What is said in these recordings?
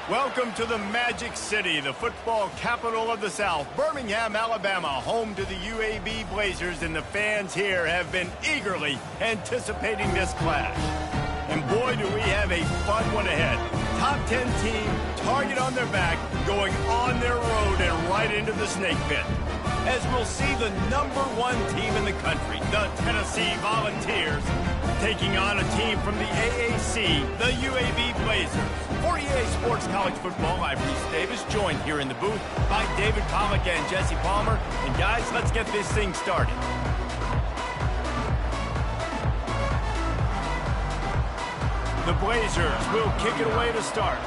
Welcome to the Magic City, the football capital of the South, Birmingham, Alabama, home to the UAB Blazers, and the fans here have been eagerly anticipating this clash. And boy, do we have a fun one ahead. Top 10 team, target on their back, going on their road and right into the snake pit. As we'll see the #1 team in the country, the Tennessee Volunteers, taking on a team from the AAC, the UAB Blazers. For EA Sports College Football, I'm Reese Davis, joined here in the booth by David Pollack and Jesse Palmer. And guys, let's get this thing started. The Blazers will kick it away to start.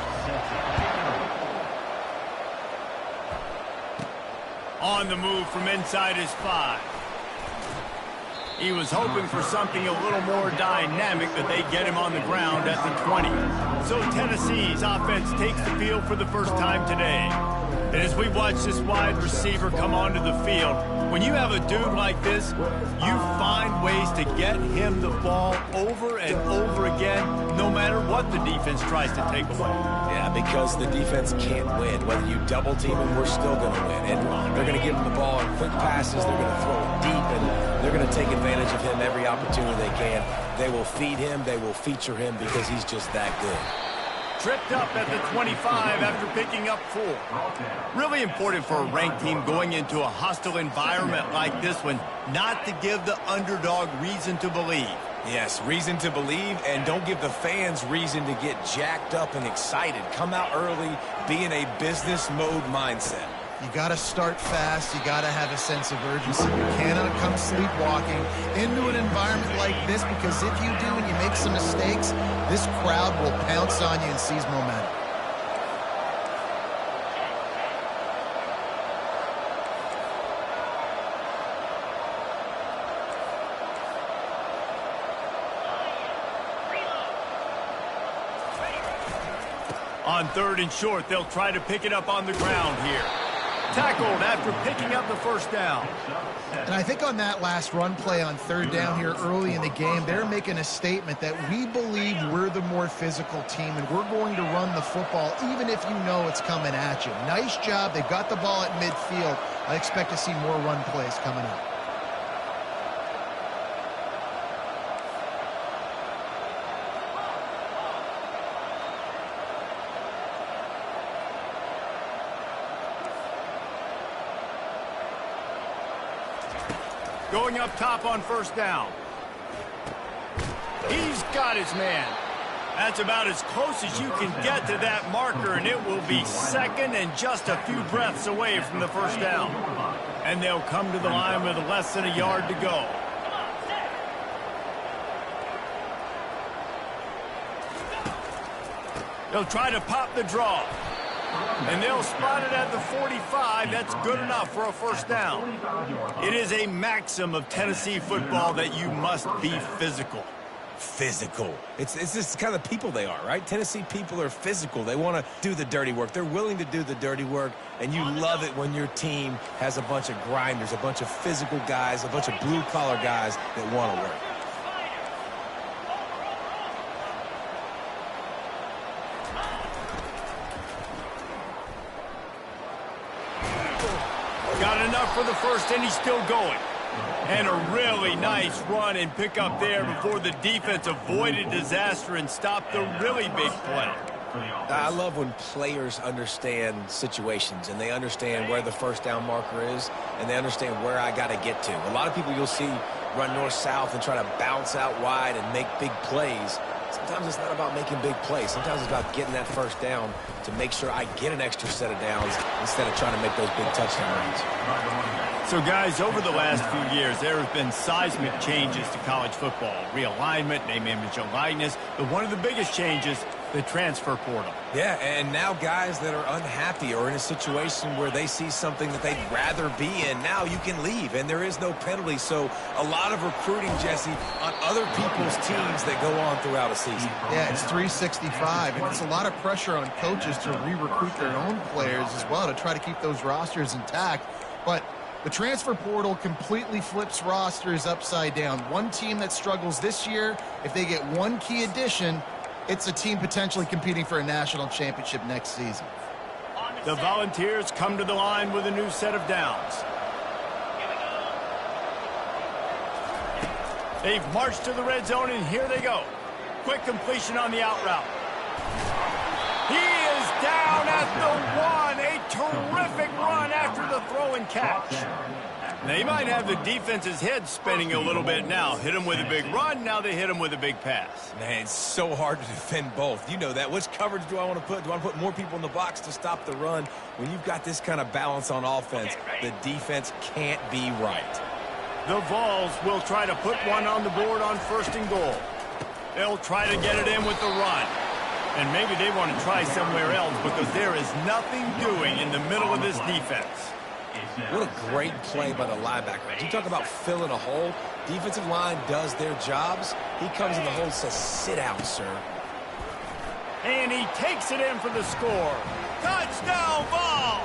On the move from inside his 5. He was hoping for something a little more dynamic, that they get him on the ground at the 20. So Tennessee's offense takes the field for the first time today. And as we watch this wide receiver come onto the field, when you have a dude like this, you find ways to get him the ball over and over again, no matter what the defense tries to take away. Yeah, because the defense can't win. Whether you double team him, we're still going to win. And they're going to give him the ball in quick passes. They're going to throw it deep, and they're going to take advantage of him every opportunity they can. They will feed him. They will feature him because he's just that good. Tripped up at the 25 after picking up 4. Really important for a ranked team going into a hostile environment like this one, not to give the underdog reason to believe. Yes, reason to believe, and don't give the fans reason to get jacked up and excited. Come out early, be in a business mode mindset. You got to start fast. You got to have a sense of urgency. You cannot come sleepwalking into an environment like this, because if you do and you make some mistakes, this crowd will pounce on you and seize momentum. On 3rd and short, they'll try to pick it up on the ground here. Tackled after picking up the first down. And I think on that last run play on 3rd down here early in the game, they're making a statement that we believe we're the more physical team and we're going to run the football even if you know it's coming at you. Nice job. They've got the ball at midfield. I expect to see more run plays coming up. Going up top on 1st down. He's got his man. That's about as close as you can get to that marker, and it will be 2nd and just a few breaths away from the 1st down. And they'll come to the line with less than a yard to go. They'll try to pop the draw. And they'll spot it at the 45. That's good enough for a 1st down. It is a maxim of Tennessee football that you must be physical. Physical. It's just kind of people they are, right? Tennessee people are physical. They want to do the dirty work. They're willing to do the dirty work, and you love it when your team has a bunch of grinders, a bunch of physical guys, a bunch of blue-collar guys that want to work. Got enough for the 1st, and he's still going. And a really nice run and pick up there before the defense avoided disaster and stopped the really big play. I love when players understand situations and they understand where the 1st down marker is and they understand where I got to get to. A lot of people you'll see run north-south and try to bounce out wide and make big plays. Sometimes it's not about making big plays. Sometimes it's about getting that 1st down to make sure I get an extra set of downs instead of trying to make those big touchdown runs. So, guys, over the last few years, there have been seismic changes to college football. Realignment, name, image, and likeness. But one of the biggest changes, the transfer portal. Yeah, and now guys that are unhappy or in a situation where they see something that they'd rather be in, now you can leave, and there is no penalty. So a lot of recruiting, Jesse, on other people's teams that go on throughout a season. Yeah, it's 365, and it's a lot of pressure on coaches to re-recruit their own players as well to try to keep those rosters intact. But the transfer portal completely flips rosters upside down. One team that struggles this year, if they get one key addition, It's a team potentially competing for a national championship next season. The Volunteers come to the line with a new set of downs. They've marched to the red zone, and here they go. Quick completion on the out route. He is down at the 1. A terrific run after the throw and catch. They might have the defense's head spinning a little bit now. Hit him with a big run, now they hit him with a big pass. Man, it's so hard to defend both. You know that. Which coverage do I want to put? Do I want to put more people in the box to stop the run? When you've got this kind of balance on offense, the defense can't be right. The Vols will try to put one on the board on 1st and goal. They'll try to get it in with the run. And maybe they want to try somewhere else because there is nothing doing in the middle of this defense. What a great play by the linebacker. You talk about filling a hole. Defensive line does their jobs. He comes in the hole and says, sit down, sir. And he takes it in for the score. Touchdown, Vols!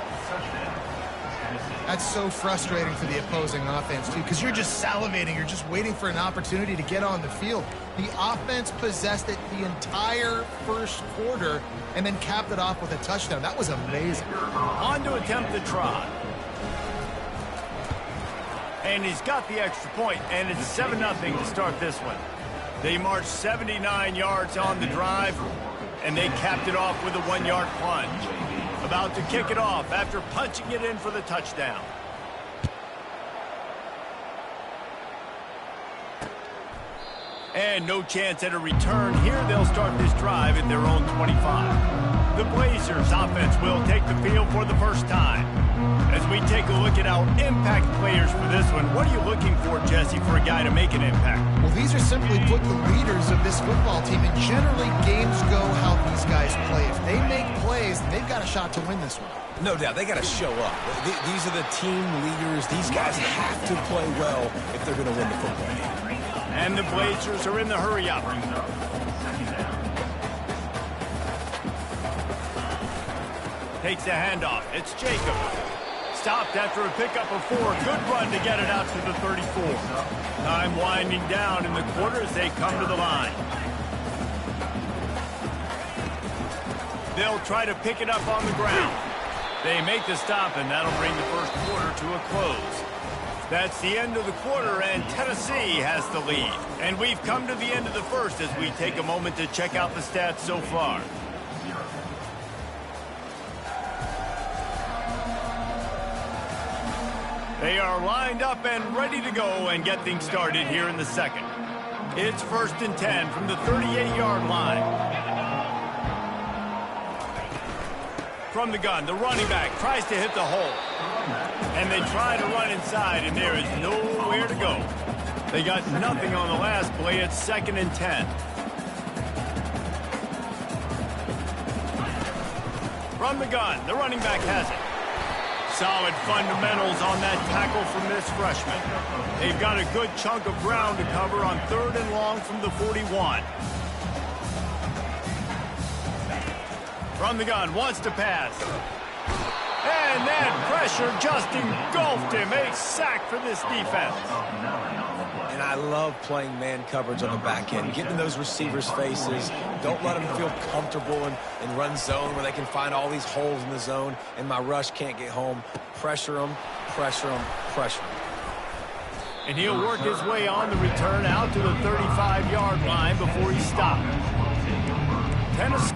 That's so frustrating for the opposing offense, too, because you're just salivating. You're just waiting for an opportunity to get on the field. The offense possessed it the entire first quarter and then capped it off with a touchdown. That was amazing. On to attempt the try. And he's got the extra point, and it's 7-0 to start this one. They marched 79 yards on the drive, and they capped it off with a 1-yard plunge. About to kick it off after punching it in for the touchdown. And no chance at a return here. They'll start this drive at their own 25. The Blazers offense will take the field for the first time. As we take a look at our impact players for this one, what are you looking for, Jesse, for a guy to make an impact? Well, these are simply put the leaders of this football team, and generally games go how these guys play. If they make plays, they've got a shot to win this one. No doubt, they got to show up. These are the team leaders. These guys have to play well if they're going to win the football game. And the Blazers are in the hurry-up. Takes the handoff. It's Jacob. Stopped after a pickup of 4. Good run to get it out to the 34. Time winding down in the quarter as they come to the line. They'll try to pick it up on the ground. They make the stop, and that'll bring the first quarter to a close. That's the end of the quarter, and Tennessee has the lead. And we've come to the end of the first as we take a moment to check out the stats so far. They are lined up and ready to go and get things started here in the second. It's 1st and 10 from the 38-yard line. From the gun, the running back tries to hit the hole. And they try to run inside, and there is nowhere to go. They got nothing on the last play. It's 2nd and 10. From the gun, the running back has it. Solid fundamentals on that tackle from this freshman. They've got a good chunk of ground to cover on 3rd and long from the 41. From the gun, wants to pass. And that pressure just engulfed him. A sack for this defense. And I love playing man coverage on the back end, getting in those receivers' faces. Don't let them feel comfortable in run zone where they can find all these holes in the zone and my rush can't get home. Pressure them, pressure them, pressure them. And he'll work his way on the return out to the 35-yard line before he stopped. Tennessee.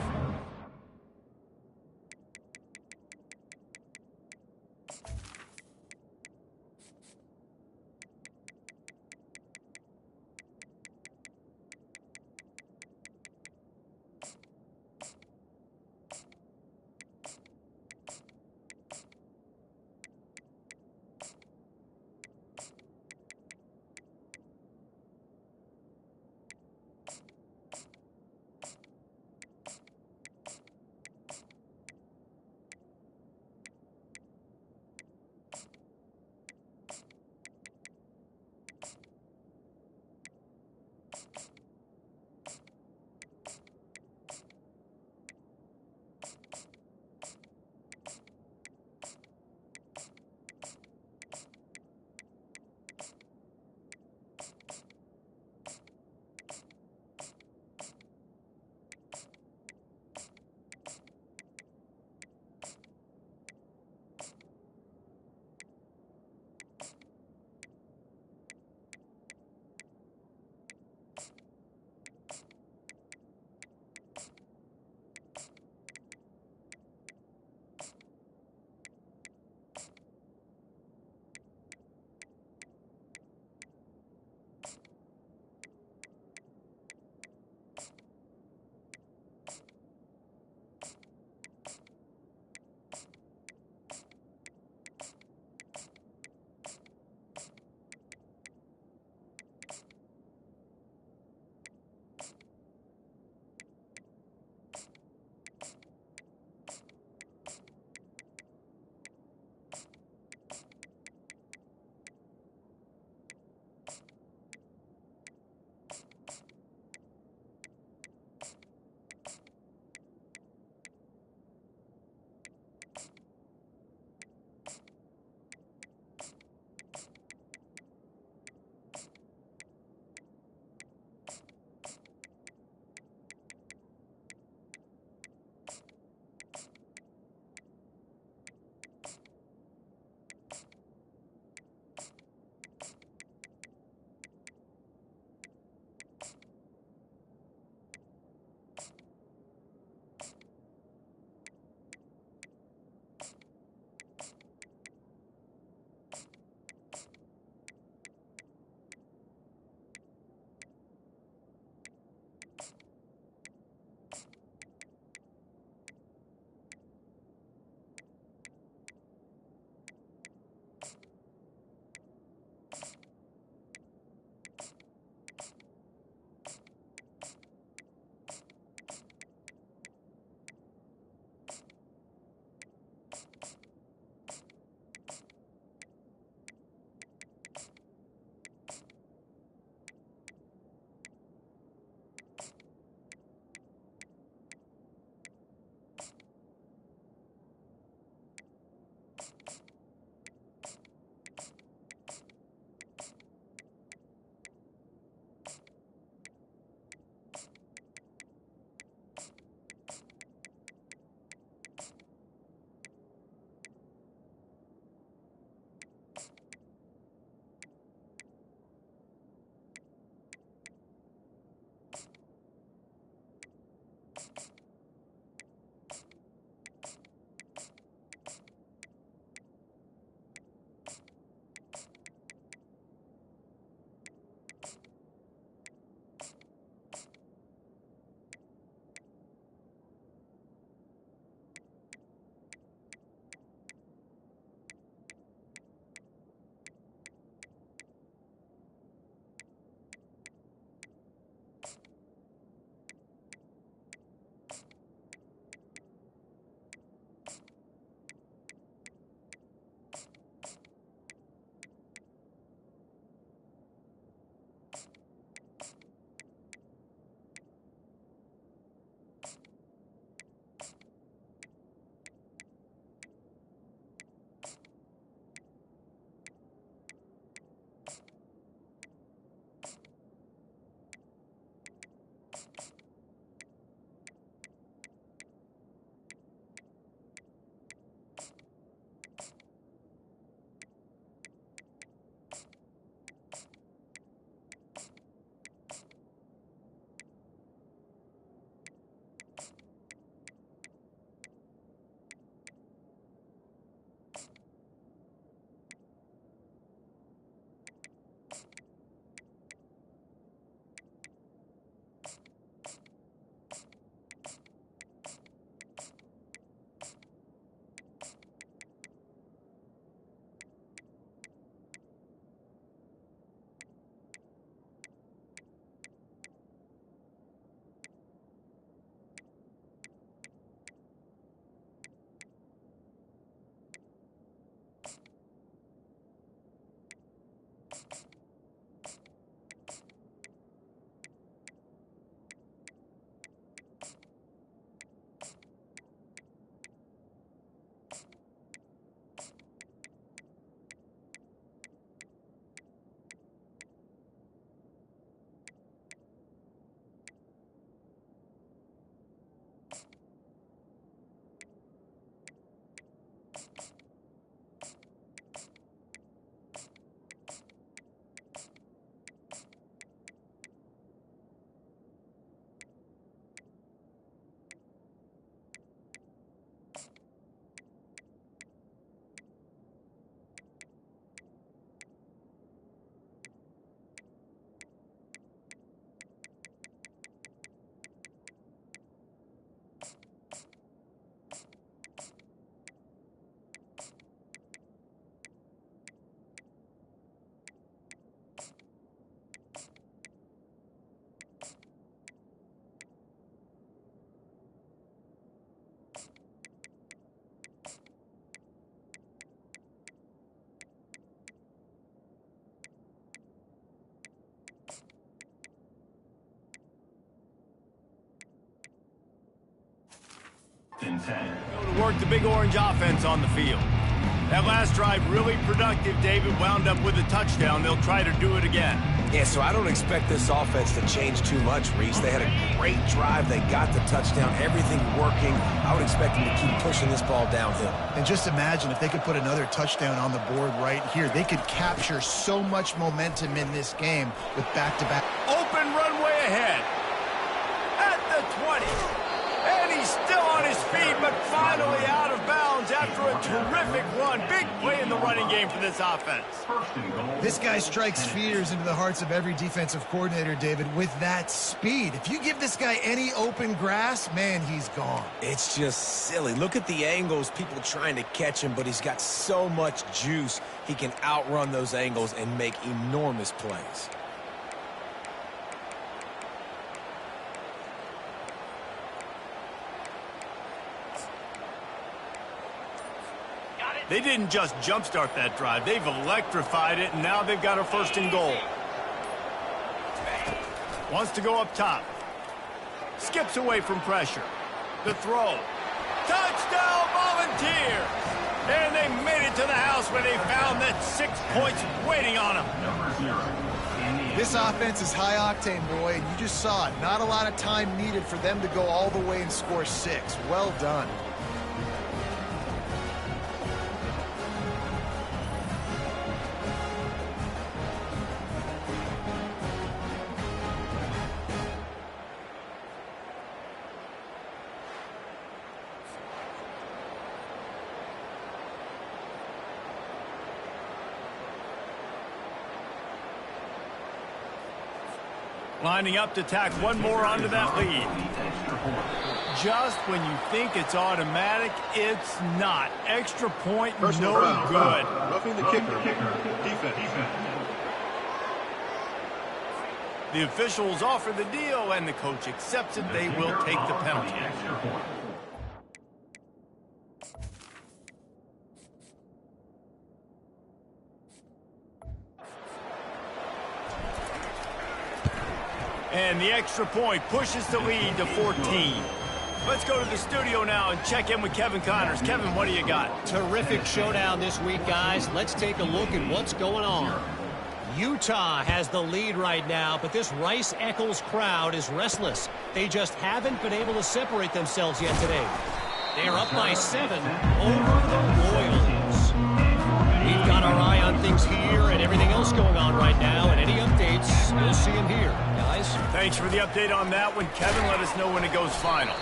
Go to work the big orange offense on the field. That last drive really productive. David wound up with a touchdown. They'll try to do it again. Yeah, so I don't expect this offense to change too much, Reese. They had a great drive. They got the touchdown. Everything working. I would expect them to keep pushing this ball downhill. And just imagine if they could put another touchdown on the board right here. They could capture so much momentum in this game with back-to-back. Open runway ahead. At the 20. And he's still on his feet, but finally out of bounds after a terrific run. Big play in the running game for this offense. This guy strikes fears into the hearts of every defensive coordinator, David, with that speed. If you give this guy any open grass, man, he's gone. It's just silly. Look at the angles, people trying to catch him, but he's got so much juice. He can outrun those angles and make enormous plays. They didn't just jumpstart that drive. They've electrified it, and now they've got a first and goal. Wants to go up top. Skips away from pressure. The throw. Touchdown, Volunteers! And they made it to the house where they found that 6 points waiting on them. This offense is high octane, boy, and you just saw it. Not a lot of time needed for them to go all the way and score 6. Well done. Lining up to tack one more onto that lead. Just when you think it's automatic, it's not. Extra point, no good. Roughing the kicker. Defense. The officials offer the deal, and the coach accepts it. They will take the penalty. And the extra point pushes the lead to 14. Let's go to the studio now and check in with Kevin Connors. Kevin, what do you got? Terrific showdown this week, guys. Let's take a look at what's going on. Utah has the lead right now, but this Rice-Eccles crowd is restless. They just haven't been able to separate themselves yet today. They're up by 7 over the Royals. We've got our eye on things here and everything else going on right now, and any updates, we'll see them here. Guys? Thanks for the update on that one. Kevin, let us know when it goes final.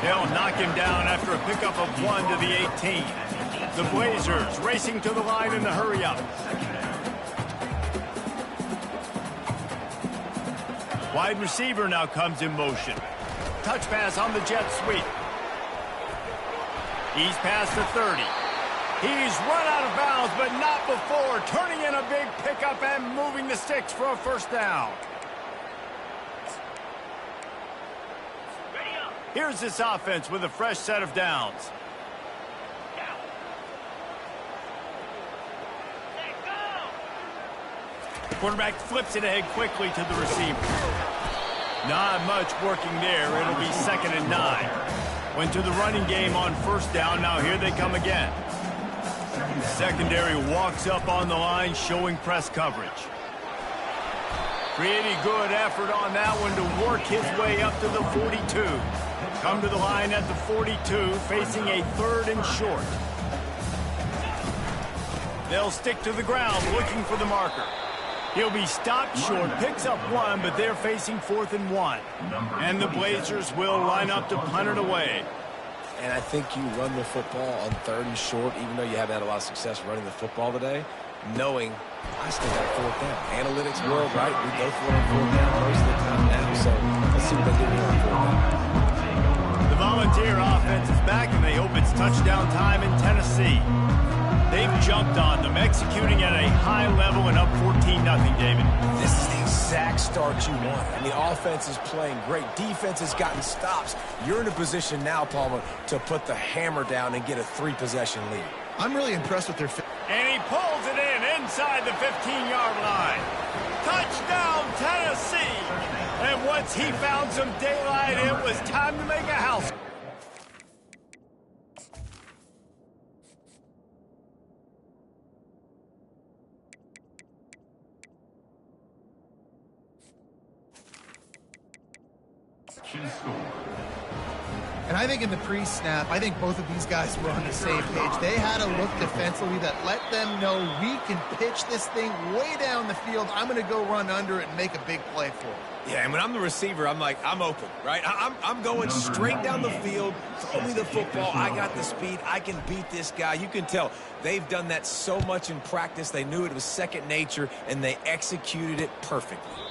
They'll knock him down after a pickup of 1 to the 18. The Blazers racing to the line in the hurry-up. Wide receiver now comes in motion. Touch pass on the jet sweep. He's past the 30. He's run out of bounds, but not before. Turning in a big pickup and moving the sticks for a first down. Here's this offense with a fresh set of downs. Quarterback flips it ahead quickly to the receiver. Not much working there. It'll be 2nd and 9. Went to the running game on 1st down. Now here they come again. Secondary walks up on the line, showing press coverage. Pretty good effort on that one to work his way up to the 42. Come to the line at the 42, facing a 3rd and short. They'll stick to the ground, looking for the marker. He'll be stopped short, picks up 1, but they're facing 4th and 1. And the Blazers will line up to punt it away. And I think you run the football on 3rd and short, even though you haven't had a lot of success running the football today, knowing I still got 4th down. Analytics world, right? We go for it on 4th down most of the time now. So let's see what they do here on 4th down. The Volunteer offense is back, and they hope it's touchdown time in Tennessee. They've jumped on them, executing at a high level and up 14-0, David. This is the exact start you want. I mean, offense is playing great. Defense has gotten stops. You're in a position now, Palmer, to put the hammer down and get a 3-possession lead. I'm really impressed with their... And he pulls it in inside the 15-yard line. Touchdown, Tennessee! And once he found some daylight, it was time to make a house. And I think in the pre-snap, I think both of these guys were on the same page. They had a look defensively that let them know we can pitch this thing way down the field. I'm going to go run under it and make a big play for it. Yeah, and when I'm the receiver, I'm like, I'm open, right? I'm going straight down the field. Throw me the football. I got the speed. I can beat this guy. You can tell they've done that so much in practice. They knew it was second nature, and they executed it perfectly.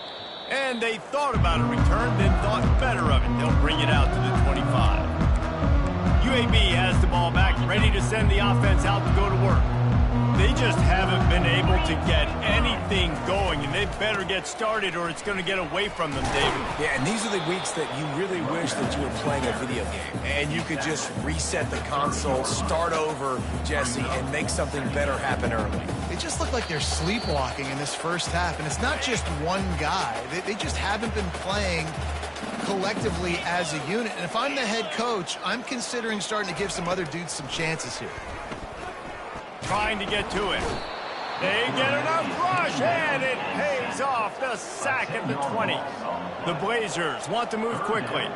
And they thought about a return, then thought better of it. They'll bring it out to the 25. UAB has the ball back, ready to send the offense out to go to work. They just haven't been able to get anything going, and they better get started or it's going to get away from them, David. Yeah, and these are the weeks that you really wish that you were playing a video game, and you could just reset the console, start over, Jesse, and make something better happen early. They just look like they're sleepwalking in this first half, and it's not just one guy. They just haven't been playing collectively as a unit. And if I'm the head coach, I'm considering starting to give some other dudes some chances here. Trying to get to it. They get enough rush, and it pays off. The sack at the 20. The Blazers want to move quickly.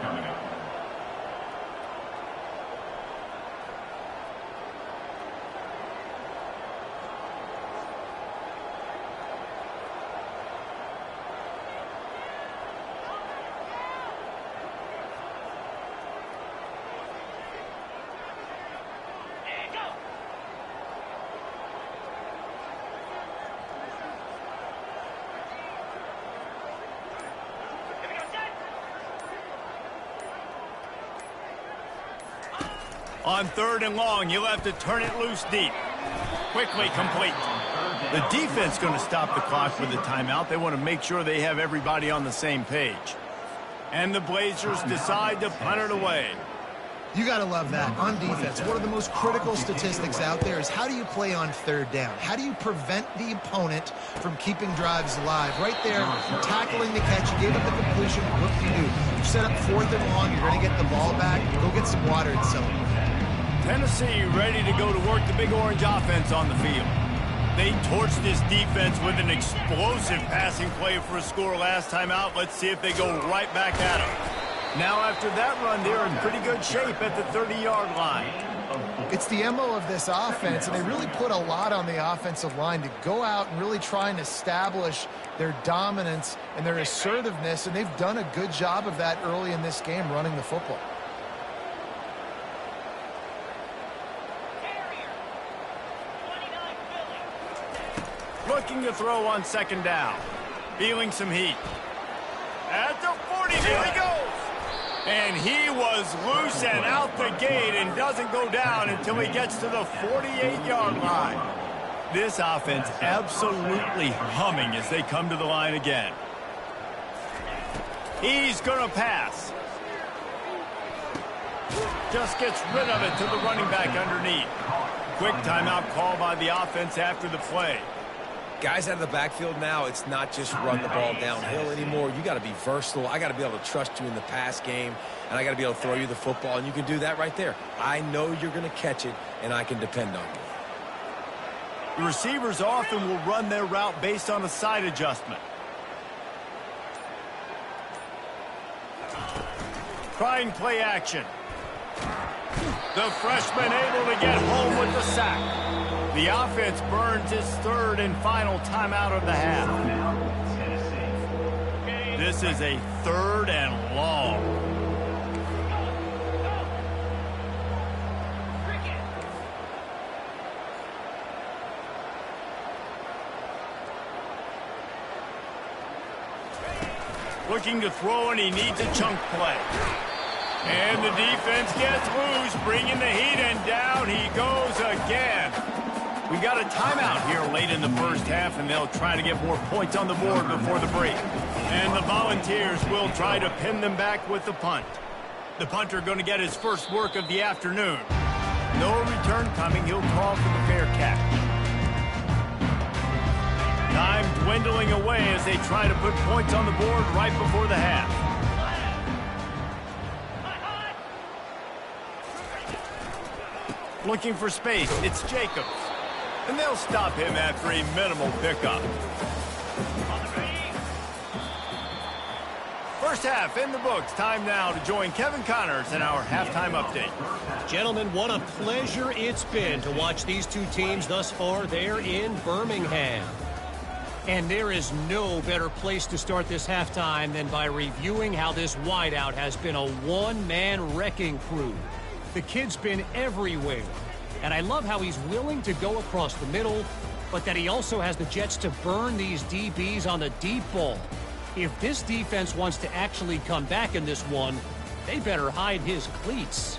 On 3rd and long, you'll have to turn it loose deep. Quickly complete. The defense going to stop the clock with a timeout. They want to make sure they have everybody on the same page. And the Blazers decide to punt it away. You got to love that. On defense, one of the most critical statistics out there is how do you play on 3rd down? How do you prevent the opponent from keeping drives alive? Right there, tackling the catch. You gave up the completion. What do you do? You set up 4th and long. You're going to get the ball back. Go get some water and celebrate. Tennessee ready to go to work the Big Orange offense on the field. They torched this defense with an explosive passing play for a score last time out. Let's see if they go right back at them. Now after that run, they're in pretty good shape at the 30-yard line. It's the MO of this offense, and they really put a lot on the offensive line to go out and really try and establish their dominance and their assertiveness, and they've done a good job of that early in this game running the football. Looking to throw on 2nd down. Feeling some heat. At the 40, there he goes. And he was loose and out the gate and doesn't go down until he gets to the 48-yard line. This offense absolutely humming as they come to the line again. He's going to pass. Just gets rid of it to the running back underneath. Quick timeout call by the offense after the play. Guys out of the backfield now, it's not just run the ball downhill anymore. You got to be versatile. I got to be able to trust you in the pass game, and I got to be able to throw you the football, and you can do that right there. I know you're going to catch it, and I can depend on you. The receivers often will run their route based on a side adjustment. Trying play action. The freshman able to get home with the sack. The offense burns its third and final timeout of the half. This is a 3rd and long. Looking to throw, and he needs a chunk play. And the defense gets loose, bringing the heat, and down he goes again. We got a timeout here late in the first half, and they'll try to get more points on the board before the break. And the Volunteers will try to pin them back with the punt. The punter going to get his first work of the afternoon. No return coming. He'll call for the fair catch. Time dwindling away as they try to put points on the board right before the half. Looking for space. It's Jacobs. And they'll stop him after a minimal pickup. First half in the books. Time now to join Kevin Connors in our halftime update. Gentlemen, what a pleasure it's been to watch these two teams thus far. They're in Birmingham. And there is no better place to start this halftime than by reviewing how this wideout has been a one-man wrecking crew. The kid's been everywhere. And I love how he's willing to go across the middle, but that he also has the jets to burn these DBs on the deep ball. If this defense wants to actually come back in this one, they better hide his cleats.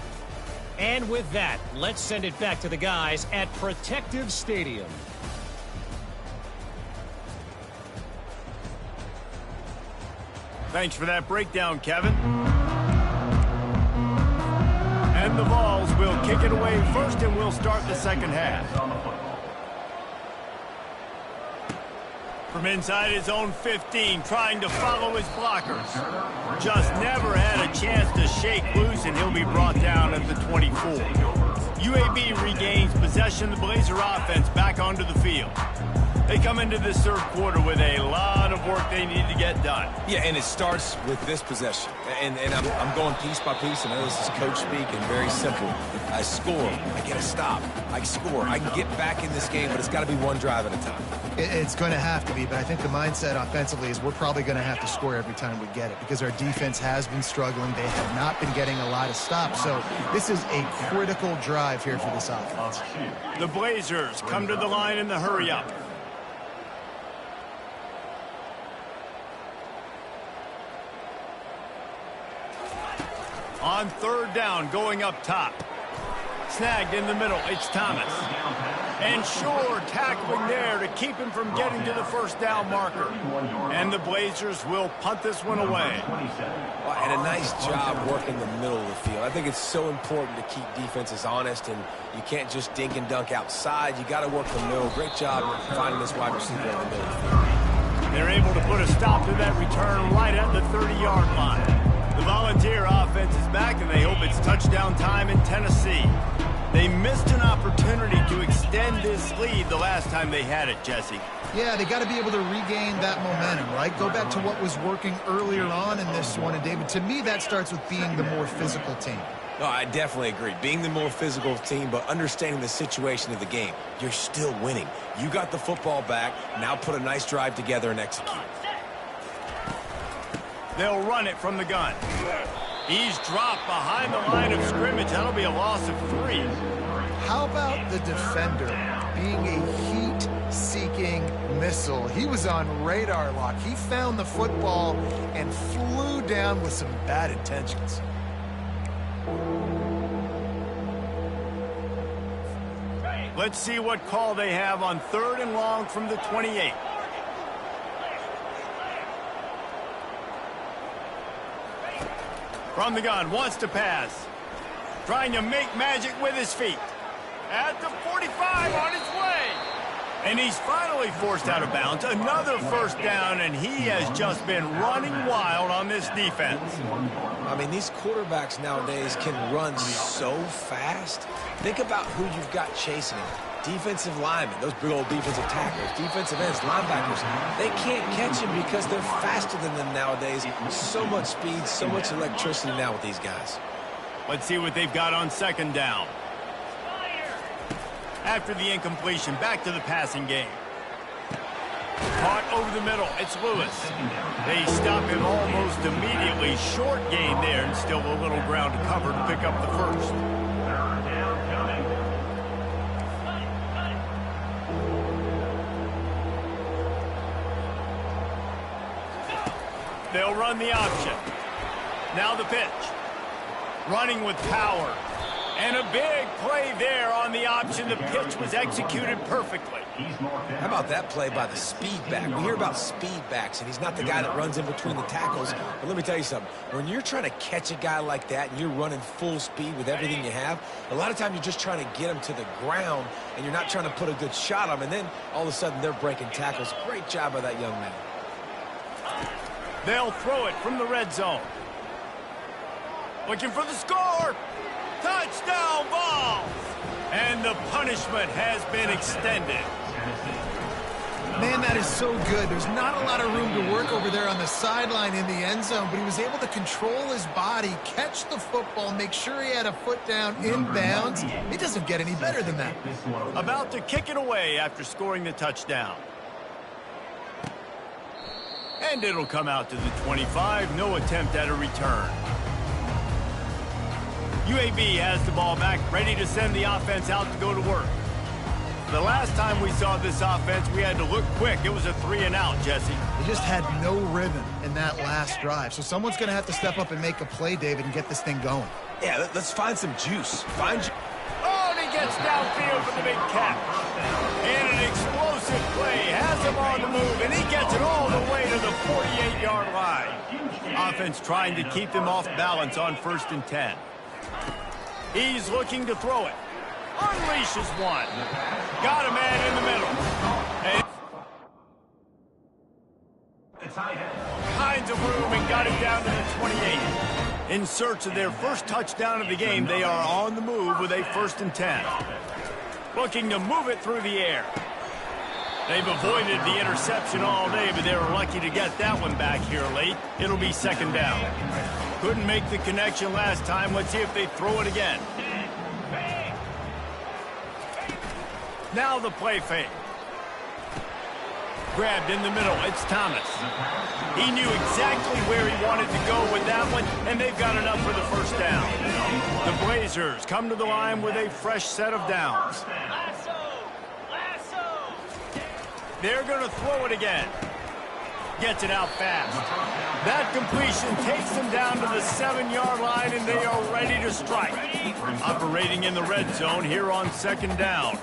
And with that, let's send it back to the guys at Protective Stadium. Thanks for that breakdown, Kevin. And the Vols will kick it away first, and we'll start the second half. From inside his own 15, trying to follow his blockers. Just never had a chance to shake loose, and he'll be brought down at the 24. UAB regains possession of the Blazer offense back onto the field. They come into this third quarter with a lot of work they need to get done. Yeah, and it starts with this possession. And I'm going piece by piece. I know this is coach speak and very simple. I score. I get a stop. I score. I can get back in this game, but it's got to be one drive at a time. It's going to have to be, but I think the mindset offensively is we're probably going to have to score every time we get it because our defense has been struggling. They have not been getting a lot of stops. So this is a critical drive here for this offense. The Blazers come to the line in the hurry-up. On third down, going up top. Snagged in the middle, it's Thomas. And Shore tackling there to keep him from getting to the first down marker. And the Blazers will punt this one away. Well, and a nice job working the middle of the field. I think it's so important to keep defenses honest, and you can't just dink and dunk outside. You got to work the middle. Great job finding this wide receiver in the middle of the field. They're able to put a stop to that return right at the 30-yard line. The Volunteer offense is back, and they hope it's touchdown time in Tennessee. They missed an opportunity to extend this lead the last time they had it, Jesse. Yeah, they got to be able to regain that momentum, right? Go back to what was working earlier on in this one. And, David, to me, that starts with being the more physical team. No, I definitely agree. Being the more physical team, but understanding the situation of the game. You're still winning. You got the football back. Now put a nice drive together and execute. They'll run it from the gun. He's dropped behind the line of scrimmage. That'll be a loss of 3. How about the defender being a heat-seeking missile? He was on radar lock. He found the football and flew down with some bad intentions. Let's see what call they have on third and long from the 28. From the gun, wants to pass. Trying to make magic with his feet. At the 45, on his way. And he's finally forced out of bounds. Another first down, and he has just been running wild on this defense. I mean, these quarterbacks nowadays can run so fast. Think about who you've got chasing him. Defensive linemen, those big old defensive tackles, defensive ends, linebackers. They can't catch him because they're faster than them nowadays. So much speed, so much electricity now with these guys. Let's see what they've got on second down. After the incompletion, back to the passing game. Caught over the middle. It's Lewis. They stop him almost immediately. Short gain there, and still a little ground to cover to pick up the first. They'll run the option. Now the pitch. Running with power. And a big play there on the option. The pitch was executed perfectly. How about that play by the speed back? We hear about speed backs, and he's not the guy that runs in between the tackles. But let me tell you something. When you're trying to catch a guy like that and you're running full speed with everything you have, a lot of times you're just trying to get him to the ground, and you're not trying to put a good shot on him. And then all of a sudden they're breaking tackles. Great job by that young man. They'll throw it from the red zone. Looking for the score. Touchdown ball! And the punishment has been extended. Man, that is so good. There's not a lot of room to work over there on the sideline in the end zone, but he was able to control his body, catch the football, make sure he had a foot down in bounds. It doesn't get any better than that. About to kick it away after scoring the touchdown. And it'll come out to the 25. No attempt at a return. UAB has the ball back, ready to send the offense out to go to work. The last time we saw this offense, we had to look quick. It was a 3-and-out, Jesse. They just had no rhythm in that last drive. So someone's going to have to step up and make a play, David, and get this thing going. Yeah, let's find some juice. Oh, and he gets downfield for the big catch. And an explosive play has him on the move, and he gets it all the way to the 48-yard line. Offense trying to keep them off balance on 1st and 10. He's looking to throw it. Unleashes one. Got a man in the middle. And kinds of room and got it down to the 28. In search of their first touchdown of the game, they are on the move with a 1st and 10. Looking to move it through the air. They've avoided the interception all day, but they were lucky to get that one back here late. It'll be 2nd down. Couldn't make the connection last time. Let's see if they throw it again. Now the play fake. Grabbed in the middle. It's Thomas. He knew exactly where he wanted to go with that one, and they've got enough for the 1st down. The Blazers come to the line with a fresh set of downs. They're going to throw it again. Gets it out fast. That completion takes them down to the 7-yard line, and they are ready to strike. Operating in the red zone here on 2nd down.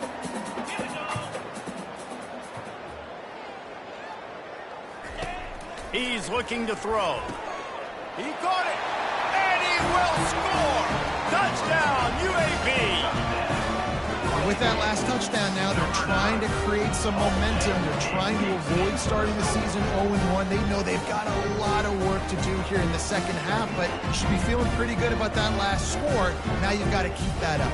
He's looking to throw. He caught it, and he will score. Touchdown, UAB. With that last touchdown now, they're trying to create some momentum. They're trying to avoid starting the season 0-1. They know they've got a lot of work to do here in the second half, but you should be feeling pretty good about that last score. Now you've got to keep that up.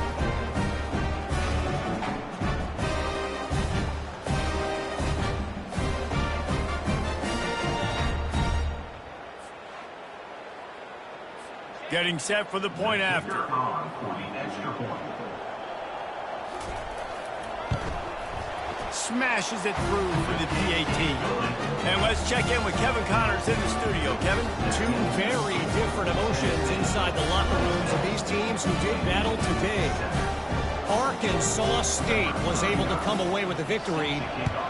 Getting set for the point after. Smashes it through for the PAT. And let's check in with Kevin Connors in the studio. Kevin? Two very different emotions inside the locker rooms of these teams who did battle today. Arkansas State was able to come away with a victory,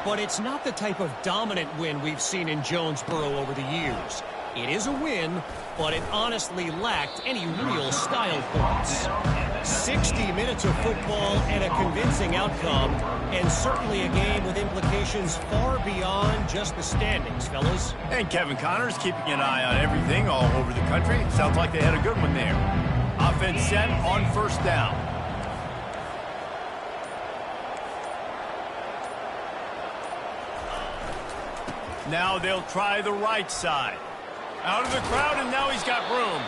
but it's not the type of dominant win we've seen in Jonesboro over the years. It is a win, but it honestly lacked any real style points. 60 minutes of football and a convincing outcome, and certainly a game with implications far beyond just the standings, fellas. And Kevin Connors keeping an eye on everything all over the country. Sounds like they had a good one there. Offense set on 1st down. Now they'll try the right side. Out of the crowd, and now he's got room.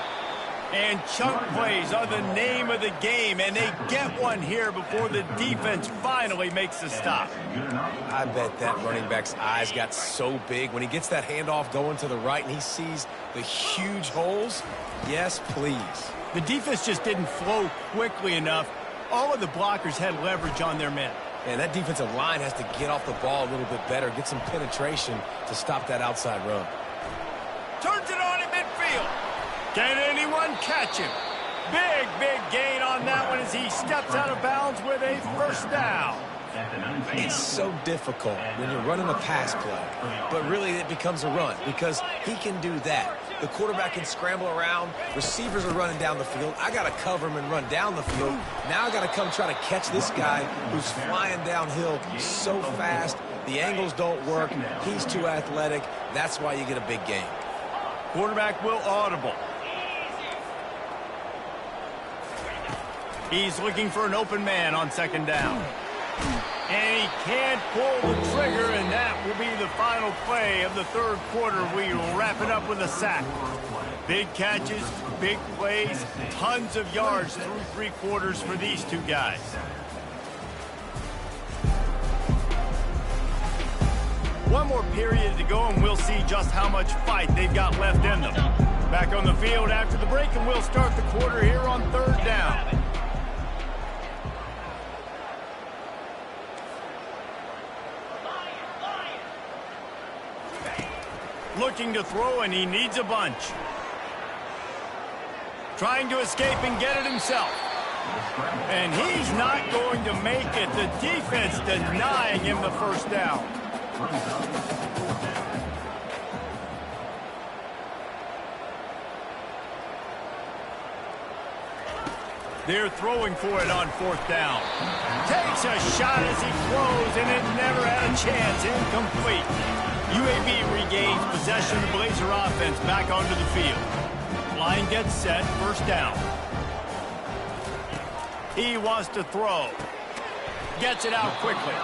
And chunk plays are the name of the game, and they get one here before the defense finally makes the stop. I bet that running back's eyes got so big when he gets that handoff going to the right and he sees the huge holes. Yes, please. The defense just didn't flow quickly enough. All of the blockers had leverage on their men. And that defensive line has to get off the ball a little bit better, get some penetration to stop that outside run. Turns it on in midfield. Can anyone catch him? Big gain on that one as he steps out of bounds with a first down. It's so difficult when you're running a pass play, but really it becomes a run because he can do that. The quarterback can scramble around. Receivers are running down the field. I got to cover him and run down the field. Now I got to come try to catch this guy who's flying downhill so fast. The angles don't work. He's too athletic. That's why you get a big gain. Quarterback will audible. He's looking for an open man on second down. And he can't pull the trigger, and that will be the final play of the third quarter. We will wrap it up with a sack. Big catches, big plays, tons of yards through three quarters for these two guys. One more period to go, and we'll see just how much fight they've got left in them. Back on the field after the break, and we'll start the quarter here on third down. Looking to throw, and he needs a bunch. Trying to escape and get it himself. And he's not going to make it. The defense denying him the first down. They're throwing for it on fourth down. Takes a shot as he throws, and it never had a chance. Incomplete. UAB regains possession of the Blazer offense back onto the field. Line gets set, first down. He wants to throw. Gets it out quickly.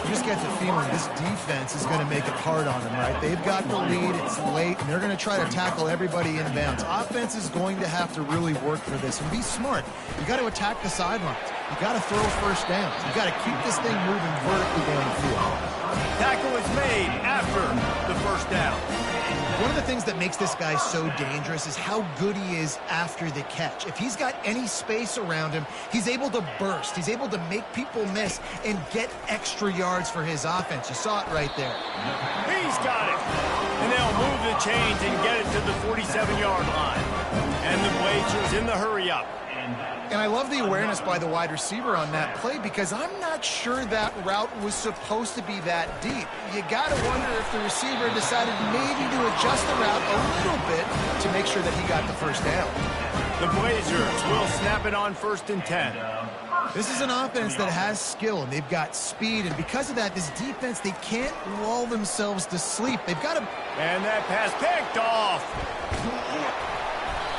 You just get the feeling this defense is going to make it hard on them, right? They've got the lead, it's late, and they're going to try to tackle everybody inbounds. Offense is going to have to really work for this and be smart. You got to attack the sidelines. You got to throw first downs. You got to keep this thing moving vertically down the field. Tackle is made after the first down. One of the things that makes this guy so dangerous is how good he is after the catch. If he's got any space around him, he's able to burst. He's able to make people miss and get extra yards for his offense. You saw it right there. He's got it. And they'll move the chains and get it to the 47-yard line. And the Blazers in the hurry-up. And I love the awareness by the wide receiver on that play because I'm not sure that route was supposed to be that deep. You got to wonder if the receiver decided maybe to adjust the route a little bit to make sure that he got the first down. The Blazers will snap it on 1st and 10. This is an offense that has skill, and they've got speed, and because of that, this defense, they can't lull themselves to sleep. They've got to... And that pass picked off.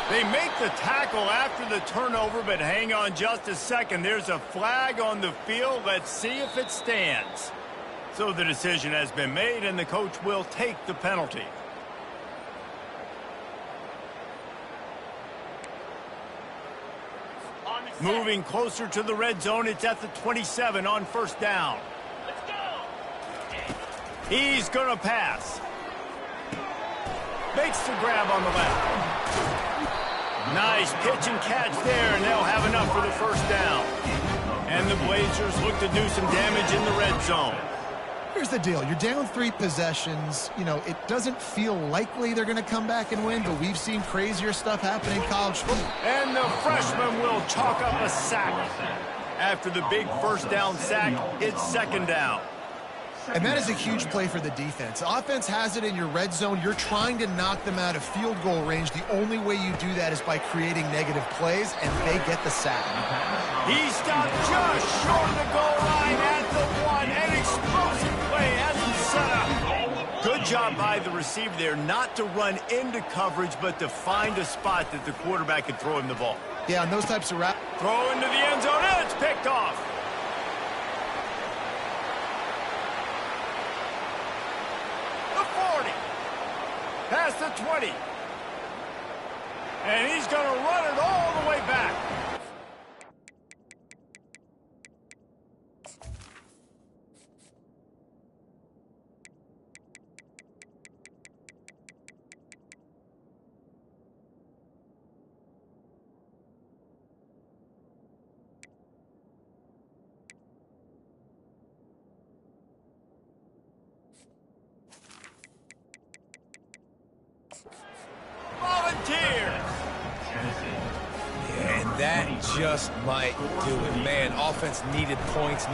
They make the tackle after the turnover, but hang on just a second. There's a flag on the field. Let's see if it stands. So the decision has been made, and the coach will take the penalty. Moving closer to the red zone, it's at the 27 on first down. Let's go. He's going to pass. Makes the grab on the left. Nice pitch and catch there, and they'll have enough for the first down. And the Blazers look to do some damage in the red zone. Here's the deal. You're down 3 possessions. You know, it doesn't feel likely they're going to come back and win, but we've seen crazier stuff happen in college football. And the freshman will chalk up a sack. After the big first down sack, it's second down. And that is a huge play for the defense. Offense has it in your red zone. You're trying to knock them out of field goal range. The only way you do that is by creating negative plays, and they get the sack. He stopped just short of the goal line at the 1. An explosive play as he set up. Good job by the receiver there not to run into coverage, but to find a spot that the quarterback could throw him the ball. Yeah, on those types of routes. Throw into the end zone, and it's picked off. Past the 20. And he's going to run it all the way back. Volunteers. And that just might do it. Man, offense needed points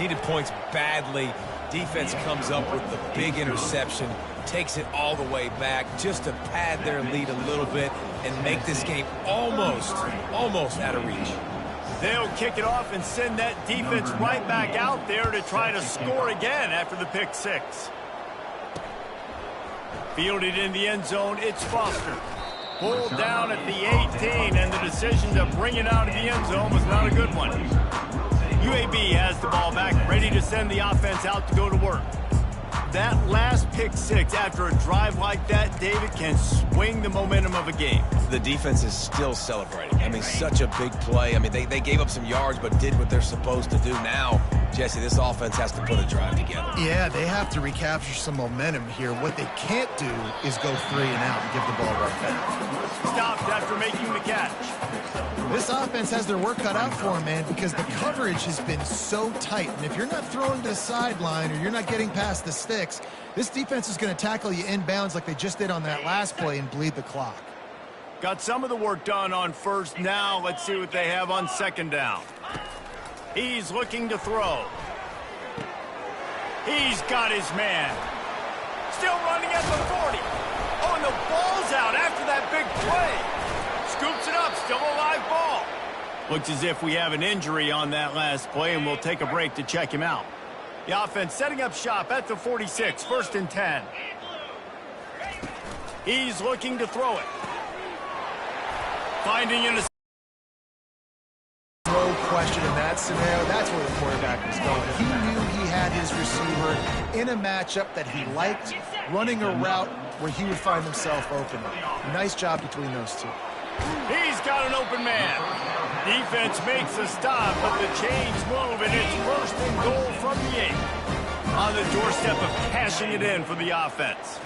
badly. Defense comes up with the big interception, takes it all the way back just to pad their lead a little bit and make this game almost out of reach. They'll kick it off and send that defense right back out there to try to score again after the pick six. Fielded in the end zone, it's Foster. Pulled down at the 18, and the decision to bring it out of the end zone was not a good one. UAB has the ball back, ready to send the offense out to go to work. That last pick six after a drive like that, David, can swing the momentum of a game. The defense is still celebrating. I mean, such a big play. I mean, they gave up some yards but did what they're supposed to do. Now, Jesse, this offense has to put a drive together. Yeah, they have to recapture some momentum here. What they can't do is go 3 and out and give the ball right back. Stopped after making the catch. This offense has their work cut out for them, man, because the coverage has been so tight. And if you're not throwing to the sideline or you're not getting past the sticks, this defense is going to tackle you inbounds like they just did on that last play and bleed the clock. Got some of the work done on first. Now let's see what they have on second down. He's looking to throw. He's got his man. Still running at the 40. Oh, and the ball's out after that big play. Scoops it up, still a live ball. Looks as if we have an injury on that last play, and we'll take a break to check him out. The offense setting up shop at the 46, 1st and 10. He's looking to throw it. Finding in a... No question in that scenario, that's where the quarterback was going. He knew he had his receiver in a matchup that he liked, running a route where he would find himself open. Nice job between those two. He's got an open man. Defense makes a stop, but the chains move, and it's 1st and goal from the 8. On the doorstep of cashing it in for the offense.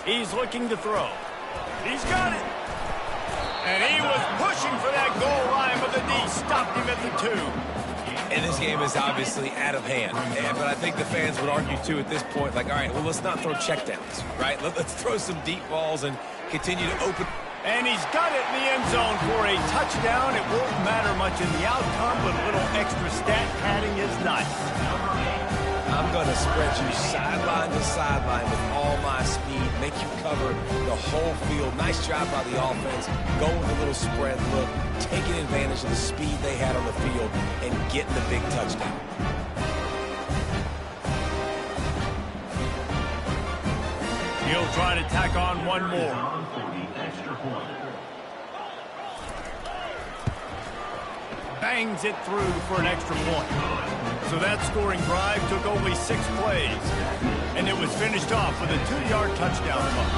He's looking to throw. He's got it. And he was pushing for that goal line, but the D stopped him at the 2. And this game is obviously out of hand. But I think the fans would argue, too, at this point, like, all right, well, let's not throw checkdowns, right? Let's throw some deep balls and continue to open. And he's got it in the end zone for a touchdown. It won't matter much in the outcome, but a little extra stat padding is nice. I'm going to spread you sideline to sideline with all my speed, make you cover the whole field. Nice job by the offense, going with a little spread look, taking advantage of the speed they had on the field, and getting the big touchdown. He'll try to tack on one more. Bangs it through for an extra point. So that scoring drive took only 6 plays, and it was finished off with a 2-yard touchdown run.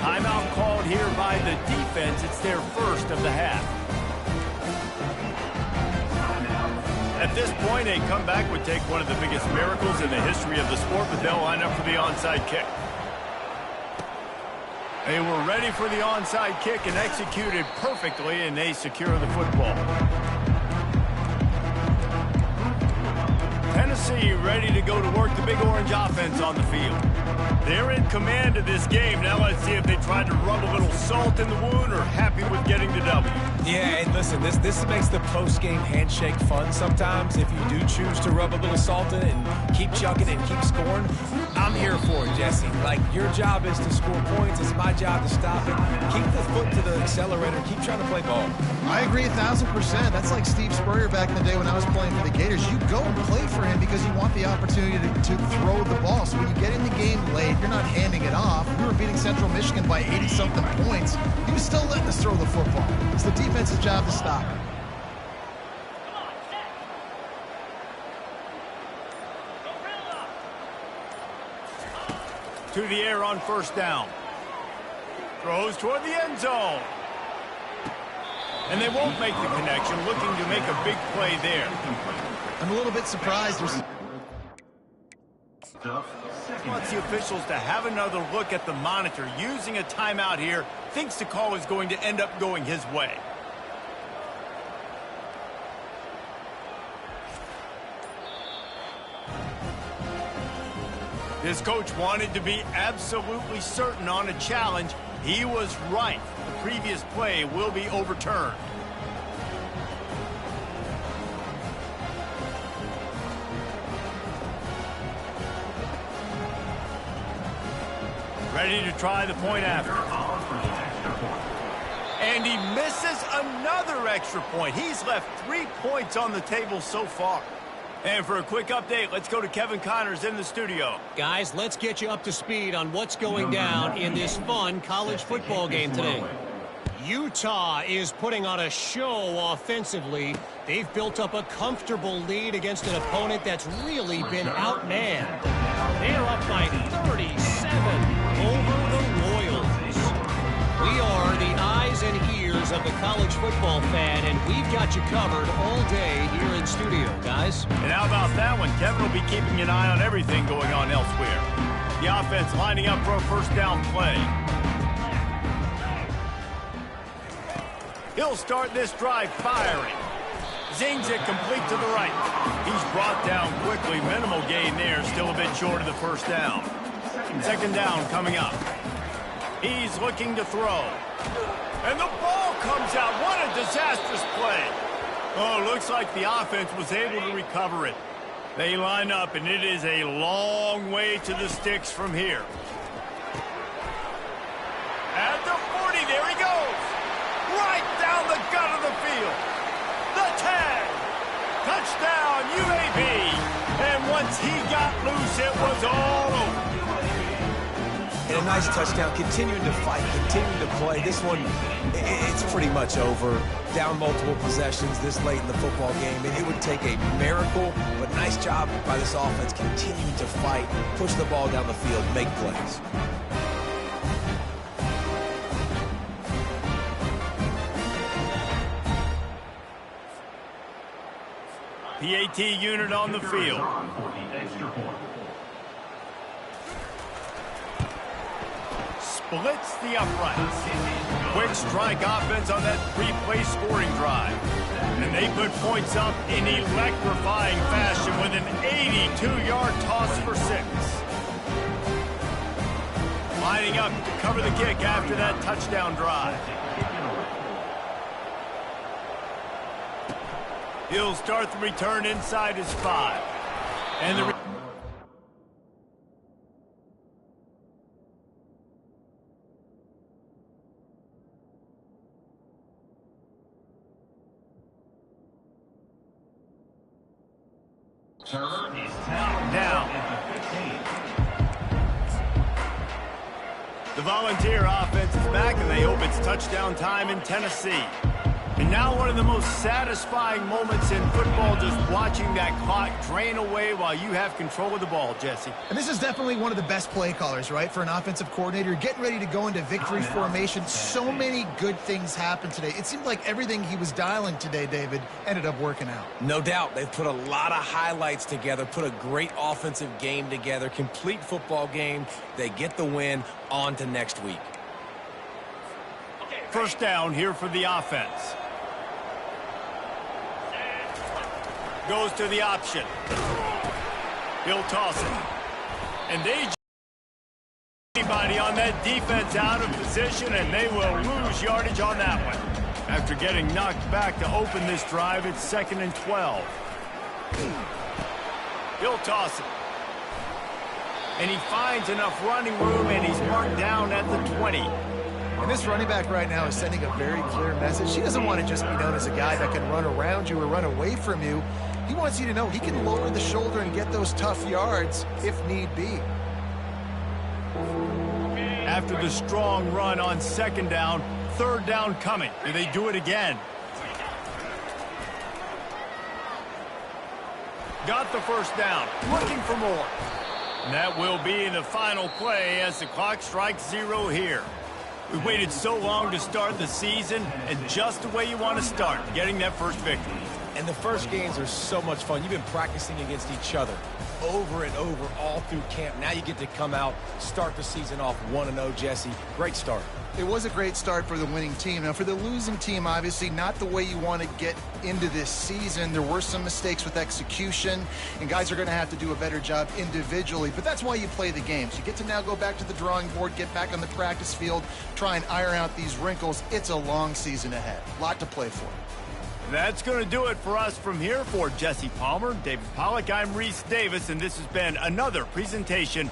Timeout called here by the defense. It's their first of the half. At this point, a comeback would take one of the biggest miracles in the history of the sport, but they'll line up for the onside kick. They were ready for the onside kick and executed perfectly, and they secure the football. Tennessee ready to go to work the Big Orange offense on the field. They're in command of this game. Now let's see if they tried to rub a little salt in the wound or happy with getting the W. Yeah, and listen, this makes the post-game handshake fun sometimes. If you do choose to rub a little salt in it and keep chucking and keep scoring, I'm here for it, Jesse. Like, your job is to score points. It's my job to stop it. Keep the foot to the accelerator. Keep trying to play ball. I agree 1,000%. That's like Steve Spurrier back in the day when I was playing for the Gators. You go and play for him because you want the opportunity to throw the ball. So when you get in the game late, you're not handing it off. We were beating Central Michigan by 80-something points. He was still letting us throw the football. It's the defense's job to stop it. To the air on first down. Throws toward the end zone. And they won't make the connection, looking to make a big play there. I'm a little bit surprised. Wants the officials to have another look at the monitor. Using a timeout here, thinks the call is going to end up going his way. His coach wanted to be absolutely certain on a challenge. He was right. The previous play will be overturned. Ready to try the point after. And he misses another extra point. He's left 3 points on the table so far. And for a quick update, let's go to Kevin Connors in the studio. Guys, let's get you up to speed on what's going down in this fun college football game today. Utah is putting on a show offensively. They've built up a comfortable lead against an opponent that's really been outmanned. They're up by 37 over the Royals. We are the eyes and ears of the college football fan, and we've got you covered all day here in studio, guys. And how about that one? Kevin will be keeping an eye on everything going on elsewhere. The offense lining up for a first down play. He'll start this drive firing. Zings it complete to the right. He's brought down quickly. Minimal gain there. Still a bit short of the first down. Second down coming up. He's looking to throw. And the ball comes out. What a disastrous play. Oh, looks like the offense was able to recover it. They line up, and it is a long way to the sticks from here. At the 40, there he goes. Right down the gut of the field. The tag. Touchdown, UAB. And once he got loose, it was all over. And a nice touchdown, continuing to fight, continuing to play. This one, it's pretty much over. Down multiple possessions this late in the football game. It would take a miracle, but nice job by this offense continuing to fight, push the ball down the field, make plays. PAT unit on the field. Splits the uprights. Quick strike offense on that three-play scoring drive. And they put points up in electrifying fashion with an 82-yard toss for 6. Lining up to cover the kick after that touchdown drive. He'll start the return inside his 5. And the down. The Volunteer offense is back, and they hope it's touchdown time in Tennessee. And now one of the most satisfying moments in football, just watching that clock drain away while you have control of the ball, Jesse. And this is definitely one of the best play callers, right, for an offensive coordinator. Getting ready to go into victory formation. So many good things happened today. It seemed like everything he was dialing today, David, ended up working out. No doubt. They've put a lot of highlights together, put a great offensive game together, complete football game. They get the win. On to next week. First down here for the offense. Goes to the option. He'll toss it. And they anybody on that defense out of position, and they will lose yardage on that one. After getting knocked back to open this drive, it's 2nd and 12. He'll toss it. And he finds enough running room, and he's marked down at the 20. And this running back right now is sending a very clear message. He doesn't want to just be known as a guy that can run around you or run away from you. He wants you to know he can lower the shoulder and get those tough yards if need be. After the strong run on 2nd down, 3rd down coming. Do they do it again? Got the first down, looking for more. And that will be the final play as the clock strikes 0 here. We waited so long to start the season, and just the way you want to start, getting that first victory. And the first games are so much fun. You've been practicing against each other over and over all through camp. Now you get to come out, start the season off 1-0, Jesse. Great start. It was a great start for the winning team. Now, for the losing team, obviously not the way you want to get into this season. There were some mistakes with execution, and guys are going to have to do a better job individually. But that's why you play the games. You get to now go back to the drawing board, get back on the practice field, try and iron out these wrinkles. It's a long season ahead. A lot to play for. That's going to do it for us from here. For Jesse Palmer, David Pollack, I'm Reese Davis, and this has been another presentation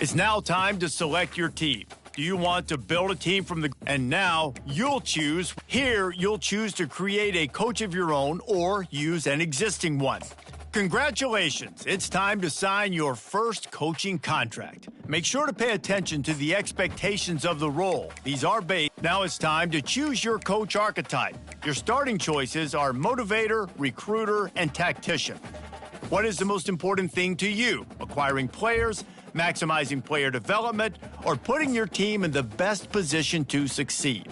It's now time to select your team. Do you want to build a team from the... And now you'll choose. Here, you'll choose to create a coach of your own or use an existing one. Congratulations. It's time to sign your first coaching contract. Make sure to pay attention to the expectations of the role. These are based. Now it's time to choose your coach archetype. Your starting choices are motivator, recruiter, and tactician. What is the most important thing to you? Acquiring players, maximizing player development, or putting your team in the best position to succeed?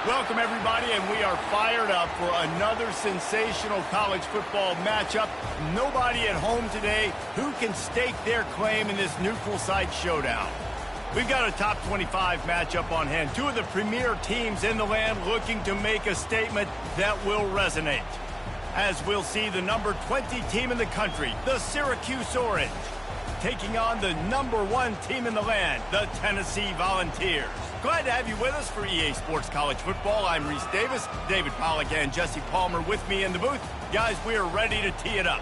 Welcome, everybody, and we are fired up for another sensational college football matchup. Nobody at home today who can stake their claim in this neutral site showdown. We've got a top 25 matchup on hand. Two of the premier teams in the land looking to make a statement that will resonate. As we'll see the number 20 team in the country, the Syracuse Orange, taking on the number 1 team in the land, the Tennessee Volunteers. Glad to have you with us for EA Sports College Football. I'm Reese Davis, David Pollack and Jesse Palmer with me in the booth. Guys, we are ready to tee it up.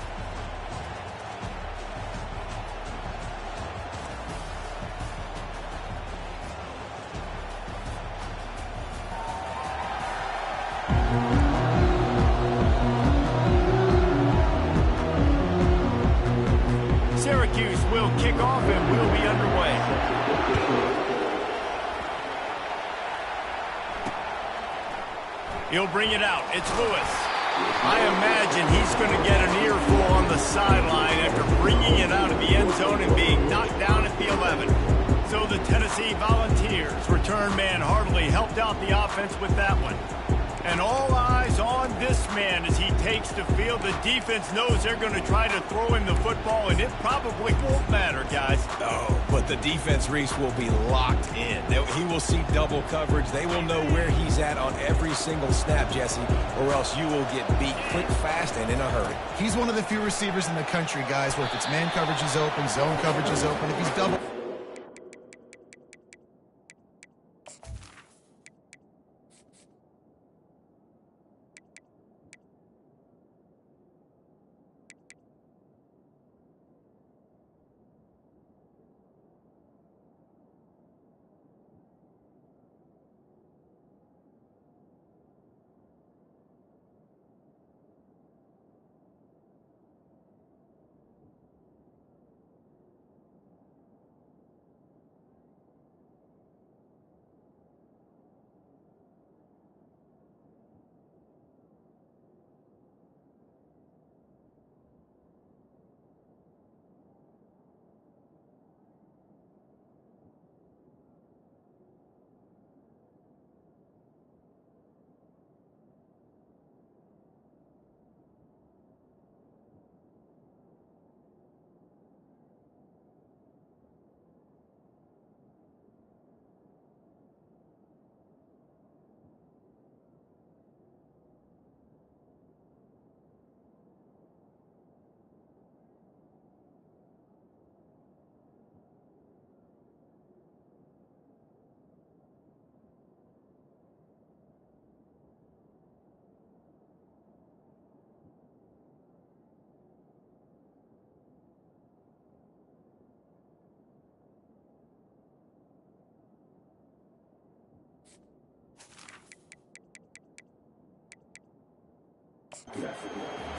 Syracuse will kick off and we'll be underway. He'll bring it out. It's Lewis. I imagine he's going to get an earful on the sideline after bringing it out of the end zone and being knocked down at the 11. So the Tennessee Volunteers return man Hartley helped out the offense with that one. And all eyes on this man as he takes the field. The defense knows they're going to try to throw him the football, and it probably won't matter, guys. Oh, but the defense, Reese, will be locked in. He will see double coverage. They will know where he's at on every single snap, Jesse, or else you will get beat quick, fast, and in a hurry. He's one of the few receivers in the country, guys, where if it's man coverage is open, zone coverage is open. If he's double...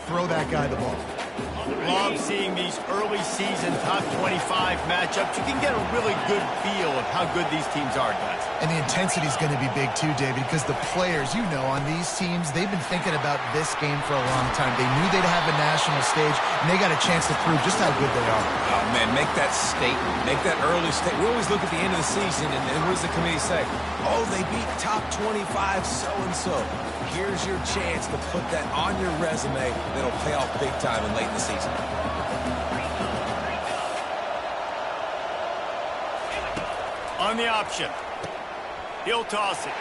Throw that guy the ball. Love seeing these early season top 25 matchups. You can get a really good feel of how good these teams are, guys. And the intensity is going to be big too, David, because the players, you know, on these teams, they've been thinking about this game for a long time. They knew they'd have a national stage, and they got a chance to prove just how good they are. Oh, man, make that statement. Make that early statement. We always look at the end of the season, and what does the committee say? Oh, they beat top 25 so-and-so. Here's your chance to put that on your resume that'll pay off big time and late in the season. On the option. He'll toss it.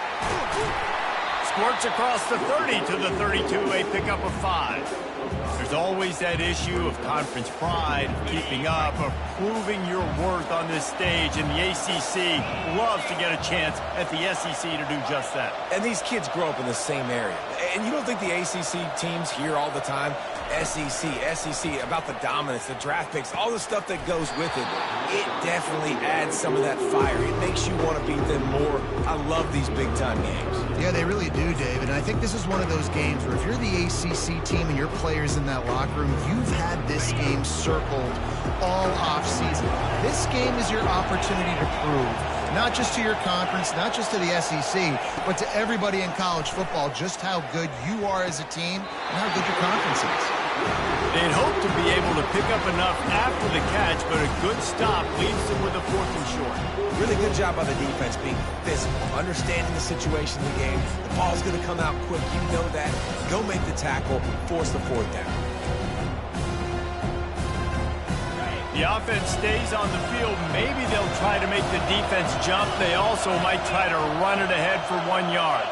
Squirts across the 30 to the 32, a pickup of 5. There's always that issue of conference pride, keeping up, of proving your worth on this stage, and the ACC loves to get a chance at the SEC to do just that. And these kids grow up in the same area. And you don't think the ACC teams hear all the time, SEC, about the dominance, the draft picks, all the stuff that goes with it. It definitely adds some of that fire. It makes you want to beat them more. I love these big-time games. Yeah, they really do, David. And I think this is one of those games where if you're the ACC team and your players in that locker room, you've had this game circled all off-season. This game is your opportunity to prove, not just to your conference, not just to the SEC, but to everybody in college football, just how good you are as a team and how good your conference is. They'd hope to be able to pick up enough after the catch, but a good stop leaves them with a 4th and short. Really good job by the defense being physical, understanding the situation in the game. The ball's going to come out quick. You know that. Go make the tackle, force the 4th down. The offense stays on the field. Maybe they'll try to make the defense jump. They also might try to run it ahead for 1 yard.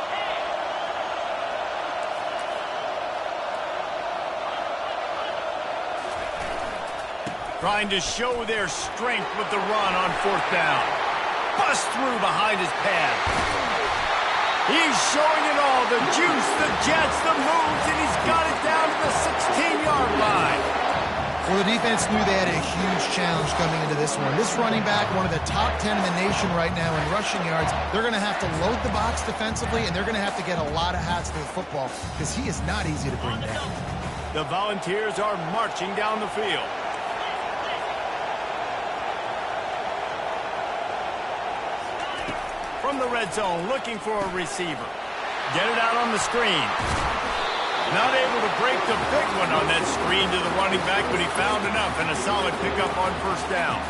Trying to show their strength with the run on 4th down. Bust through behind his pad. He's showing it all. The juice, the jets, the moves, and he's got it down to the 16-yard line. Well, the defense knew they had a huge challenge coming into this one. This running back, one of the top 10 in the nation right now in rushing yards. They're going to have to load the box defensively, and they're going to have to get a lot of hats to the football because he is not easy to bring down. The Volunteers are marching down the field. From the red zone, looking for a receiver. Get it out on the screen. Not able to break the big one on that screen to the running back, but he found enough and a solid pickup on 1st down.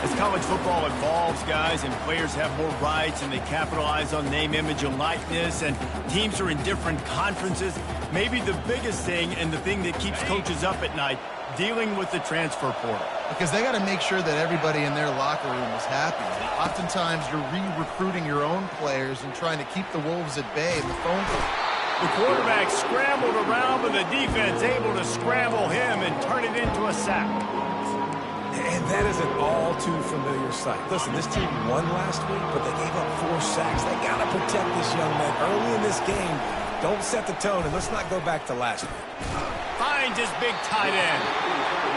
As college football evolves, guys, and players have more rights and they capitalize on name, image, and likeness, and teams are in different conferences, maybe the biggest thing and the thing that keeps coaches up at night, dealing with the transfer portal. Because they got to make sure that everybody in their locker room is happy. Oftentimes, you're re-recruiting your own players and trying to keep the Wolves at bay in the phone call. The quarterback scrambled around, but the defense able to scramble him and turn it into a sack. And that is an all-too-familiar sight. Listen, this team won last week, but they gave up 4 sacks. They got to protect this young man early in this game. Don't set the tone, and let's not go back to last week. Finds his big tight end.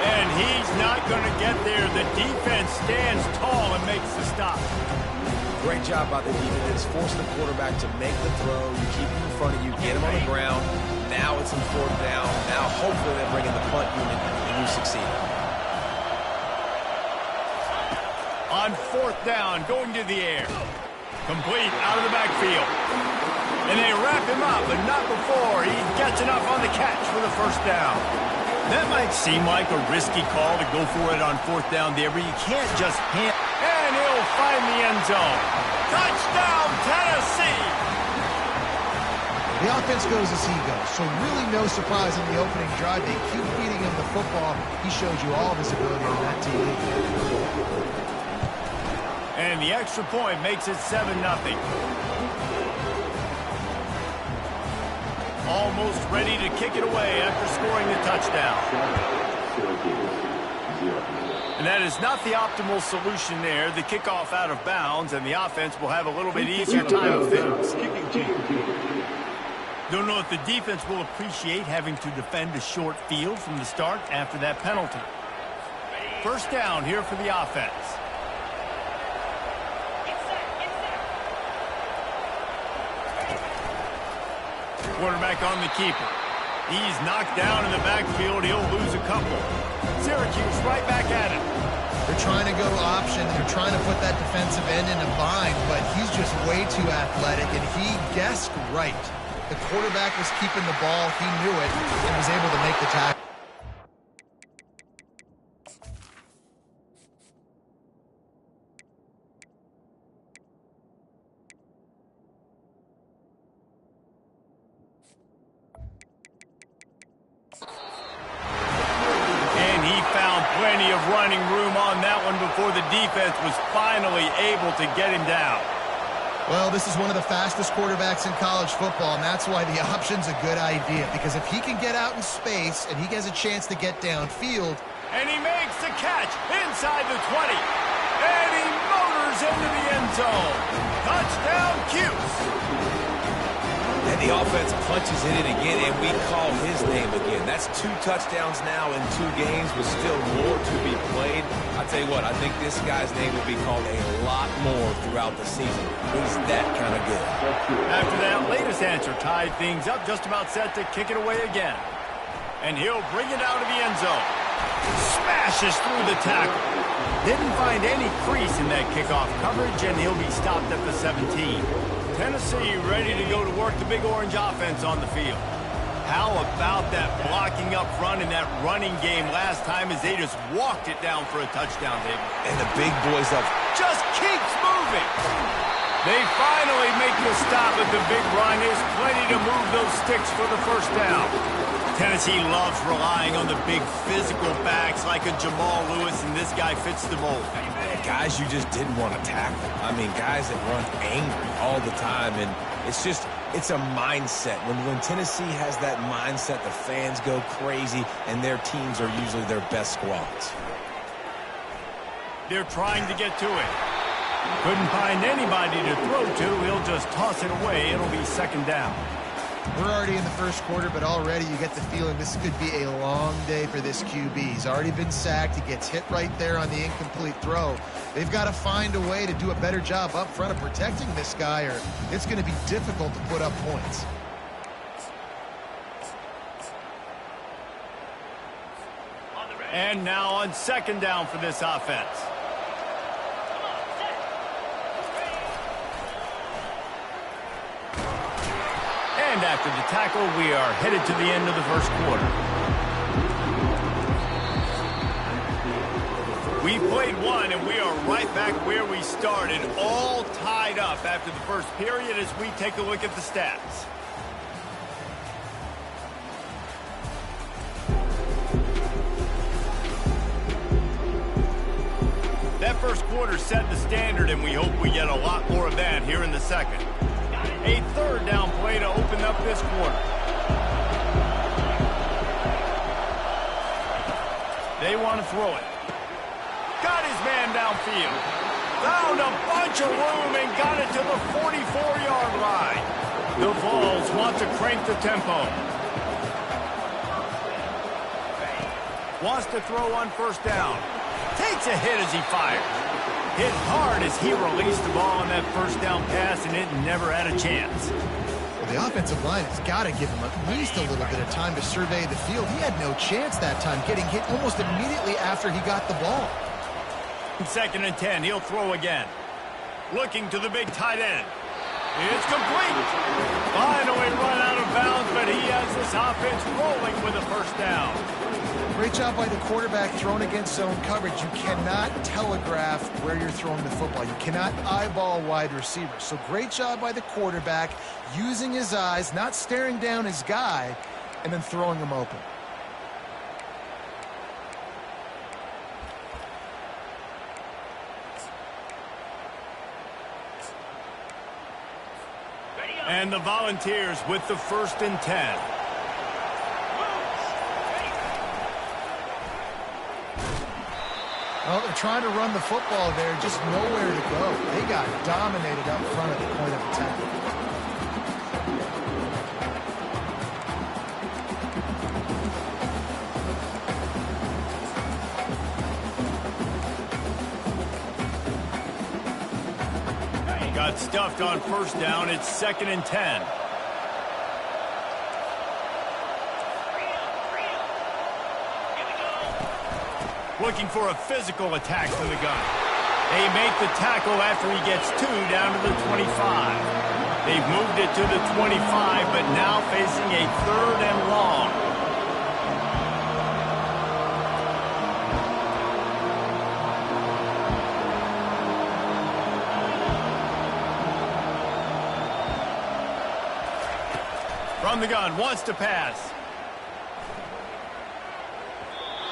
And he's not going to get there. The defense stands tall and makes the stop. Great job by the defense. Force the quarterback to make the throw. You keep him in front of you, get him on the ground. Now it's in 4th down. Now hopefully they bring in the punt unit and you succeed. On 4th down, going to the air. Complete out of the backfield. And they wrap him up, but not before he gets enough on the catch for the 1st down. That might seem like a risky call to go for it on 4th down there, but you can't just hand. And he'll find the end zone. Touchdown, Tennessee! The offense goes as he goes, so really no surprise in the opening drive. They keep feeding him the football. He shows you all of his ability on that TV. And the extra point makes it 7-0. Almost ready to kick it away after scoring the touchdown. And that is not the optimal solution there. The kickoff out of bounds, and the offense will have a little bit easier time of things. Don't know if the defense will appreciate having to defend a short field from the start after that penalty. 1st down here for the offense. Quarterback on the keeper. He's knocked down in the backfield. He'll lose a couple. Syracuse right back at it. They're trying to go option. They're trying to put that defensive end in a bind, but he's just way too athletic, and he guessed right. The quarterback was keeping the ball. He knew it and was able to make the tackle. Plenty of running room on that one before the defense was finally able to get him down. Well, this is one of the fastest quarterbacks in college football, and that's why the option's a good idea. Because if he can get out in space and he has a chance to get downfield. And he makes the catch inside the 20. And he motors into the end zone. Touchdown, Cuse. And the offense punches in it again, and we call his name again. That's 2 touchdowns now in 2 games, with still more to be played. I'll tell you what, I think this guy's name will be called a lot more throughout the season. He's that kind of good. After that latest answer tied things up, just about set to kick it away again. And he'll bring it out of the end zone. Smashes through the tackle. Didn't find any crease in that kickoff coverage, and he'll be stopped at the 17. Tennessee ready to go to work the Big Orange offense on the field. How about that blocking up front and that running game last time as they just walked it down for a touchdown, David? And the big boys up. Just keeps moving. They finally make the stop at the big run. There's plenty to move those sticks for the first down. Tennessee loves relying on the big physical backs like a Jamal Lewis, and this guy fits the mold. Guys you just didn't want to tackle. I mean, guys that run angry all the time, and it's a mindset. When Tennessee has that mindset, the fans go crazy, and their teams are usually their best squads. They're trying to get to it. Couldn't find anybody to throw to. He'll just toss it away. It'll be second down. We're already in the first quarter, but already you get the feeling this could be a long day for this QB. He's already been sacked. He gets hit right there on the incomplete throw. They've got to find a way to do a better job up front of protecting this guy, or it's going to be difficult to put up points. And now on second down for this offense. And after the tackle, we are headed to the end of the first quarter. We played one, and we are right back where we started, all tied up after the first period as we take a look at the stats. That first quarter set the standard, and we hope we get a lot more of that here in the second. A third down play to open up this quarter. They want to throw it. Got his man downfield. Found a bunch of room and got it to the 44-yard line. The Vols want to crank the tempo. Wants to throw on first down. Takes a hit as he fires. Hit hard as he released the ball on that first down pass, and it never had a chance. Well, the offensive line has got to give him at least a little bit of time to survey the field. He had no chance that time, getting hit almost immediately after he got the ball. Second and 10, he'll throw again. Looking to the big tight end. It's complete. Finally run out of bounds, but he has this offense rolling with a first down. Great job by the quarterback thrown against zone coverage. You cannot telegraph where you're throwing the football. You cannot eyeball wide receivers. So great job by the quarterback using his eyes, not staring down his guy, and then throwing him open. And the Volunteers with the first and 10. Well, they're trying to run the football there, just nowhere to go. They got dominated up front at the point of attack. Got stuffed on first down. It's second and 10. Looking for a physical attack from the gun. They make the tackle after he gets two down to the 25. They've moved it to the 25, but now facing a third and long. From the gun, wants to pass.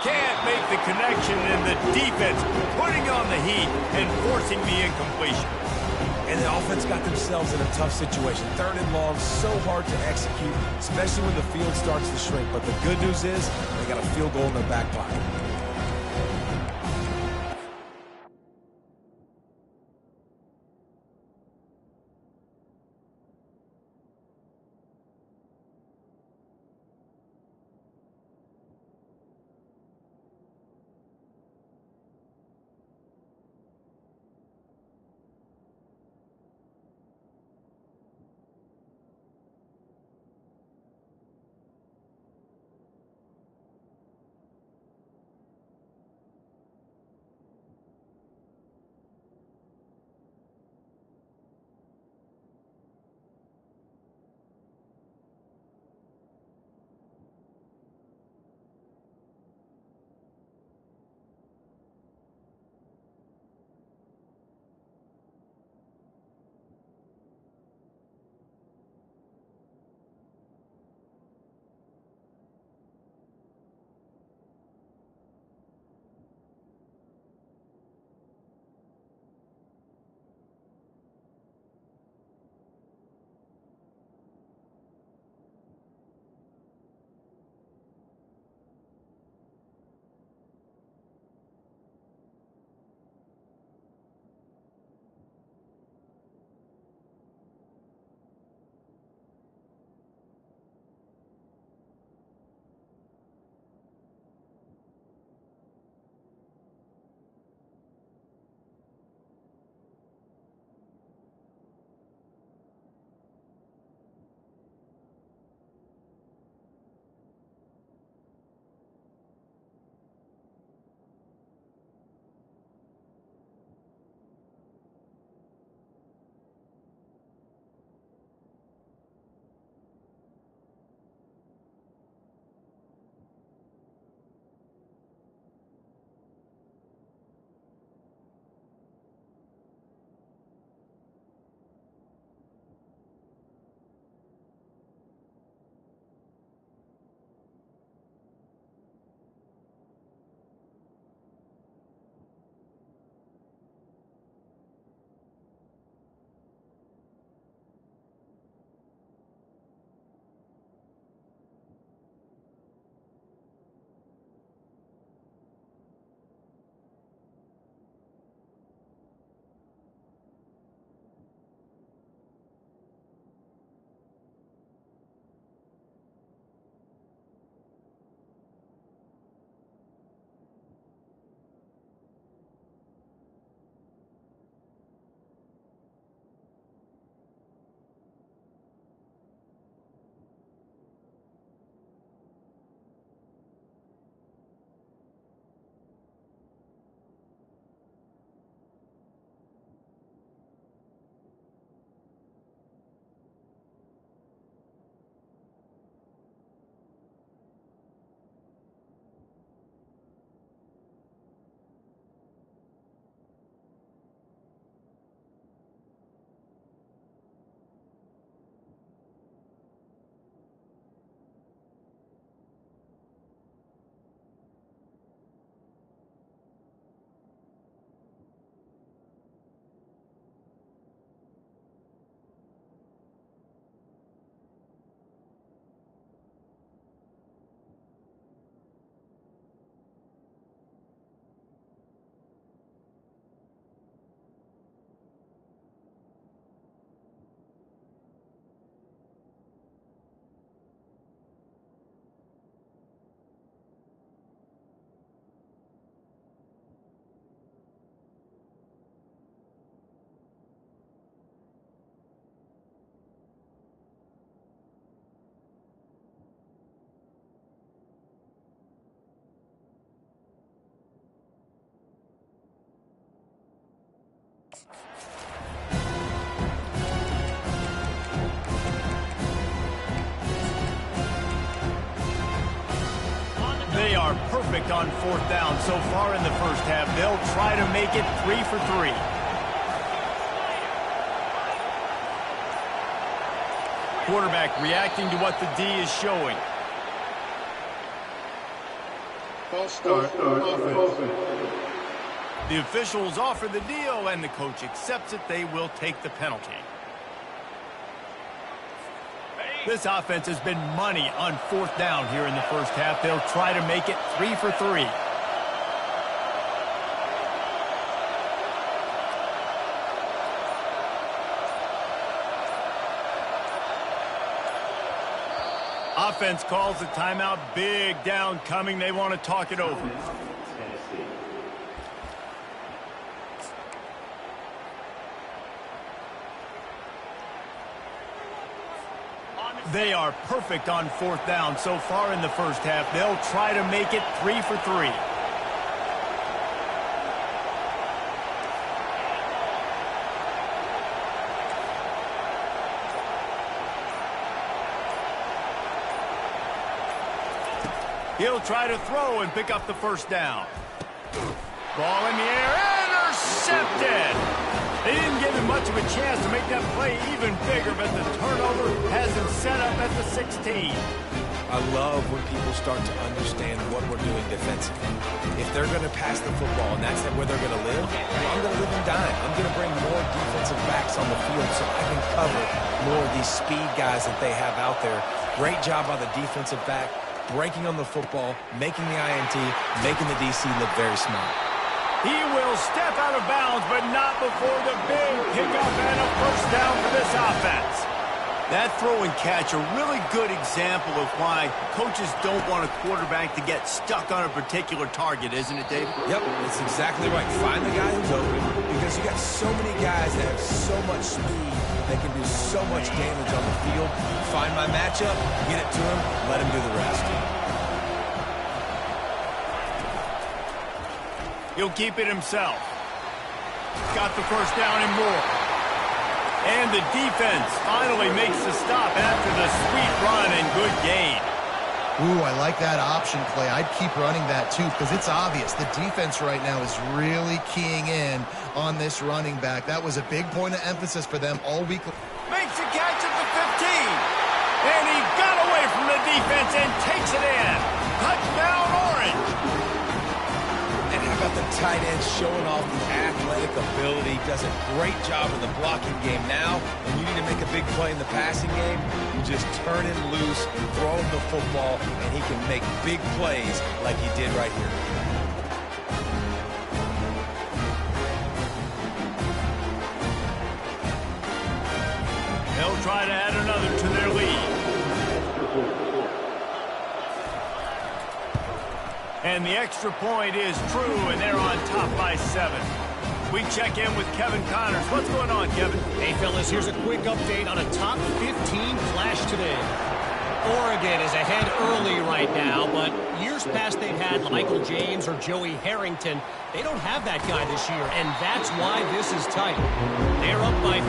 Can't make the connection, and the defense putting on the heat and forcing the incompletion. And the offense got themselves in a tough situation. Third and long, so hard to execute, especially when the field starts to shrink. But the good news is they got a field goal in their back pocket. perfect on 4th down so far in the first half. They'll try to make it 3 for 3. Quarterback reacting to what the D is showing. False start. Offense. The officials offer the deal, and the coach accepts it. They will take the penalty. This offense has been money on 4th down here in the first half. They'll try to make it 3 for 3. Offense calls a timeout. Big down coming. They want to talk it over. They are perfect on 4th down so far in the first half. They'll try to make it 3 for 3. He'll try to throw and pick up the first down. Ball in the air, intercepted! They didn't give him much of a chance to make that play even bigger, but the turnover has him set up at the 16. I love when people start to understand what we're doing defensively. If they're going to pass the football and that's where they're going to live, I'm going to live and dine. I'm going to bring more defensive backs on the field so I can cover more of these speed guys that they have out there. Great job by the defensive back, breaking on the football, making the INT, making the DC look very smart. He will step out of bounds, but not before the big pickup and a first down for this offense. That throw and catch, a really good example of why coaches don't want a quarterback to get stuck on a particular target, isn't it, David? Yep, that's exactly right. Find the guy who's open, because you got so many guys that have so much speed, they can do so much damage on the field. Find my matchup, get it to him, let him do the rest. He'll keep it himself. Got the first down and more. And the defense finally makes the stop after the sweet run and good gain. Ooh, I like that option play. I'd keep running that too, because it's obvious the defense right now is really keying in on this running back. That was a big point of emphasis for them all week. Makes a catch at the 15. And he got away from the defense and takes it in. Touchdown, Orange. And how about the tight end showing off the athletic ability? Does a great job in the blocking game. Now, when you need to make a big play in the passing game, you just turn him loose, throw him the football, and he can make big plays like he did right here. They'll try to add another to their lead. And the extra point is true, and they're on top by 7. We check in with Kevin Connors. What's going on, Kevin? Hey, fellas, here's a quick update on a top 15 clash today. Oregon is ahead early right now, but years past they've had Michael James or Joey Harrington. They don't have that guy this year, and that's why this is tight. They're up by 4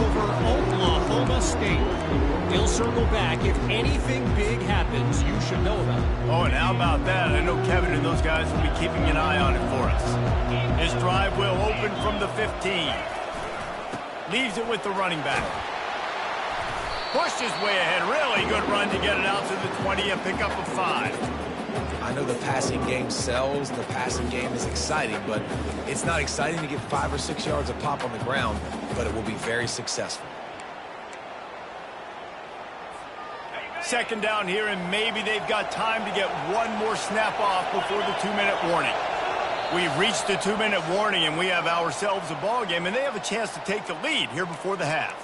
over Oklahoma State. He'll circle back. If anything big happens, you should know about it. Oh, and how about that? I know Kevin and those guys will be keeping an eye on it for us. His drive will open from the 15. Leaves it with the running back. Pushed his way ahead. Really good run to get it out to the 20 and pick up a 5. I know the passing game sells, the passing game is exciting, but it's not exciting to get 5 or 6 yards of pop on the ground, but it will be very successful. Second down here, and maybe they've got time to get one more snap off before the 2-minute warning. We've reached the 2-minute warning, and we have ourselves a ball game, and they have a chance to take the lead here before the half.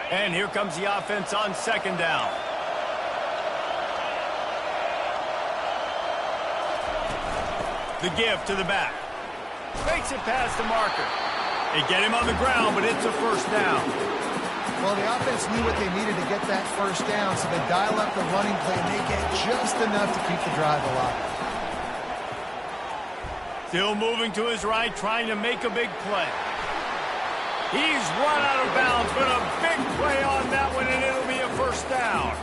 And here comes the offense on second down. The give to the back. Makes it past the marker. They get him on the ground, but it's a first down. Well, the offense knew what they needed to get that first down, so they dial up the running play, and they get just enough to keep the drive alive. Still moving to his right, trying to make a big play. He's run out of bounds, but a big play on that one, and it'll be a first first down.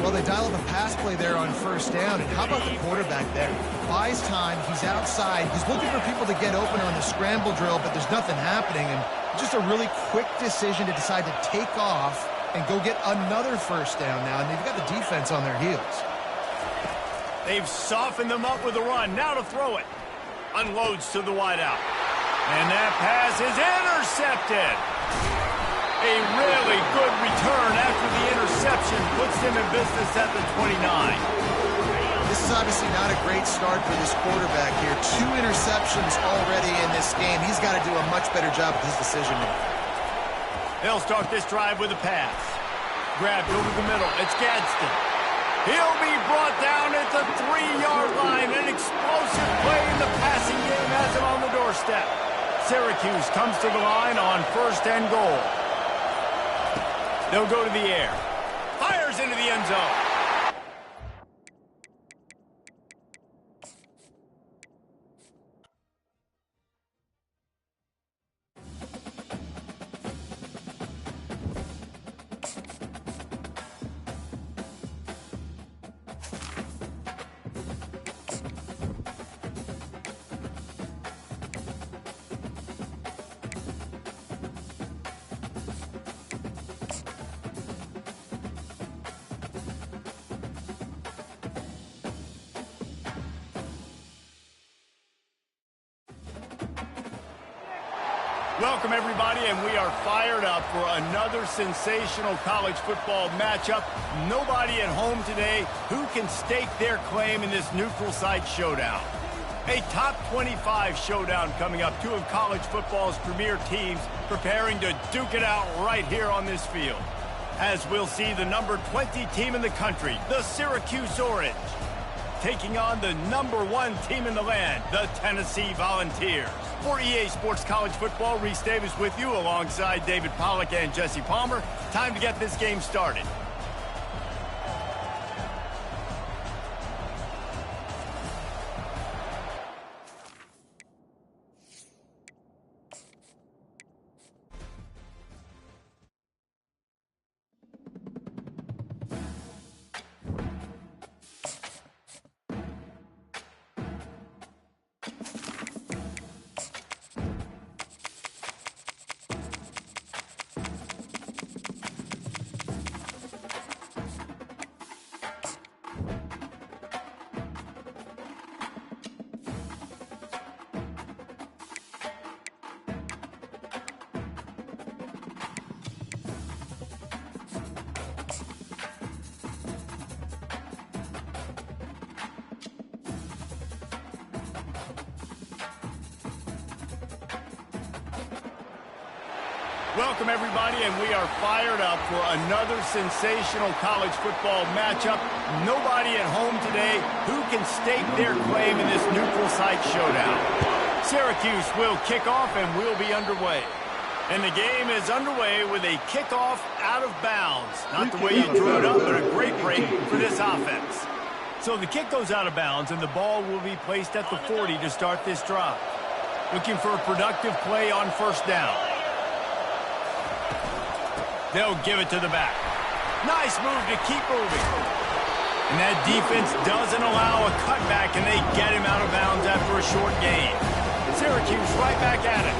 Well, they dial up a pass play there on first down, and how about the quarterback there? Buys time, he's outside, he's looking for people to get open on the scramble drill, but there's nothing happening, and just a really quick decision to decide to take off and go get another first down now, and they've got the defense on their heels. They've softened them up with a run. Now to throw it. Unloads to the wideout. And that pass is intercepted. A really good return after the interception puts them in business at the 29. This is obviously not a great start for this quarterback here. 2 interceptions already in this game. He's got to do a much better job with his decision-making. They'll start this drive with a pass. Grabbed over the middle. It's Gadsden. He'll be brought down at the 3-yard line. An explosive play in the passing game has him on the doorstep. Syracuse comes to the line on first and goal. They'll go to the air. Fires into the end zone. Welcome, everybody, and we are fired up for another sensational college football matchup. Nobody at home today who can stake their claim in this neutral site showdown. A top 25 showdown coming up. 2 of college football's premier teams preparing to duke it out right here on this field. As we'll see the number 20 team in the country, the Syracuse Orange, taking on the number 1 team in the land, the Tennessee Volunteers. For EA Sports College Football, Reese Davis with you alongside David Pollack and Jesse Palmer. Time to get this game started. Welcome, everybody, and we are fired up for another sensational college football matchup. Nobody at home today who can stake their claim in this neutral site showdown. Syracuse will kick off, and we'll be underway. And the game is underway with a kickoff out of bounds. Not the way you drew it up, but a great break for this offense. So the kick goes out of bounds, and the ball will be placed at the 40 to start this drive. Looking for a productive play on first down. They'll give it to the back. Nice move to keep moving. And that defense doesn't allow a cutback, and they get him out of bounds after a short gain. Syracuse right back at it.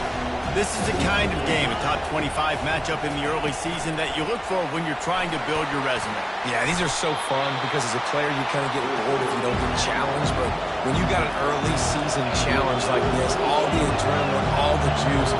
This is the kind of game, a top 25 matchup in the early season, that you look for when you're trying to build your resume. Yeah, these are so fun because as a player you kind of get bored if you don't get challenged, but when you got an early season challenge like this, all the adrenaline, all the juice,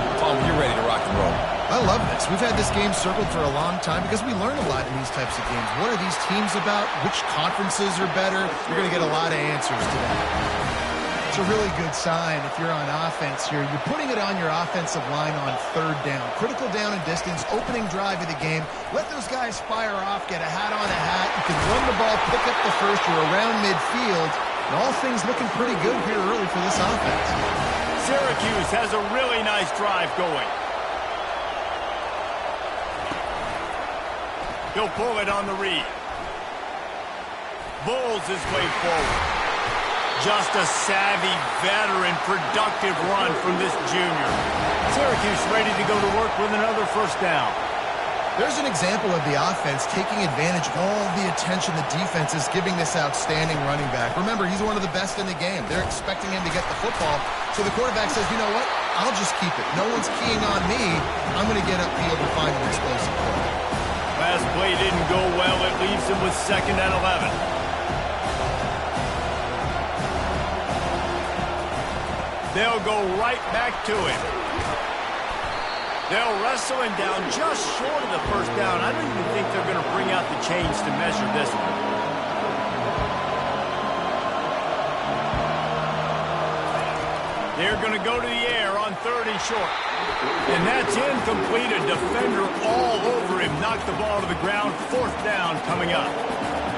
you're ready to rock and roll. I love this. We've had this game circled for a long time because we learn a lot in these types of games. What are these teams about? Which conferences are better? You're going to get a lot of answers to that. It's a really good sign if you're on offense here. You're putting it on your offensive line on third down. Critical down and distance, opening drive of the game. Let those guys fire off, get a hat on a hat. You can run the ball, pick up the first. You're around midfield. And all things looking pretty good here early for this offense. Syracuse has a really nice drive going. He'll pull it on the read. Bulls his way forward. Just a savvy, veteran, productive run from this junior. Syracuse ready to go to work with another first down. There's an example of the offense taking advantage of all the attention the defense is giving this outstanding running back. Remember, he's one of the best in the game. They're expecting him to get the football. So the quarterback says, you know what? I'll just keep it. No one's keying on me. I'm going to get upfield and find an explosive play. Last play didn't go well. It leaves him with 2nd and 11. They'll go right back to him. They'll wrestle him down just short of the first down. I don't even think they're going to bring out the chains to measure this one. They're going to go to the air on 3rd and short. And that's incomplete. A defender all over him. Knocked the ball to the ground. 4th down coming up.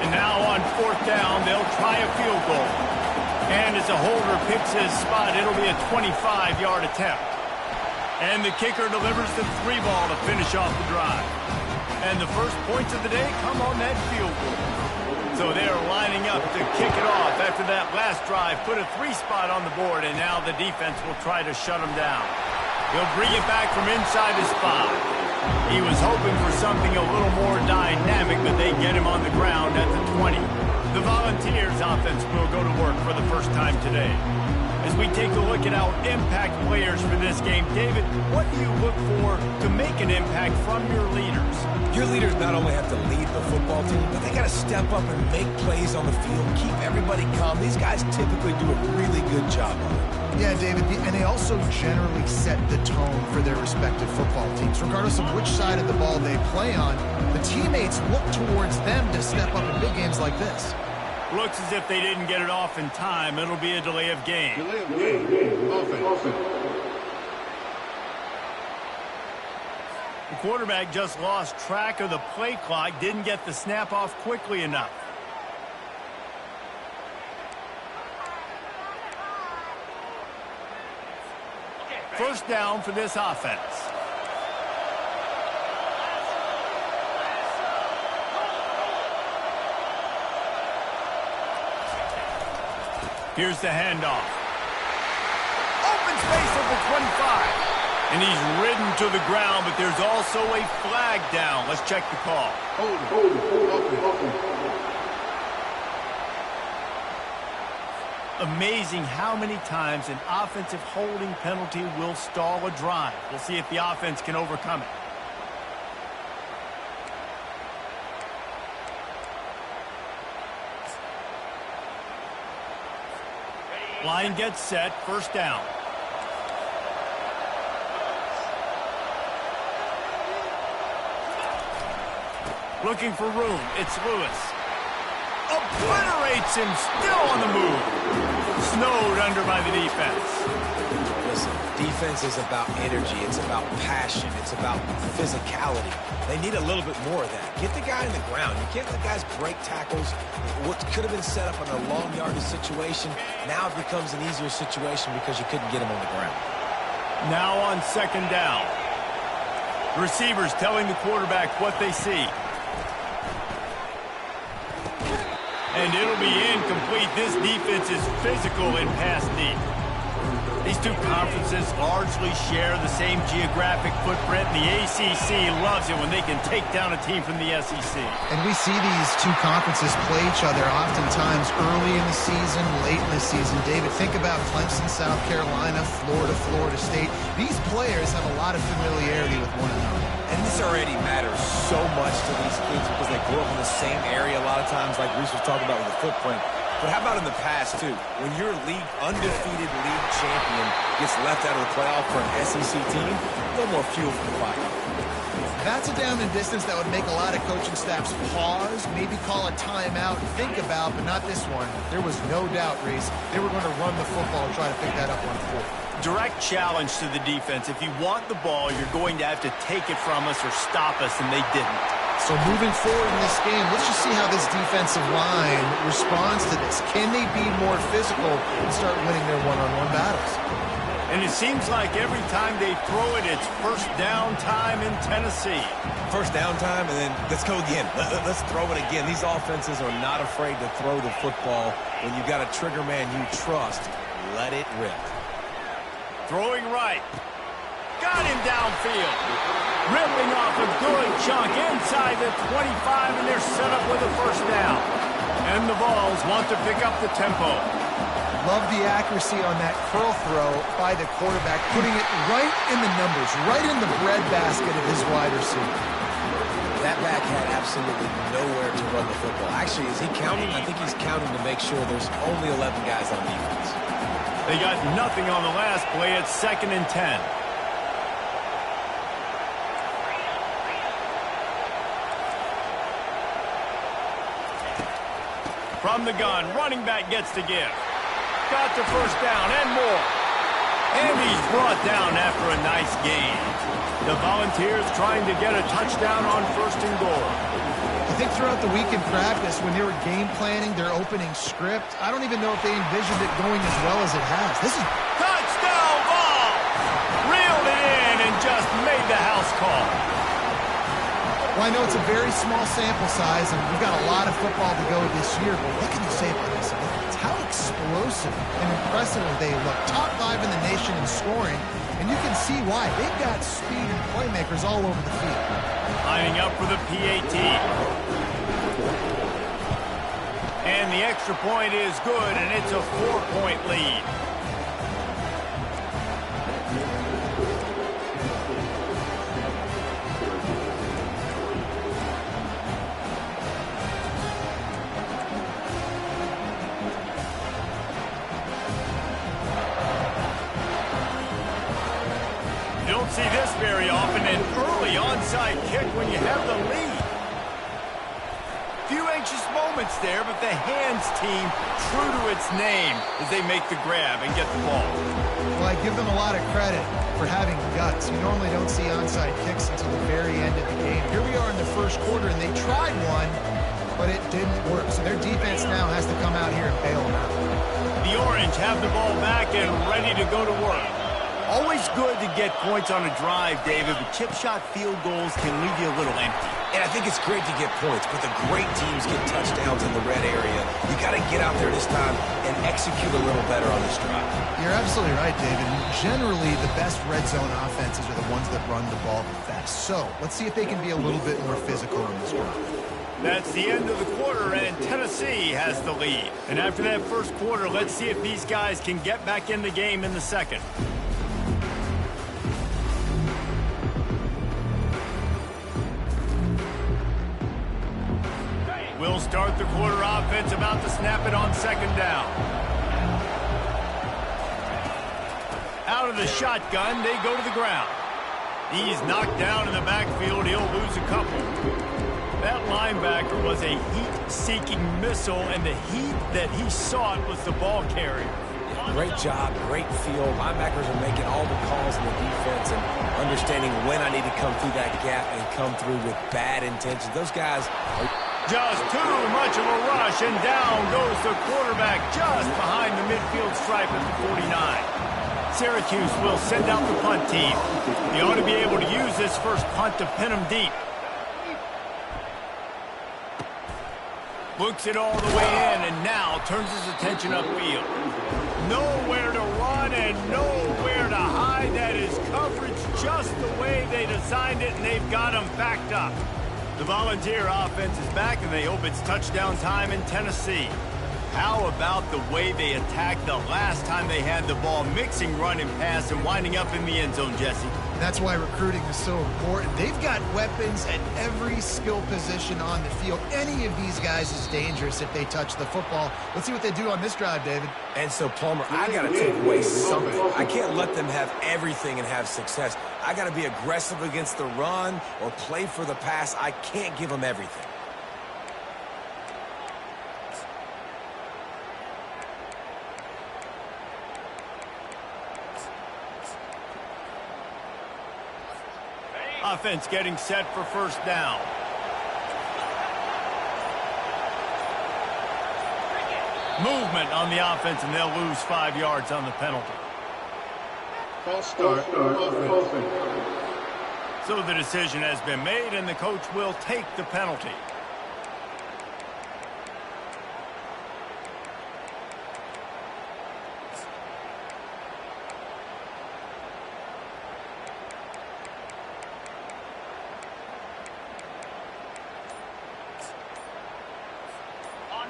And now on 4th down, they'll try a field goal. And as a holder picks his spot, it'll be a 25-yard attempt. And the kicker delivers the 3 ball to finish off the drive. And the first points of the day come on that field goal. So they're lining up to kick it off after that last drive. Put a 3 spot on the board, and now the defense will try to shut them down. He'll bring it back from inside his 5. He was hoping for something a little more dynamic, but they get him on the ground at the 20. The Volunteers offense will go to work for the first time today. As we take a look at our impact players for this game, David, what do you look for to make an impact from your leaders? Your leaders not only have to lead the football team, but they got to step up and make plays on the field, keep everybody calm. These guys typically do a really good job of it. Yeah, David, and they also generally set the tone for their respective football teams. Regardless of which side of the ball they play on, the teammates look towards them to step up in big games like this. Looks as if they didn't get it off in time. It'll be a delay of game. Delay of game. Offense. The quarterback just lost track of the play clock, didn't get the snap off quickly enough. First down for this offense. Here's the handoff. Open space at the 25. And he's ridden to the ground, but there's also a flag down. Let's check the call. Hold it. Amazing how many times an offensive holding penalty will stall a drive. We'll see if the offense can overcome it. Line gets set, first down. Looking for room, it's Lewis. Obliterates him, still on the move. Snowed under by the defense. Listen, defense is about energy, it's about passion, it's about physicality. They need a little bit more of that. Get the guy in the ground. You can't let guys break tackles. What could have been set up in a long yardage situation, now it becomes an easier situation because you couldn't get him on the ground. Now on second down. Receivers telling the quarterback what they see. And it'll be incomplete. This defense is physical in pass deep. These two conferences largely share the same geographic footprint. The ACC loves it when they can take down a team from the SEC. And we see these two conferences play each other oftentimes early in the season, late in the season. David, think about Clemson, South Carolina, Florida, Florida State. These players have a lot of familiarity with one another. And this already matters so much to these kids because they grew up in the same area a lot of times, like Reese was talking about with the footprint. But how about in the past, too? When your undefeated league champion gets left out of the playoff for an SEC team, a little more fuel for the fire. That's a down and distance that would make a lot of coaching staffs pause, maybe call a timeout, think about, but not this one. There was no doubt, Reese, they were going to run the football and try to pick that up on fourth. Direct challenge to the defense. If you want the ball, you're going to have to take it from us or stop us, and they didn't. So moving forward in this game, let's just see how this defensive line responds to this. Can they be more physical and start winning their one-on-one battles? And it seems like every time they throw it, it's first down time in Tennessee. First down time, and then let's go again. Let's throw it again. These offenses are not afraid to throw the football. When you've got a trigger man you trust, let it rip. Throwing right. got him downfield. Ripping off a good chunk inside the 25, and they're set up with a first down. And the Vols want to pick up the tempo. Love the accuracy on that curl throw by the quarterback, putting it right in the numbers, right in the breadbasket of his wide receiver. That back had absolutely nowhere to run the football. Actually, is he counting? I think he's counting to make sure there's only 11 guys on defense. They got nothing on the last play. It's 2nd and 10. From the gun, running back gets to give. Got the first down and more. And he's brought down after a nice gain. The Volunteers trying to get a touchdown on 1st and goal. I think throughout the week in practice, when they were game planning their opening script, I don't even know if they envisioned it going as well as it has. This is touchdown ball! Reeled it in and just made the house call. Well, I know it's a very small sample size, and we've got a lot of football to go this year, but what can you say about this? It's how explosive and impressive they look. Top 5 in the nation in scoring, and you can see why. They've got speed and playmakers all over the field. Lining up for the PAT. And the extra point is good, and it's a 4-point lead. You don't see this very often, an early onside kick when you have the lead. Few anxious moments there, but the hands team true to its name as they make the grab and get the ball. Well, I give them a lot of credit for having guts. You normally don't see onside kicks until the very end of the game. Here we are in the first quarter, and they tried one, but it didn't work. So their defense now has to come out here and bail them out. The Orange have the ball back and ready to go to work. Always good to get points on a drive, David, but chip shot field goals can leave you a little empty. And I think it's great to get points, but the great teams get touchdowns in the red area. You got to get out there this time and execute a little better on this drive. You're absolutely right, David. Generally, the best red zone offenses are the ones that run the ball the best. So let's see if they can be a little bit more physical on this drive. That's the end of the quarter, and Tennessee has the lead. And after that first quarter, let's see if these guys can get back in the game in the second. We'll start the quarter offense, about to snap it on 2nd down. Out of the shotgun, they go to the ground. He's knocked down in the backfield. He'll lose a couple. That linebacker was a heat-seeking missile, and the heat that he sought was the ball carrier. Great job, great feel. Linebackers are making all the calls in the defense and understanding when I need to come through that gap and come through with bad intentions. Those guys are just too much of a rush, and down goes the quarterback just behind the midfield stripe at the 49. Syracuse will send out the punt team. They ought to be able to use this first punt to pin them deep. Looks it all the way in, and now turns his attention upfield. Nowhere to run and nowhere to hide. That is coverage just the way they designed it, and they've got them backed up. The Volunteer offense is back, and they hope it's touchdown time in Tennessee. How about the way they attacked the last time they had the ball, mixing run and pass and winding up in the end zone, Jesse? That's why recruiting is so important. They've got weapons at every skill position on the field. Any of these guys is dangerous if they touch the football. Let's see what they do on this drive, David. And so, Palmer, I got to take away something. I can't let them have everything and have success. I got to be aggressive against the run or play for the pass. I can't give them everything. Offense getting set for first down. Movement on the offense, and they'll lose 5 yards on the penalty. False start. Offense. So the decision has been made, and the coach will take the penalty.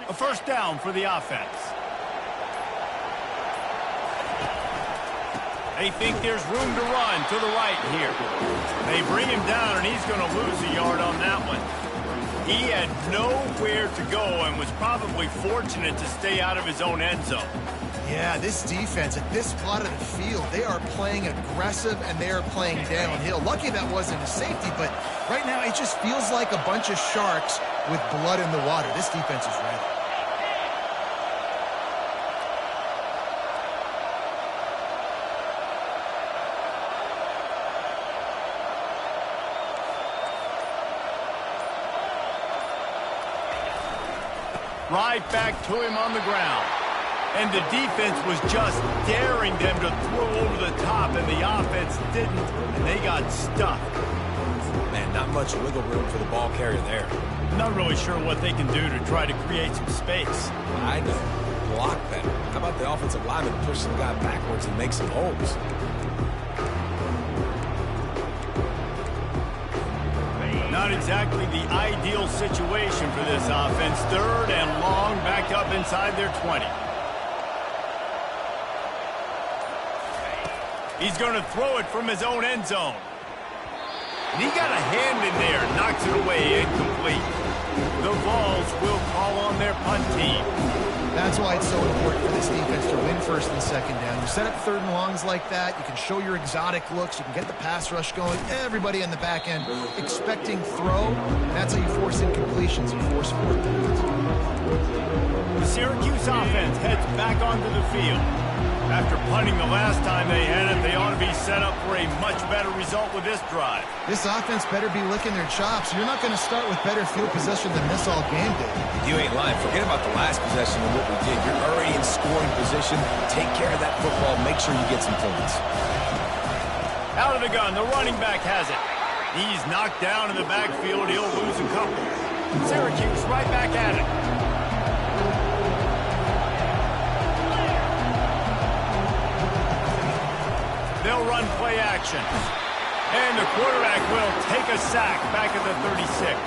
A first down for the offense. They think there's room to run to the right here. They bring him down, and he's going to lose a yard on that one. He had nowhere to go and was probably fortunate to stay out of his own end zone. Yeah, this defense at this spot of the field, they are playing aggressive and they are playing downhill. Lucky that wasn't a safety, but right now it just feels like a bunch of sharks with blood in the water. This defense is ready. Right back to him on the ground. And the defense was just daring them to throw over the top, and the offense didn't, and they got stuffed. Man, not much wiggle room for the ball carrier there. Not really sure what they can do to try to create some space. I know. Block better. How about the offensive lineman push some guy backwards and make some holes? Not exactly the ideal situation for this offense. Third and long, back up inside their 20. He's going to throw it from his own end zone. And he got a hand in there, knocks it away, incomplete. The Vols will call on their punt team. That's why it's so important for this defense to win first and second down. You set up third and longs like that, you can show your exotic looks, you can get the pass rush going, everybody in the back end expecting throw. That's how you force incompletions, you force fourth downs. The Syracuse offense heads back onto the field. After punting the last time they had it, they ought to be set up for a much better result with this drive. This offense better be licking their chops. You're not going to start with better field possession than this all game did. You ain't lying. Forget about the last possession and what we did. You're already in scoring position. Take care of that football. Make sure you get some points. Out of the gun, the running back has it. He's knocked down in the backfield. He'll lose a couple. Syracuse right back at it. They'll run play action. And the quarterback will take a sack back at the 36.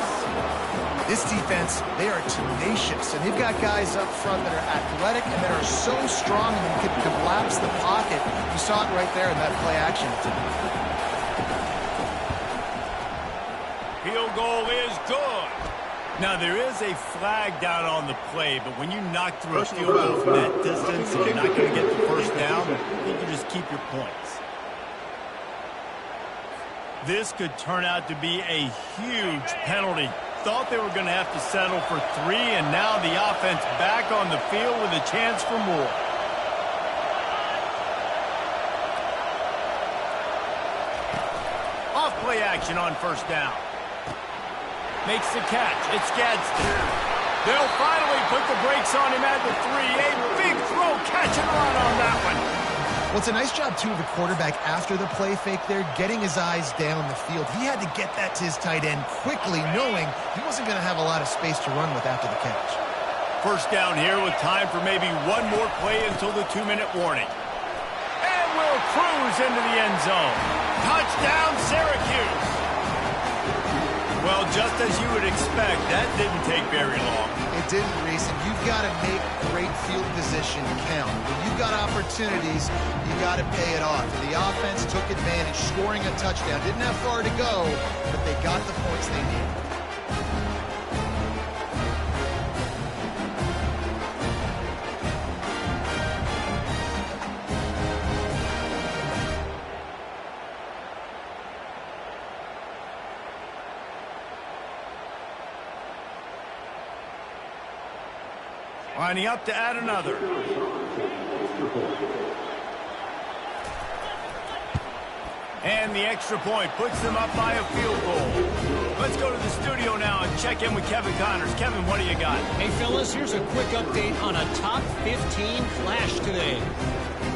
This defense, they are tenacious, and they've got guys up front that are athletic and that are so strong and can collapse the pocket. You saw it right there in that play action attempt. Field goal is good. Now, there is a flag down on the play, but when you knock through a field goal from that distance and you're not going to get the first down, you can just keep your points. This could turn out to be a huge penalty. Thought they were going to have to settle for 3, and now the offense back on the field with a chance for more. Off play action on first down. Makes the catch. It's Gadsden. They'll finally put the brakes on him at the 3. A big throw, catch and run on that one. Well, it's a nice job, too, of the quarterback after the play fake there, getting his eyes down the field. He had to get that to his tight end quickly, knowing he wasn't going to have a lot of space to run with after the catch. First down here with time for maybe one more play until the 2-minute warning. And we'll cruise into the end zone. Touchdown, Syracuse. Well, just as you would expect, that didn't take very long. It didn't, Reese, and you've got to make great field position count. When you've got opportunities, you got to pay it off. And the offense took advantage, scoring a touchdown. Didn't have far to go, but they got the points they needed. Lining up to add another. And the extra point puts them up by a field goal. Let's go to the studio now and check in with Kevin Connors. Kevin, what do you got? Hey, fellas, here's a quick update on a top 15 flash today.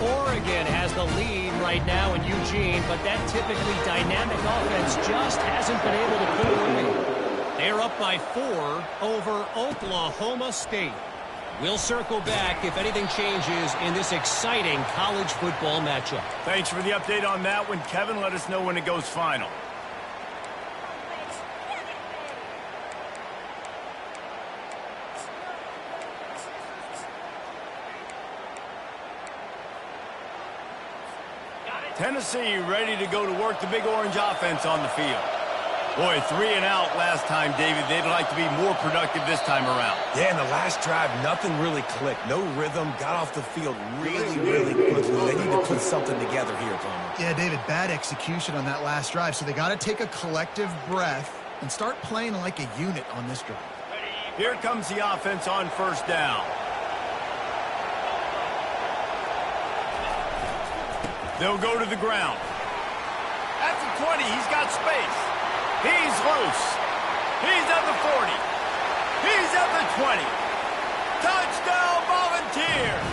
Oregon has the lead right now in Eugene, but that typically dynamic offense just hasn't been able to put away. They're up by 4 over Oklahoma State. We'll circle back if anything changes in this exciting college football matchup. Thanks for the update on that one, Kevin. Let us know when it goes final. Tennessee ready to go to work the Big Orange offense on the field. Boy, 3 and out last time, David. They'd like to be more productive this time around. Yeah, in the last drive, nothing really clicked. No rhythm. Got off the field really quickly. They need to put something together here, Palmer. Yeah, David, bad execution on that last drive. So they got to take a collective breath and start playing like a unit on this drive. Here comes the offense on first down. They'll go to the ground. At the 20, he's got space. He's loose. He's at the 40. He's at the 20. Touchdown, Volunteers!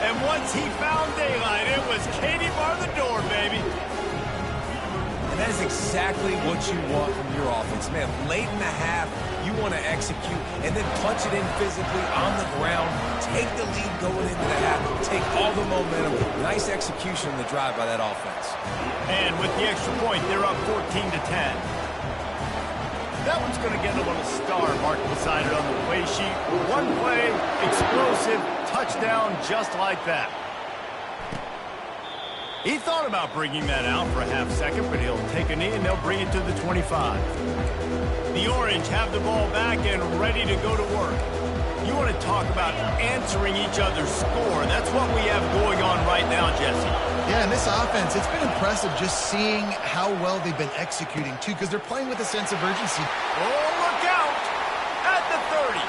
And once he found daylight, it was Katie bar the door, baby. And that is exactly what you want from your offense. Man, late in the half, you want to execute and then punch it in physically on the ground. Take the lead going into the half. Take all the momentum. Nice execution in the drive by that offense. And with the extra point, they're up 14-10. That one's going to get a little star marked beside it on the play sheet. One play, explosive, touchdown just like that. He thought about bringing that out for a half second, but he'll take a knee and they'll bring it to the 25. The Orange have the ball back and ready to go to work. You want to talk about answering each other's score. That's what we have going on right now, Jesse. Yeah, in this offense, it's been impressive just seeing how well they've been executing, too, because they're playing with a sense of urgency. Oh, look out! At the 30.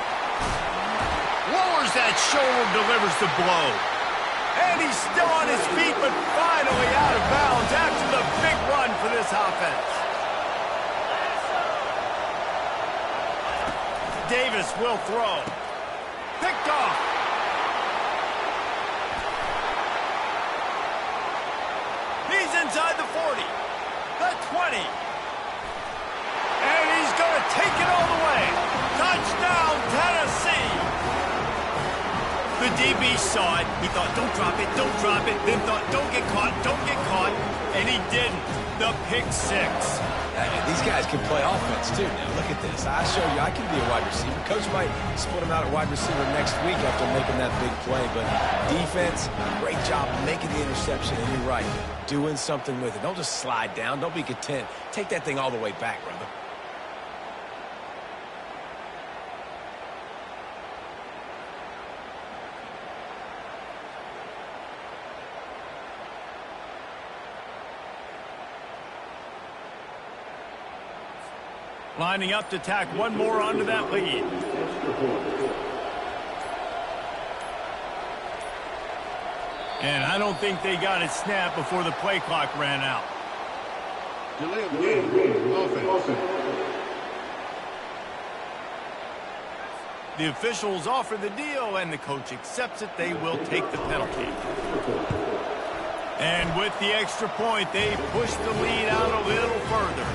Lowers that shoulder, delivers the blow. And he's still on his feet, but finally out of bounds after the big run for this offense. Davis will throw. Picked off. He's inside the 40. The 20. And he's going to take it all the way. Touchdown, Tennessee. The DB saw it. He thought, don't drop it, don't drop it. Then thought, don't get caught, don't get caught. And he didn't. The pick six. These guys can play offense, too. Now, look at this. I show you I can be a wide receiver. Coach might split him out at wide receiver next week after making that big play. But defense, great job making the interception. And you're right, doing something with it. Don't just slide down. Don't be content. Take that thing all the way back, brother. Lining up to tack one more onto that lead. And I don't think they got it snapped before the play clock ran out. Delay of game. Offense. The officials offer the deal, and the coach accepts it. They will take the penalty. And with the extra point, they push the lead out a little further.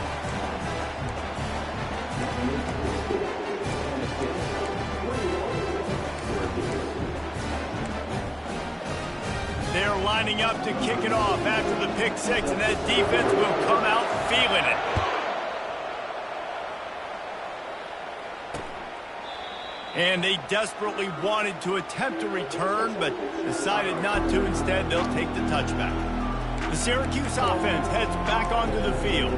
They're lining up to kick it off after the pick six, and that defense will come out feeling it. And they desperately wanted to attempt a return, but decided not to. Instead, they'll take the touchback. The Syracuse offense heads back onto the field.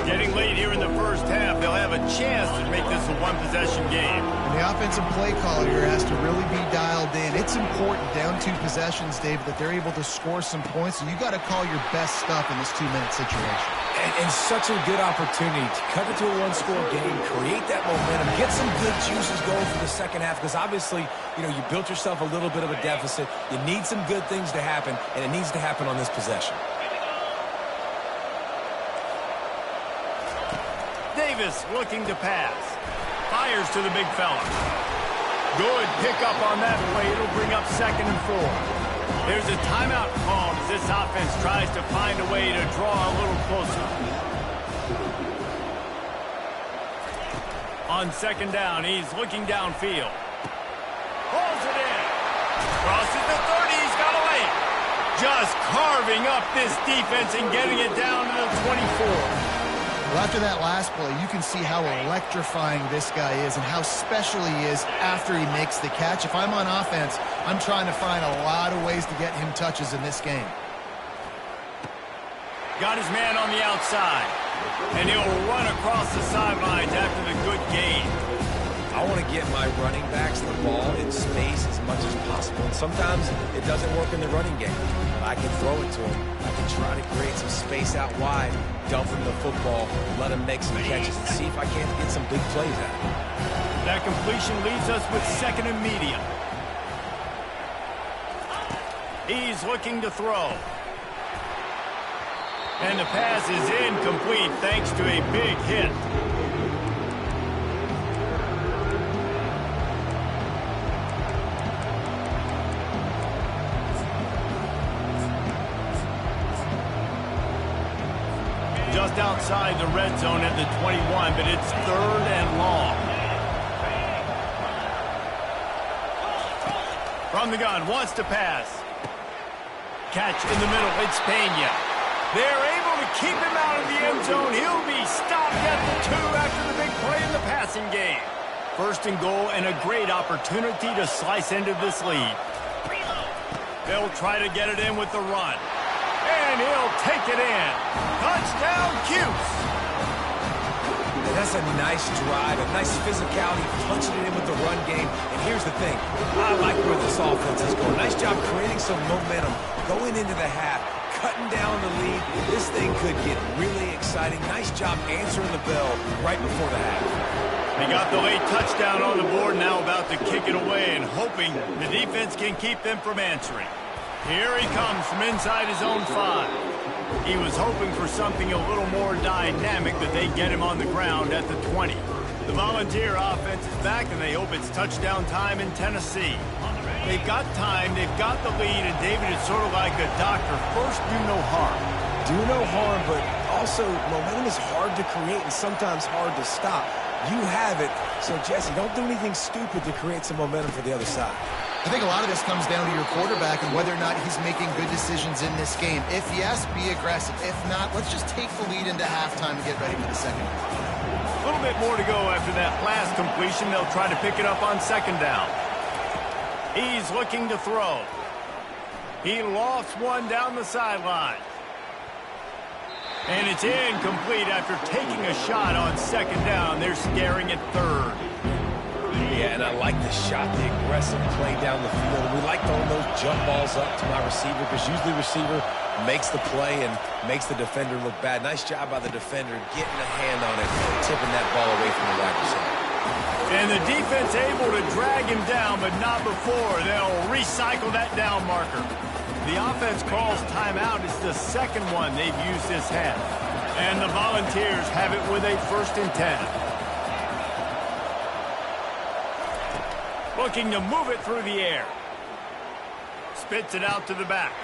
Getting late here in the first half, they'll have a chance to make this a one-possession game. And the offensive play caller here has to really be dialed in. It's important, down 2 possessions, David, that they're able to score some points, and you got to call your best stuff in this 2-minute situation. And such a good opportunity to cut it to a one-score game, create that momentum, get some good juices going for the second half, because obviously, you know, you built yourself a little bit of a deficit. You need some good things to happen, and it needs to happen on this possession. Davis looking to pass. Fires to the big fella. Good pickup on that play. It'll bring up 2nd and 4. There's a timeout called as this offense tries to find a way to draw a little closer. On 2nd down, he's looking downfield. Pulls it in. Crosses the 30. He's got a lane. Just carving up this defense and getting it down to the 24. Well, after that last play, you can see how electrifying this guy is and how special he is after he makes the catch. If I'm on offense, I'm trying to find a lot of ways to get him touches in this game. Got his man on the outside. And he'll run across the sidelines after the good gain. I want to get my running backs the ball in space as much as possible. And sometimes it doesn't work in the running game. But I can throw it to him. I can try to create some space out wide, dump him the football, let him make some catches, and see if I can't get some big plays out of him. That completion leaves us with 2nd and medium. He's looking to throw. And the pass is incomplete thanks to a big hit. Just outside the red zone at the 21, but it's 3rd and long. From the gun, wants to pass. Catch in the middle, it's Pena. They're able to keep him out of the end zone. He'll be stopped at the 2 after the big play in the passing game. 1st and goal and a great opportunity to slice into this lead. They'll try to get it in with the run. And he'll take it in. Touchdown, Cuse. And that's a nice drive, a nice physicality, punching it in with the run game. And here's the thing. I like where this offense is going. Nice job creating some momentum going into the half, cutting down the lead. This thing could get really exciting. Nice job answering the bell right before the half. They got the late touchdown on the board, now about to kick it away and hoping the defense can keep them from answering. Here he comes from inside his own 5. He was hoping for something a little more dynamic, that they get him on the ground at the 20. The Volunteer offense is back, and they hope it's touchdown time in Tennessee. They've got time, they've got the lead, and David is sort of like a doctor. First, do no harm. Do no harm, but also momentum is hard to create and sometimes hard to stop. You have it, so Jesse, don't do anything stupid to create some momentum for the other side. I think a lot of this comes down to your quarterback and whether or not he's making good decisions in this game. If yes, be aggressive. If not, let's just take the lead into halftime and get ready for the second. A little bit more to go after that last completion. They'll try to pick it up on 2nd down. He's looking to throw. He lofts one down the sideline. And it's incomplete after taking a shot on 2nd down. They're scaring at 3rd. Yeah, and I like the shot, the aggressive play down the field. We like throwing those jump balls up to my receiver because usually the receiver makes the play and makes the defender look bad. Nice job by the defender getting a hand on it, tipping that ball away from the wide receiver. And the defense able to drag him down, but not before. They'll recycle that down marker. The offense calls timeout. It's the 2nd one they've used this half. And the Volunteers have it with a 1st and 10. Looking to move it through the air. Spits it out to the back.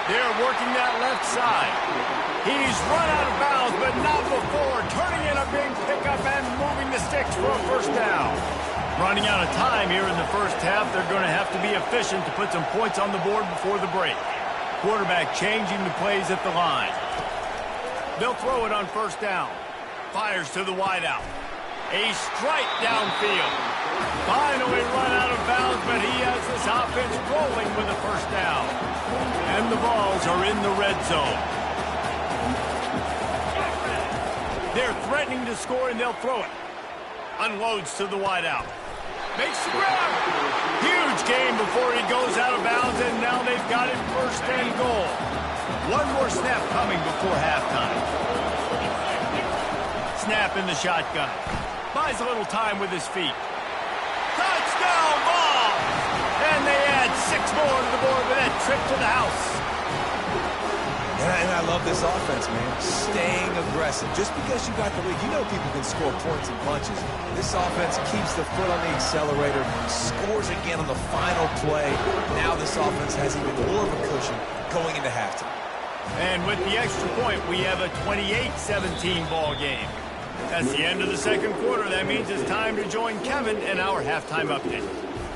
They're working that left side. He's run out of bounds, but not before. Turning in a big pickup and moving the sticks for a 1st down. Running out of time here in the 1st half. They're going to have to be efficient to put some points on the board before the break. Quarterback changing the plays at the line. They'll throw it on 1st down. Fires to the wideout. A strike downfield. Finally run out of bounds, but he has this offense rolling with a 1st down. And the balls are in the red zone. They're threatening to score, and they'll throw it. Unloads to the wideout. Makes the grab. Huge gain before he goes out of bounds, and now they've got it 1st and goal. One more snap coming before halftime. Snap in the shotgun. Buys a little time with his feet. Touchdown ball! And they add 6 more to the board with that trip to the house. And I love this offense, man. Staying aggressive. Just because you got the lead, you know people can score points and punches. This offense keeps the foot on the accelerator, scores again on the final play. Now this offense has even more of a cushion going into halftime. And with the extra point, we have a 28-17 ball game. That's the end of the 2nd quarter. That means it's time to join Kevin in our halftime update.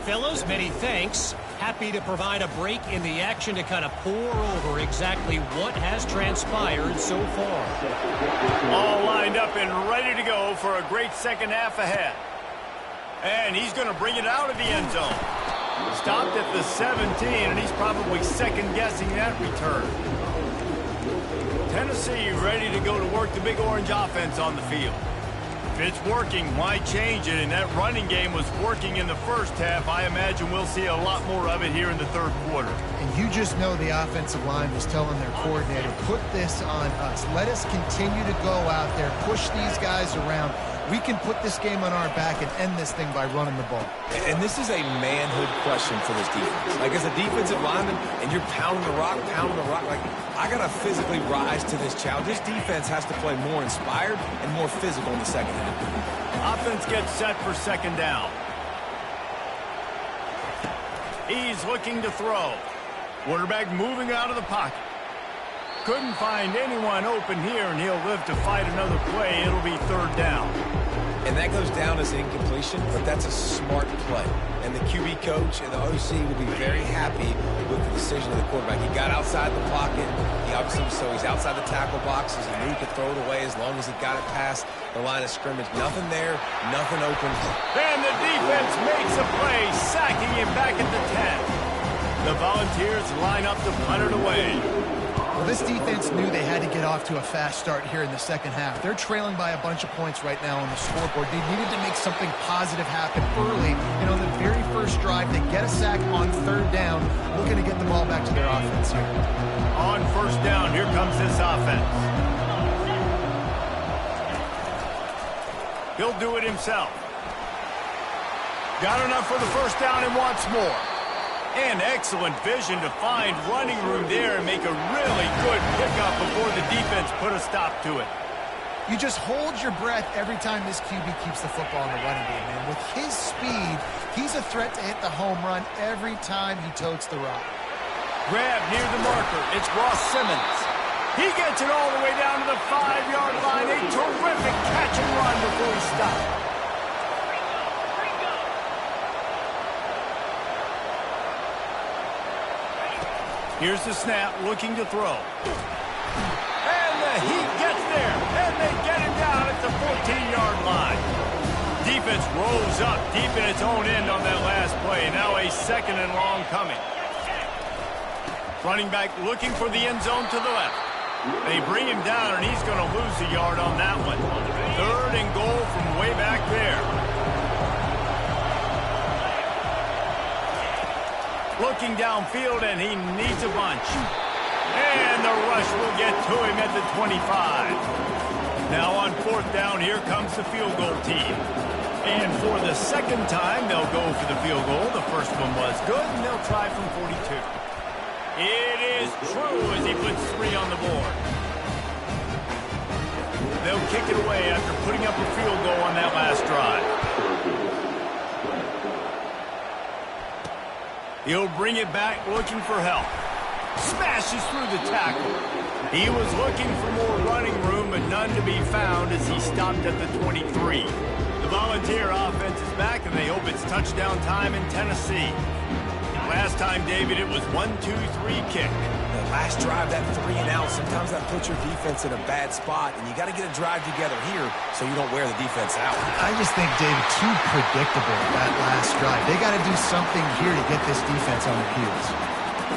Fellows, many thanks. Happy to provide a break in the action to kind of pour over exactly what has transpired so far. All lined up and ready to go for a great 2nd half ahead. And he's going to bring it out of the end zone. Stopped at the 17, and he's probably second-guessing that return. Tennessee ready to go to work the Big Orange offense on the field. If it's working, why change it? And that running game was working in the first half. I imagine we'll see a lot more of it here in the third quarter. And you just know the offensive line was telling their coordinator, put this on us. Let us continue to go out there, push these guys around. We can put this game on our back and end this thing by running the ball. And this is a manhood question for this defense. Like, as a defensive lineman, and you're pounding the rock, like, I got to physically rise to this challenge. This defense has to play more inspired and more physical in the second half. Offense gets set for second down. He's looking to throw. Quarterback moving out of the pocket. Couldn't find anyone open here, and he'll live to fight another play. It'll be third down. And that goes down as incompletion, but that's a smart play. And the QB coach and the OC will be very happy with the decision of the quarterback. He got outside the pocket. He obviously, so he's outside the tackle boxes. He knew he could throw it away as long as he got it past the line of scrimmage. Nothing there, nothing open. And the defense makes a play, sacking him back at the 10. The Volunteers line up to punt it away. Well, this defense knew they had to get off to a fast start here in the second half. They're trailing by a bunch of points right now on the scoreboard. They needed to make something positive happen early. And on the very first drive, they get a sack on third down, looking to get the ball back to their offense here. On first down, here comes this offense. He'll do it himself. Got enough for the first down and wants more. And excellent vision to find running room there and make a really good pickup before the defense put a stop to it. You just hold your breath every time this QB keeps the football in the running game, man. With his speed, he's a threat to hit the home run every time he totes the rock. Grab near the marker. It's Ross Simmons. He gets it all the way down to the 5-yard line. A terrific catch and run before he stopped. Here's the snap, looking to throw. And the heat gets there, and they get him down at the 14-yard line. Defense rose up deep in its own end on that last play. Now a second and long coming. Running back looking for the end zone to the left. They bring him down, and he's going to lose a yard on that one. Third and goal from way back there. Looking downfield, and he needs a bunch. And the rush will get to him at the 25. Now on fourth down, here comes the field goal team. And for the second time, they'll go for the field goal. The first one was good, and they'll try from 42. It is true as he puts 3 on the board. They'll kick it away after putting up a field goal on that last drive. He'll bring it back looking for help. Smashes through the tackle. He was looking for more running room, but none to be found as he stopped at the 23. The Volunteer offense is back, and they hope it's touchdown time in Tennessee. Last time, David, it was 1-2-3 kick. The last drive, that 3 and out, sometimes that puts your defense in a bad spot, and you got to get a drive together here so you don't wear the defense out. I just think, David, too predictable that last drive. They got to do something here to get this defense on their heels.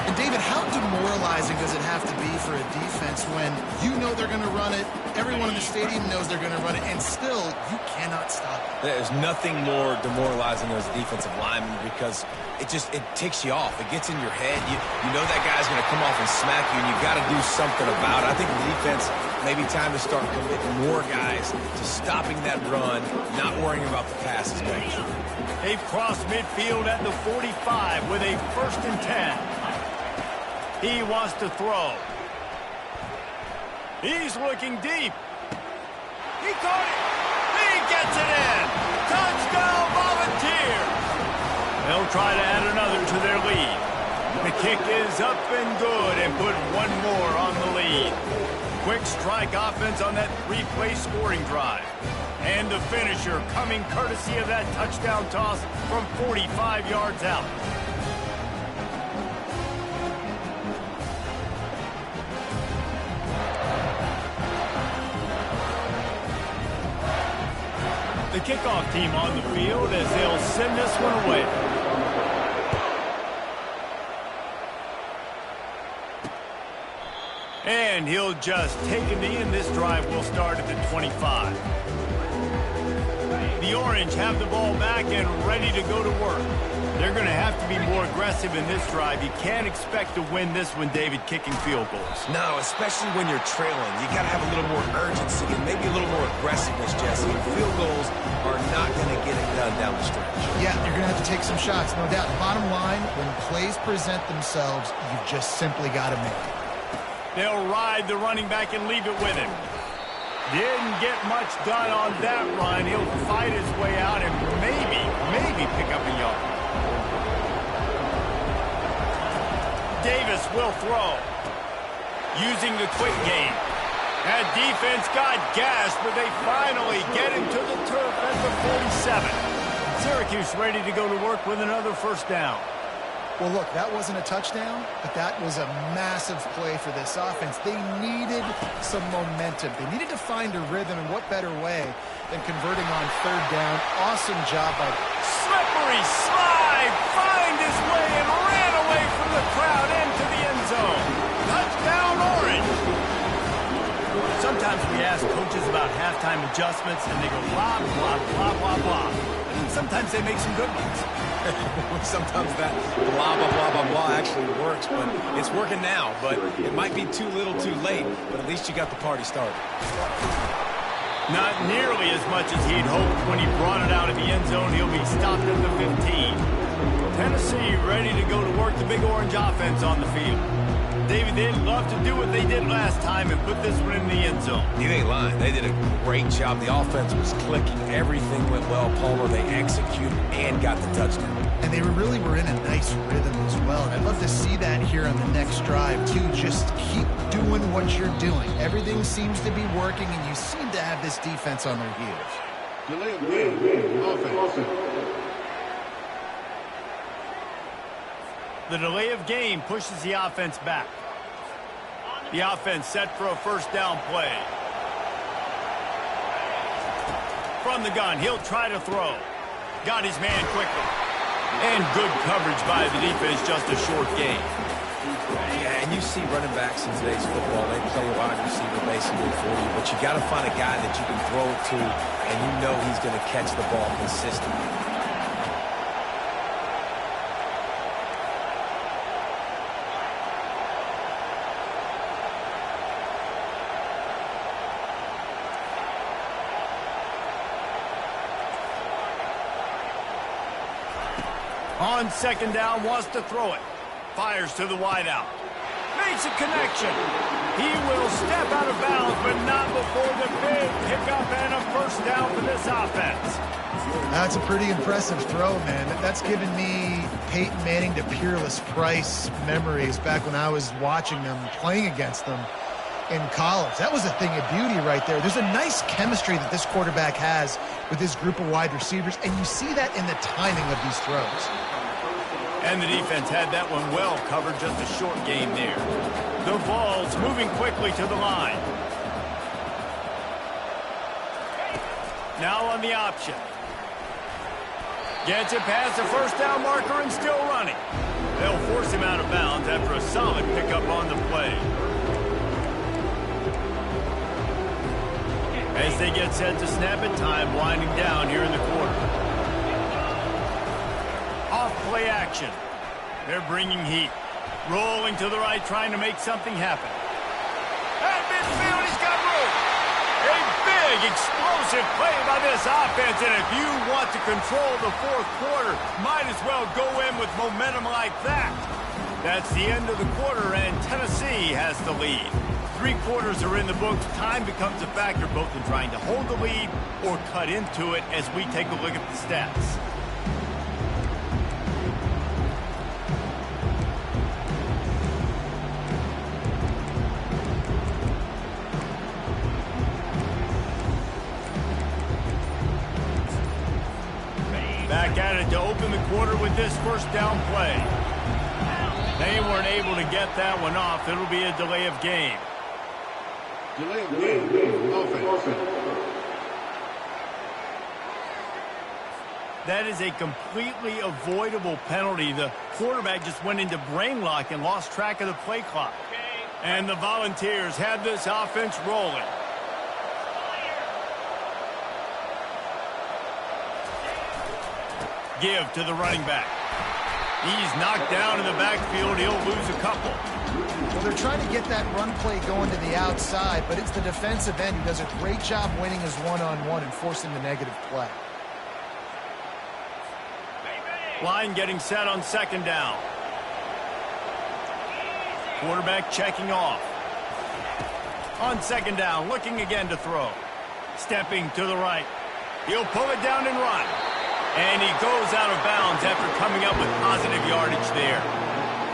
And, David, how demoralizing does it have to be for a defense when you know they're going to run it, everyone in the stadium knows they're going to run it, and still you cannot stop it? There's nothing more demoralizing as a defensive lineman because it ticks you off. It gets in your head. You know that guy's going to come off and smack you, and you've got to do something about it. I think the defense, maybe time to start committing more guys to stopping that run, not worrying about the pass as much. They've crossed midfield at the 45 with a 1st and 10. He wants to throw. He's looking deep. He caught it. He gets it in. Touchdown, Volunteer. They'll try to add another to their lead. The kick is up and good and put one more on the lead. Quick strike offense on that 3-play scoring drive. And the finisher coming courtesy of that touchdown toss from 45 yards out. The kickoff team on the field as they'll send this one away. And he'll just take a knee, and this drive will start at the 25. The Orange have the ball back and ready to go to work. They're going to have to be more aggressive in this drive. You can't expect to win this one, David, kicking field goals. No, especially when you're trailing. You got to have a little more urgency and maybe a little more aggressiveness, Jesse. Field goals are not going to get it done down the stretch. Yeah, you're going to have to take some shots, no doubt. Bottom line, when plays present themselves, you just simply got to make it. They'll ride the running back and leave it with him. Didn't get much done on that run. He'll fight his way out and maybe pick up a yard. Davis will throw. Using the quick game. That defense got gassed, but they finally get him to the turf at the 47. Syracuse ready to go to work with another first down. Well, look, that wasn't a touchdown, but that was a massive play for this offense. They needed some momentum. They needed to find a rhythm, and what better way than converting on third down. Awesome job by... Slippery slide, find his way and ran away from the crowd into the end zone. Touchdown, Orange. Sometimes we ask coaches about halftime adjustments, and they go blah, blah, blah, blah, blah. And sometimes they make some good ones. Sometimes that blah, blah, blah, blah, blah actually works, but it's working now. But it might be too little too late, but at least you got the party started. Not nearly as much as he'd hoped when he brought it out of the end zone. He'll be stopped at the 15. Tennessee ready to go to work, the Big Orange offense on the field. David, they'd love to do what they did last time and put this one in the end zone. You ain't lying. They did a great job. The offense was clicking. Everything went well. Palmer, they executed and got the touchdown. And they really were in a nice rhythm as well. And I'd love to see that here on the next drive, too. Just keep doing what you're doing. Everything seems to be working, and you seem to have this defense on their heels. Delay of game. Offense. The delay of game pushes the offense back. The offense set for a first down play. From the gun, he'll try to throw. Got his man quickly. And good coverage by the defense, just a short game. Yeah, and you see running backs in today's football, they play wide receiver basically for you, but you got to find a guy that you can throw it to, and you know he's going to catch the ball consistently. On second down, wants to throw it. Fires to the wideout. Makes a connection. He will step out of bounds, but not before the big pickup and a first down for this offense. That's a pretty impressive throw, man. That's given me Peyton Manning to Peerless Price memories back when I was watching them, playing against them in college. That was a thing of beauty right there. There's a nice chemistry that this quarterback has with his group of wide receivers, and you see that in the timing of these throws. And the defense had that one well covered, just a short game there. The ball's moving quickly to the line. Now on the option. Gets it past the first down marker and still running. They'll force him out of bounds after a solid pickup on the play. As they get set to snap it, time winding down here in the quarter. Off play action. They're bringing heat. Rolling to the right, trying to make something happen. At midfield, he's got room. A big, explosive play by this offense, and if you want to control the fourth quarter, might as well go in with momentum like that. That's the end of the quarter, and Tennessee has the lead. 3 quarters are in the books. Time becomes a factor both in trying to hold the lead or cut into it as we take a look at the stats. Back at it to open the quarter with this first down play. They weren't able to get that one off. It'll be a delay of game. Delay of game. Offense. That is a completely avoidable penalty. The quarterback just went into brain lock and lost track of the play clock. And the Volunteers have this offense rolling. Give to the running back. He's knocked down in the backfield. He'll lose a couple. Well, they're trying to get that run play going to the outside, but it's the defensive end who does a great job winning his one-on-one and forcing the negative play. Line getting set on second down. Quarterback checking off. On second down, looking again to throw. Stepping to the right. He'll pull it down and run. And he goes out of bounds after coming up with positive yardage there.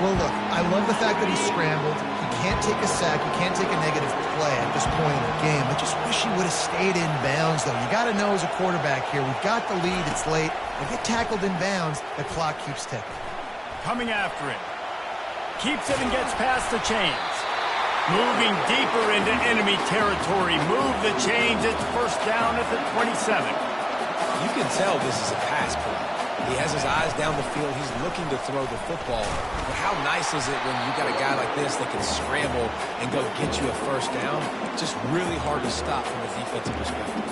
Well, look, I love the fact that he scrambled. He can't take a sack. He can't take a negative play at this point in the game. I just wish he would have stayed in bounds, though. You got to know as a quarterback here, we've got the lead. It's late. If get tackled in bounds, the clock keeps ticking. Coming after it. Keeps it and gets past the chains. Moving deeper into enemy territory. Move the chains. It's first down at the 27. You can tell this is a pass play. He has his eyes down the field. He's looking to throw the football. But how nice is it when you got a guy like this that can scramble and go get you a first down? Just really hard to stop from a defensive perspective.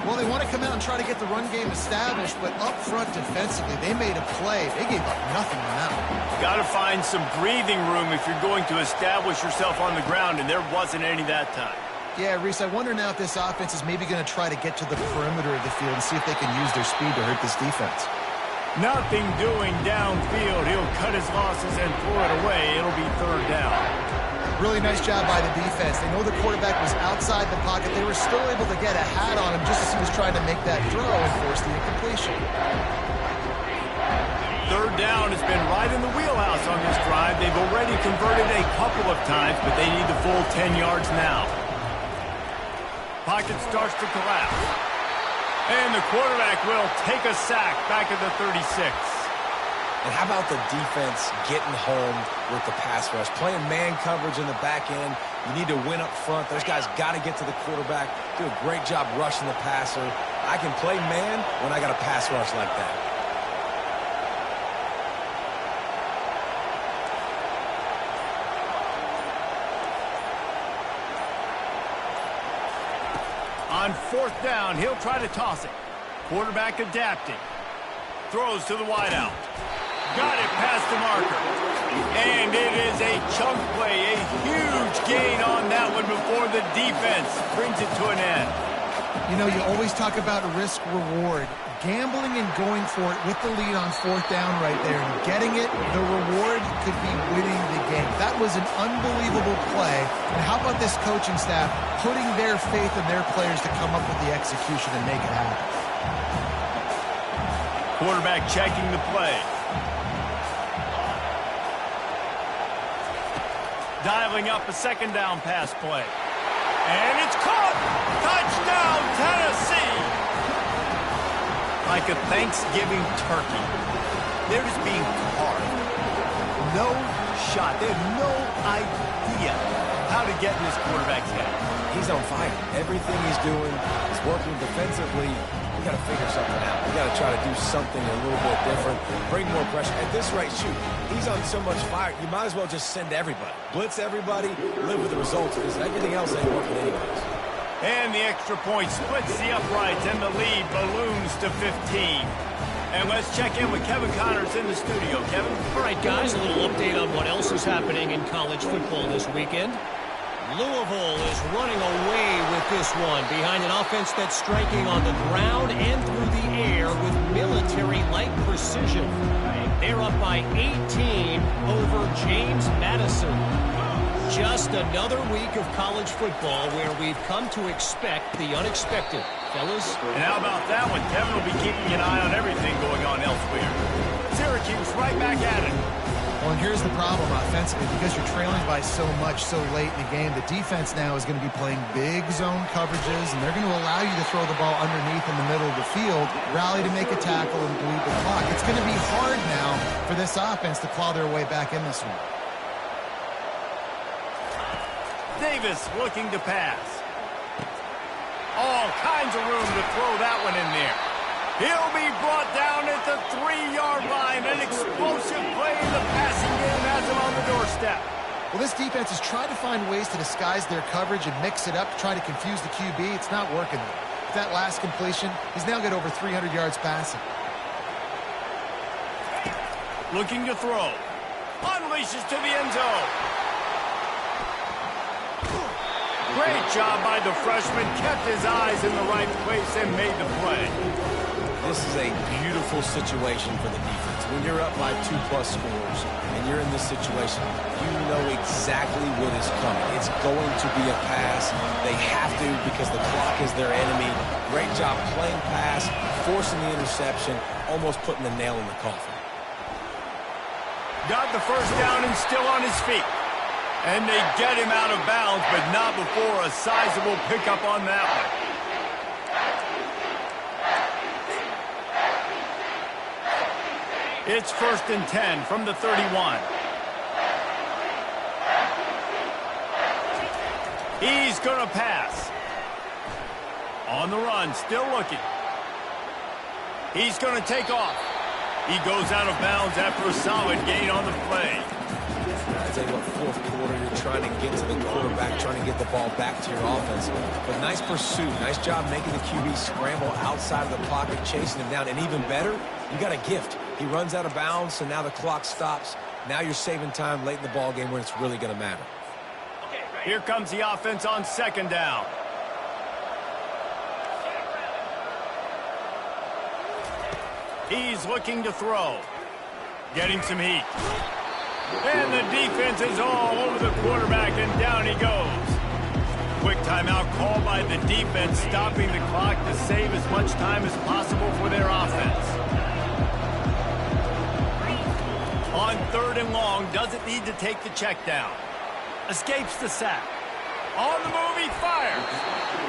Well, they want to come out and try to get the run game established, but up front defensively, they made a play. They gave up nothing on that one. Got to find some breathing room if you're going to establish yourself on the ground, and there wasn't any that time. Yeah, Reese, I wonder now if this offense is maybe going to try to get to the perimeter of the field and see if they can use their speed to hurt this defense. Nothing doing downfield. He'll cut his losses and throw it away. It'll be third down. Really nice job by the defense. They know the quarterback was outside the pocket. They were still able to get a hat on him just as he was trying to make that throw and force the incompletion. Third down has been right in the wheelhouse on this drive. They've already converted a couple of times, but they need the full 10 yards now. Pocket starts to collapse. And the quarterback will take a sack back at the 36. And how about the defense getting home with the pass rush? Playing man coverage in the back end. You need to win up front. Those guys got to get to the quarterback. Do a great job rushing the passer. I can play man when I got a pass rush like that. On fourth down, he'll try to toss it. Quarterback adapting. Throws to the wideout. Got it past the marker. And it is a chunk play, a huge gain on that one before the defense brings it to an end. You know, you always talk about risk-reward. Gambling and going for it with the lead on fourth down right there and getting it, the reward could be winning the game. That was an unbelievable play. And how about this coaching staff putting their faith in their players to come up with the execution and make it happen? Quarterback checking the play. Dialing up a second down pass play. And it's caught! Touchdown, Tennessee! Like a Thanksgiving turkey. They're just being carved. No shot. They have no idea how to get in this quarterback's head. He's on fire. Everything he's doing is working defensively. We got to figure something out. We got to try to do something a little bit different. Bring more pressure. At this rate, shoot, he's on so much fire. You might as well just send everybody. Blitz everybody. Live with the results because everything else ain't working anyways. And the extra point splits the uprights, and the lead balloons to 15. And let's check in with Kevin Connors in the studio. Kevin? All right, guys, a little update on what else is happening in college football this weekend. Louisville is running away with this one behind an offense that's striking on the ground and through the air with military-like precision. They're up by 18 over James Madison. Just another week of college football where we've come to expect the unexpected. Fellas? And how about that one? Kevin will be keeping an eye on everything going on elsewhere. Syracuse right back at it. Well, and here's the problem offensively. Because you're trailing by so much so late in the game, the defense now is going to be playing big zone coverages, and they're going to allow you to throw the ball underneath in the middle of the field, rally to make a tackle, and bleed the clock. It's going to be hard now for this offense to claw their way back in this one. Davis looking to pass. All kinds of room to throw that one in there. He'll be brought down at the 3-yard line. An explosive play in the passing game has him on the doorstep. Well, this defense has tried to find ways to disguise their coverage and mix it up to try to confuse the QB. It's not working. With that last completion, he's now got over 300 yards passing. Looking to throw. Unleashes to the end zone. Great job by the freshman. Kept his eyes in the right place and made the play. This is a beautiful situation for the defense. When you're up by 2+ scores and you're in this situation, you know exactly what is coming. It's going to be a pass. They have to because the clock is their enemy. Great job playing pass, forcing the interception, almost putting the nail in the coffin. Got the first down and still on his feet. And they get him out of bounds, but not before a sizable pickup on that one. It's 1st and 10 from the 31. He's going to pass. On the run, still looking. He's going to take off. He goes out of bounds after a solid gain on the play. I tell you what, 4th quarter, you're trying to get to the quarterback, trying to get the ball back to your offense. But nice pursuit. Nice job making the QB scramble outside of the pocket, chasing him down. And even better, you got a gift. He runs out of bounds, so now the clock stops. Now you're saving time late in the ball game when it's really going to matter. Here comes the offense on 2nd down. He's looking to throw. Getting some heat. And the defense is all over the quarterback, and down he goes. Quick timeout called by the defense, stopping the clock to save as much time as possible for their offense. On 3rd and long, doesn't need to take the check down. Escapes the sack. On the move, he fires.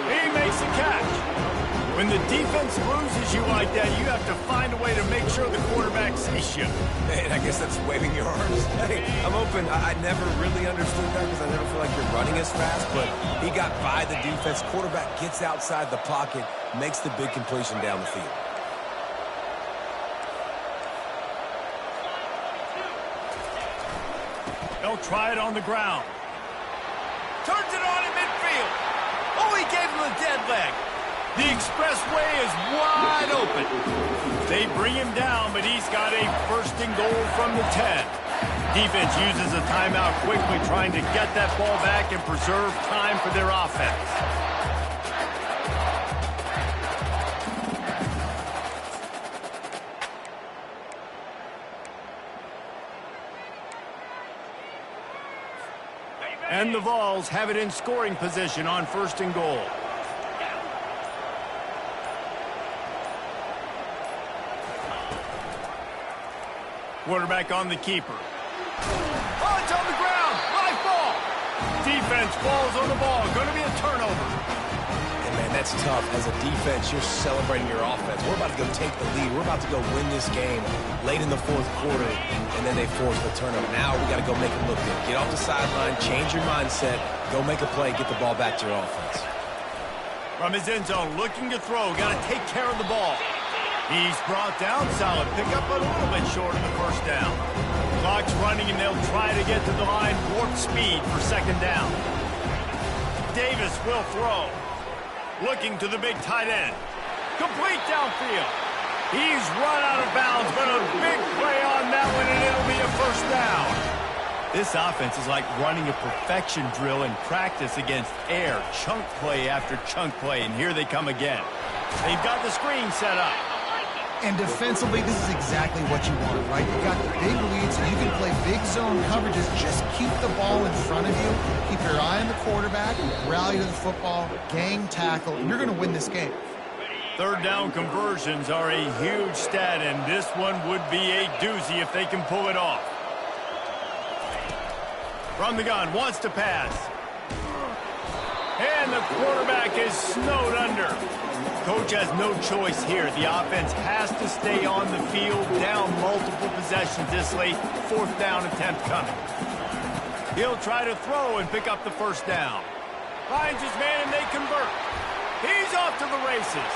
He makes a catch. When the defense loses you like that, you have to find a way to make sure the quarterback sees you. Hey, I guess that's waving your arms. Hey, I'm open. I never really understood that because I never feel like you're running as fast, but he got by the defense. Quarterback gets outside the pocket, makes the big completion down the field. They'll try it on the ground. Turns it on in midfield. Oh, he gave him a dead leg. The expressway is wide open. They bring him down, but he's got a 1st and goal from the 10. Defense uses a timeout quickly, trying to get that ball back and preserve time for their offense. And the Vols have it in scoring position on 1st and goal. Quarterback on the keeper. Oh, it's on the ground. Live ball. Defense falls on the ball. Going to be a turnover. And man, that's tough. As a defense, you're celebrating your offense. We're about to go take the lead. We're about to go win this game late in the 4th quarter, and then they force the turnover. Now we got to go make them look good. Get off the sideline, change your mindset, go make a play, get the ball back to your offense. From his end zone, looking to throw. Got to take care of the ball. He's brought down. Solid pickup, but a little bit short of the 1st down. Clock's running, and they'll try to get to the line. Warp speed for 2nd down. Davis will throw. Looking to the big tight end. Complete downfield. He's run out of bounds, but a big play on that one, and it'll be a 1st down. This offense is like running a perfection drill in practice against air. Chunk play after chunk play, and here they come again. They've got the screen set up. And defensively, this is exactly what you want, right? You've got the big lead, so you can play big zone coverages. Just keep the ball in front of you. Keep your eye on the quarterback, rally to the football, gang tackle, and you're going to win this game. 3rd down conversions are a huge stat, and this one would be a doozy if they can pull it off. From the gun, wants to pass. And the quarterback is snowed under. Coach has no choice here. The offense has to stay on the field, down multiple possessions this late. 4th down attempt coming. He'll try to throw and pick up the 1st down. Finds his man, and they convert. He's off to the races.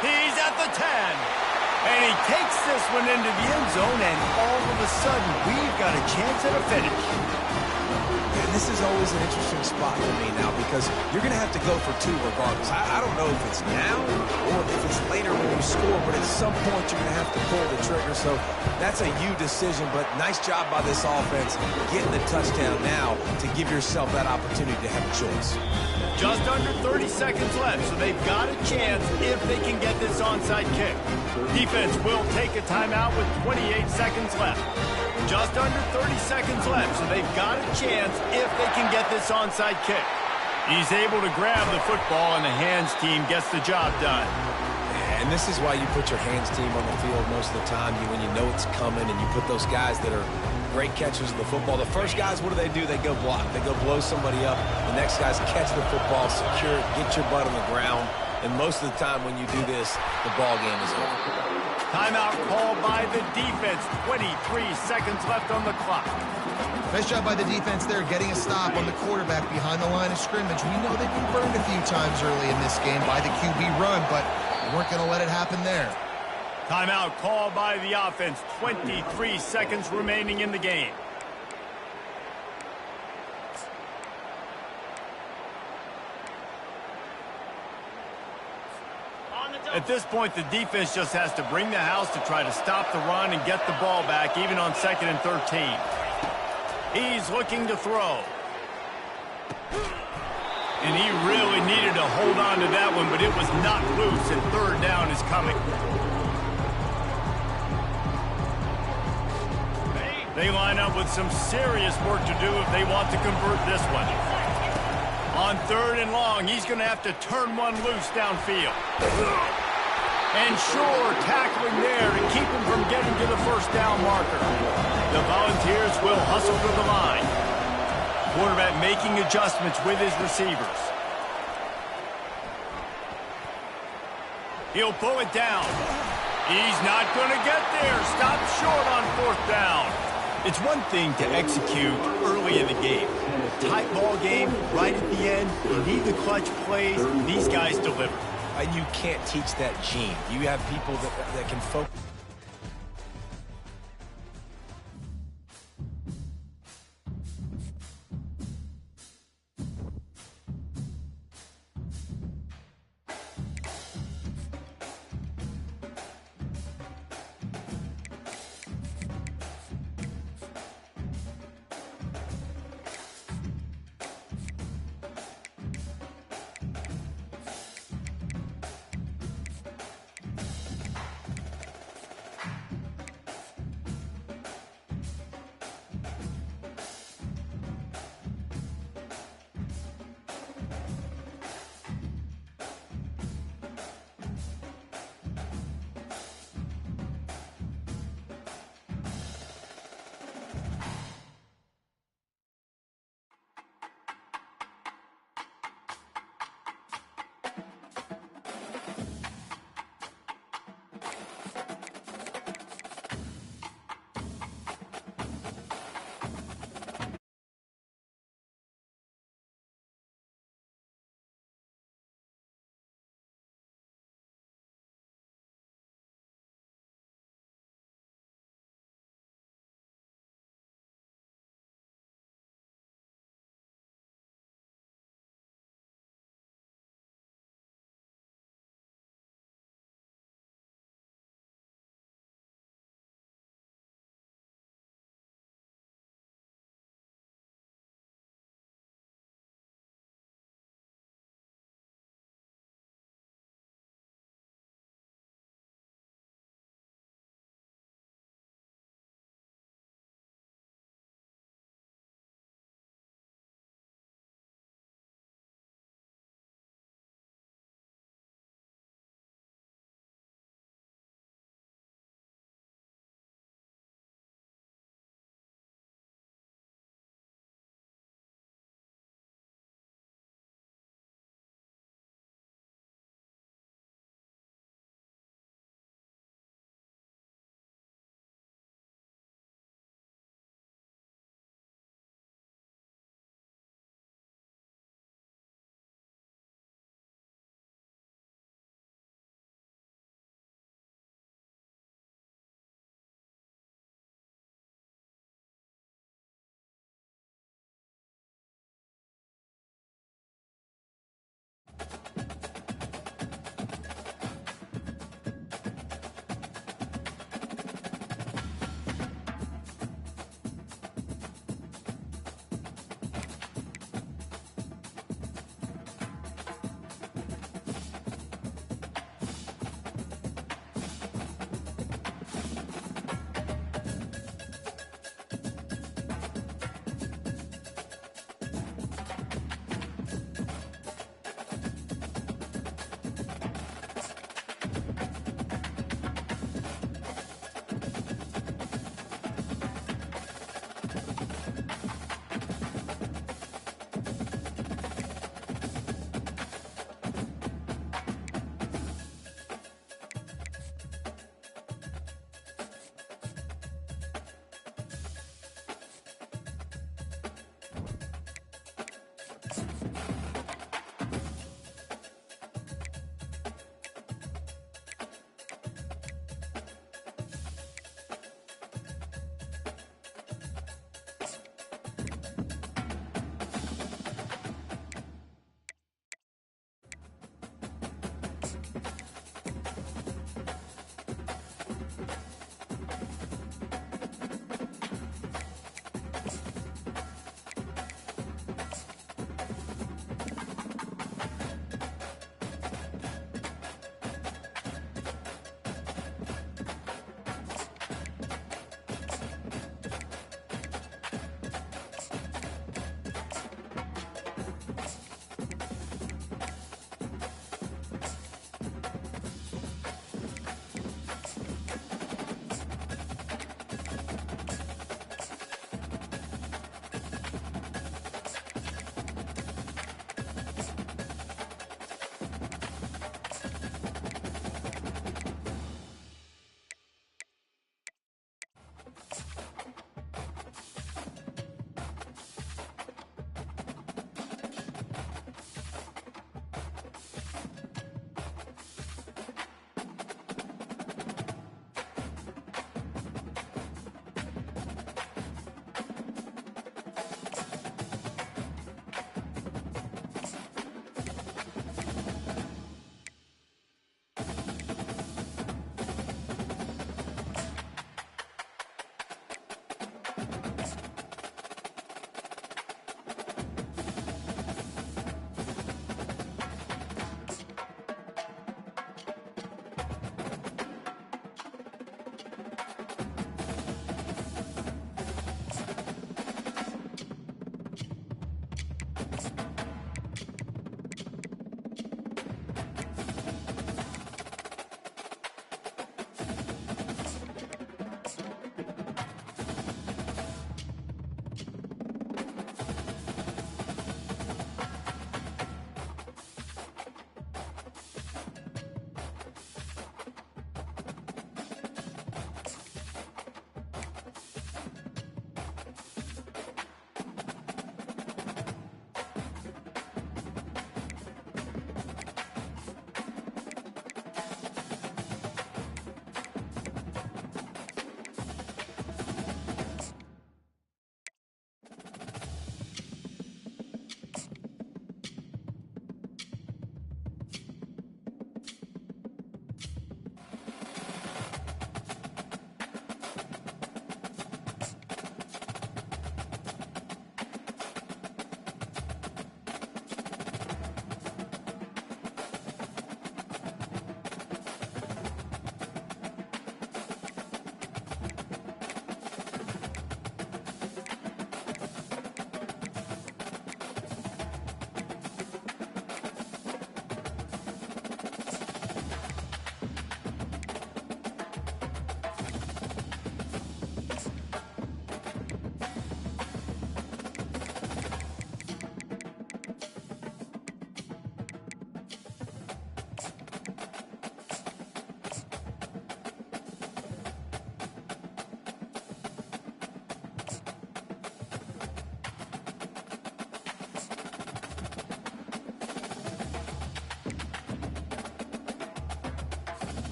He's at the 10. And he takes this one into the end zone, and all of a sudden, we've got a chance at a finish. And this is always an interesting spot for me now because you're going to have to go for two regardless. I don't know if it's now or if it's later when you score, but at some point you're going to have to pull the trigger. So that's a you decision, but nice job by this offense getting the touchdown now to give yourself that opportunity to have a choice. Just under 30 seconds left, so they've got a chance if they can get this onside kick. Defense will take a timeout with 28 seconds left. Just under 30 seconds left, so they've got a chance if they can get this onside kick. He's able to grab the football, and the hands team gets the job done. And this is why you put your hands team on the field most of the time. When you know it's coming, and you put those guys that are great catchers of the football. The first guys, what do? They go block. They go blow somebody up. The next guys catch the football, secure it, get your butt on the ground. And most of the time when you do this, the ball game is over. Timeout called by the defense. 23 seconds left on the clock. Nice job by the defense there, getting a stop on the quarterback behind the line of scrimmage. We know they've been burned a few times early in this game by the QB run, but we weren't going to let it happen there. Timeout called by the offense. 23 seconds remaining in the game. At this point, the defense just has to bring the house to try to stop the run and get the ball back, even on 2nd and 13. He's looking to throw. And he really needed to hold on to that one, but it was knocked loose, and 3rd down is coming. They line up with some serious work to do if they want to convert this one. On 3rd and long, he's going to have to turn one loose downfield. And sure, tackling there to keep him from getting to the 1st down marker. The Volunteers will hustle to the line. Quarterback making adjustments with his receivers. He'll pull it down. He's not going to get there. Stop short on 4th down. It's one thing to execute early in the game. Tight ball game, right at the end. You need the clutch plays. These guys deliver. And you can't teach that gene. You have people that can focus.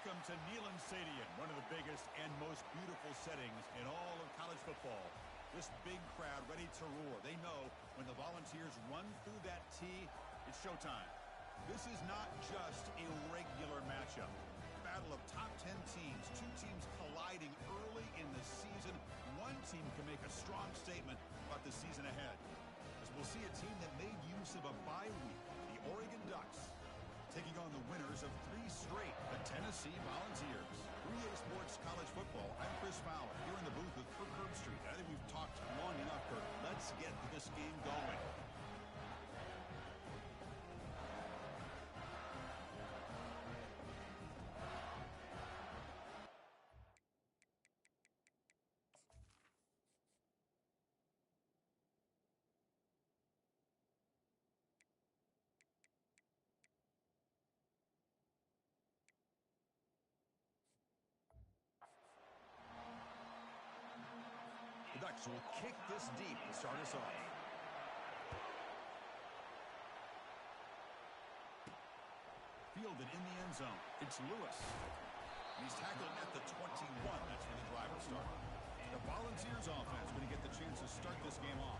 Welcome to Neyland Stadium, one of the biggest and most beautiful settings in all of college football. This big crowd ready to roar. They know when the Volunteers run through that tee, it's showtime. This is not just a regular matchup. Battle of top 10 teams, two teams colliding early in the season. One team can make a strong statement about the season ahead. As we'll see a team that made use of a bye week, the Oregon Ducks, taking on the winners of 3 straight, the Tennessee Volunteers. 3A Sports College Football, I'm Chris Fowler, here in the booth with Kirk Herbstreit. I think we've talked long enough, Kirk. Let's get this game going. The Ducks will kick this deep to start us off. Fielded in the end zone. It's Lewis. And he's tackled at the 21. That's where the drive will start. The Volunteers offense going to get the chance to start this game off.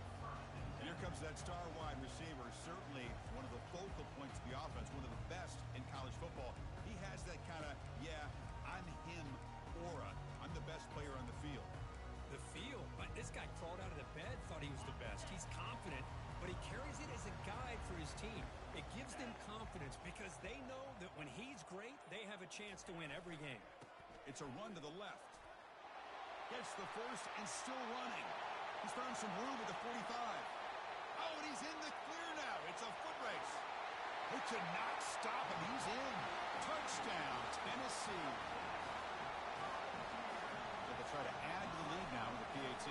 And here comes that star wide receiver, certainly one of the focal points of the offense, one of the best in college football. He has that kind of, yeah, I'm him aura. I'm the best player on the field. The field. This guy crawled out of the bed, thought he was the best. He's confident, but he carries it as a guide for his team. It gives them confidence because they know that when he's great, they have a chance to win every game. It's a run to the left. Gets the first and still running. He's found some room at the 45. Oh, and he's in the clear now. It's a foot race. They could not stop him. He's in. Touchdown, Tennessee. Try to add to the lead now with the PAT.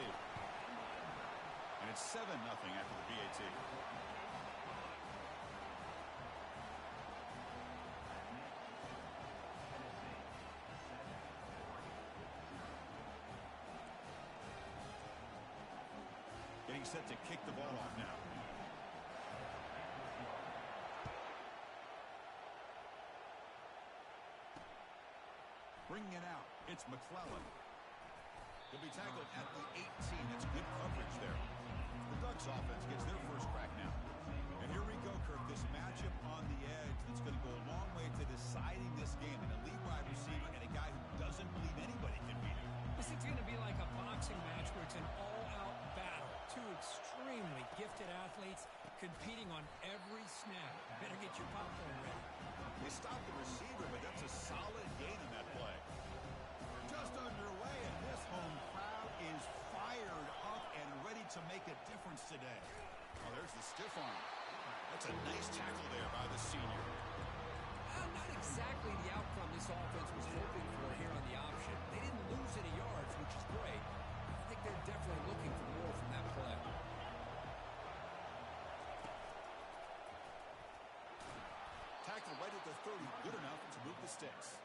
And it's 7-0 after the PAT. Getting set to kick the ball off now. Bringing it out, it's McClellan. He'll be tackled at the 18. That's good coverage there. The Ducks offense gets their first crack now. And here we go, Kirk. This matchup on the edge that's going to go a long way to deciding this game. An elite wide receiver and a guy who doesn't believe anybody can beat him. This is going to be like a boxing match where it's an all-out battle. Two extremely gifted athletes competing on every snap. Better get your popcorn ready. They stopped the receiver, but that's a solid gain on that play. Just underway, and this home crowd is fired up and ready to make a difference today. Oh, there's the stiff arm. That's a nice tackle there by the senior. Not exactly the outcome this offense was hoping for here on the option. They didn't lose any yards, which is great. I think they're definitely looking for more from that play. Tackle right at the 30, good enough to move the sticks.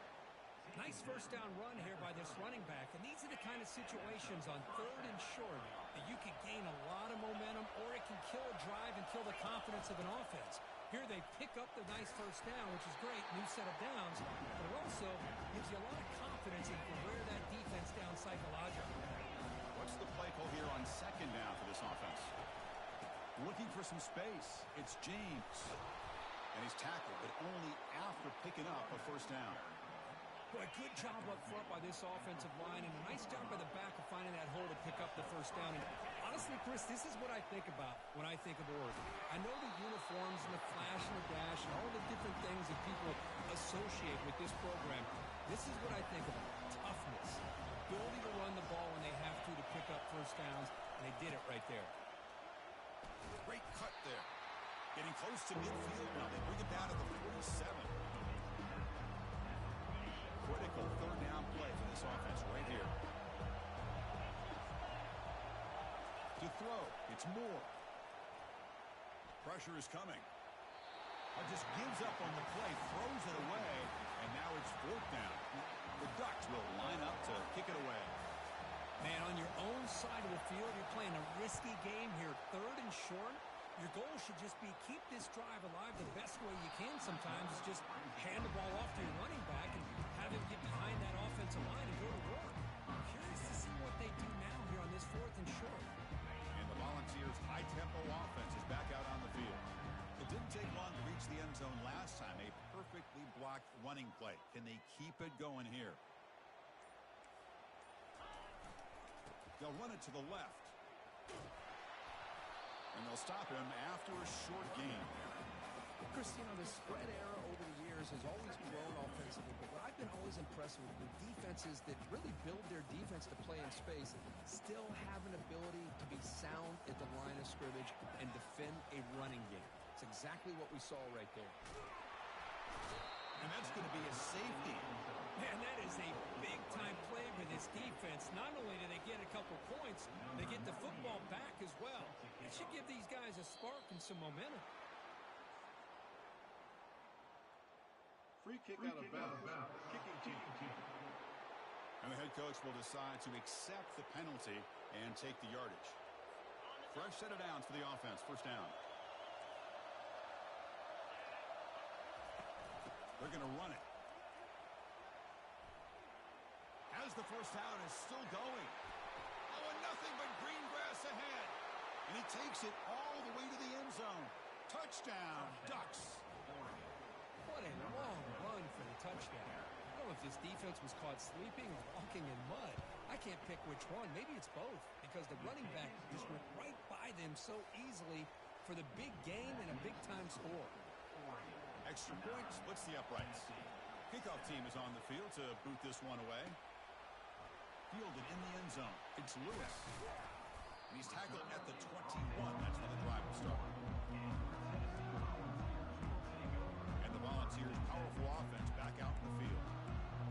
Nice first down run here by this running back, and these are the kind of situations on 3rd and short that you can gain a lot of momentum, or it can kill a drive and kill the confidence of an offense. Here they pick up the nice first down, which is great, new set of downs, but it also gives you a lot of confidence in wear that defense down psychologically. What's the play call here on 2nd down for this offense? Looking for some space. It's James. And he's tackled, but only after picking up a first down. Boy, good job up front by this offensive line, and a nice job by the back of finding that hole to pick up the first down. And honestly, Chris, this is what I think about when I think of Oregon. I know the uniforms and the flash and the dash and all the different things that people associate with this program. This is what I think about. Toughness. Ability to run the ball when they have to pick up first downs, and they did it right there. Great cut there. Getting close to midfield now. They bring it down to the 47. Critical 3rd down play for this offense right here. To throw, it's Moore. Pressure is coming. Just gives up on the play, throws it away, and now it's 4th down. The Ducks will line up to kick it away. Man, on your own side of the field, you're playing a risky game here. 3rd and short. Your goal should just be keep this drive alive the best way you can sometimes is just hand the ball off to your running back and have him get behind that offensive line and go to work. I'm curious to see what they do now here on this 4th and short. And the Volunteers' high-tempo offense is back out on the field. It didn't take long to reach the end zone last time. A perfectly blocked running play. Can they keep it going here? They'll run it to the left. And they'll stop him after a short gain. Chris, you know, the spread era over the years has always grown offensively, but what I've been always impressed with defenses that really build their defense to play in space still have an ability to be sound at the line of scrimmage and defend a running game. It's exactly what we saw right there. And that's going to be a safety. Man, that is a big-time play for this defense. Not only do they get a couple points, they get the football back as well. It should give these guys a spark and some momentum. Free kick out of bounds. Kicking team. And the head coach will decide to accept the penalty and take the yardage. Fresh set of downs for the offense. First down. They're going to run it. As the first down is still going. Oh, and nothing but green grass ahead. And he takes it all the way to the end zone. Touchdown, Ducks. What a long run for the touchdown. I don't know if this defense was caught sleeping or walking in mud. I can't pick which one. Maybe it's both because the running back just went right by them so easily for the big gain and a big-time score. Extra point splits the uprights. Kickoff team is on the field to boot this one away. Fielded in the end zone. It's Lewis. And he's tackled at the 21. That's where the drive will start. And the Volunteers' powerful offense back out in the field.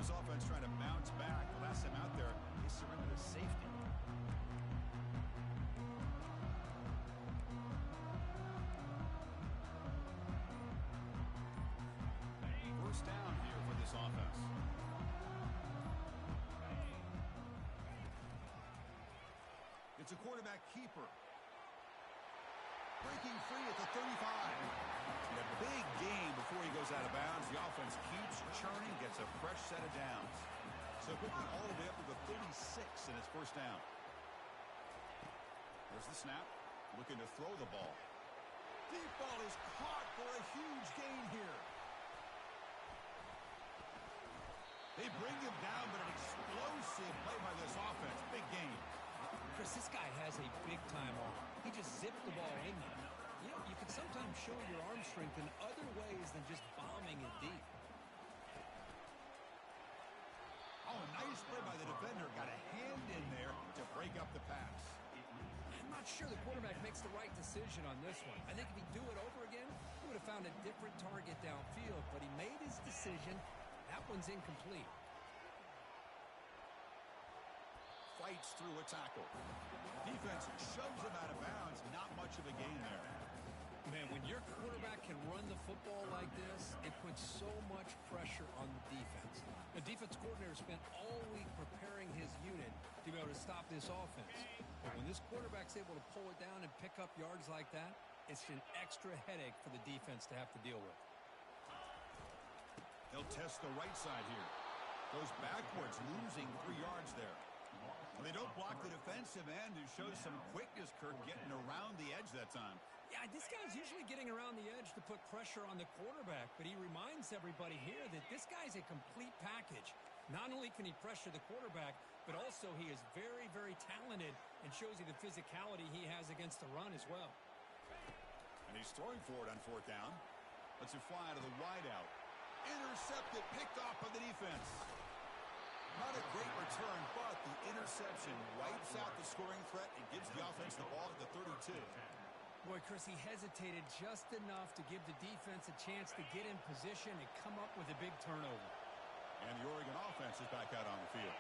This offense trying to bounce back. The last time out there, they surrendered a safety. First down here for this offense. It's a quarterback keeper. Breaking free at the 35. And a big gain before he goes out of bounds. The offense keeps churning, gets a fresh set of downs. So quickly all the way up to the 36 in his first down. There's the snap. Looking to throw the ball. Deep ball is caught for a huge gain here. They bring him down, but an explosive play by this offense. Big gain. Chris, this guy has a big-time arm. He just zipped the ball in there. You know, you can sometimes show your arm strength in other ways than just bombing it deep. Oh, a nice play by the defender. Got a hand in there to break up the pass. I'm not sure the quarterback makes the right decision on this one. I think if he'd do it over again, he would have found a different target downfield, but he made his decision. That one's incomplete. Fights through a tackle. Defense shoves him out of bounds. Not much of a gain there. Man, when your quarterback can run the football like this, it puts so much pressure on the defense. The defense coordinator spent all week preparing his unit to be able to stop this offense. But when this quarterback's able to pull it down and pick up yards like that, it's an extra headache for the defense to have to deal with. They'll test the right side here. Goes backwards, losing 3 yards there. Well, they don't block the defensive end, who shows some quickness, Kirk, getting around the edge that time. Yeah, this guy's usually getting around the edge to put pressure on the quarterback, but he reminds everybody here that this guy's a complete package. Not only can he pressure the quarterback, but also he is very, very talented and shows you the physicality he has against the run as well. And he's throwing for it on 4th down. Lets it fly to the wideout. Intercepted, picked off by the defense. Not a great return, but the interception wipes out the scoring threat and gives the offense the ball at the 32. Boy, Chris, he hesitated just enough to give the defense a chance to get in position and come up with a big turnover. And the Oregon offense is back out on the field.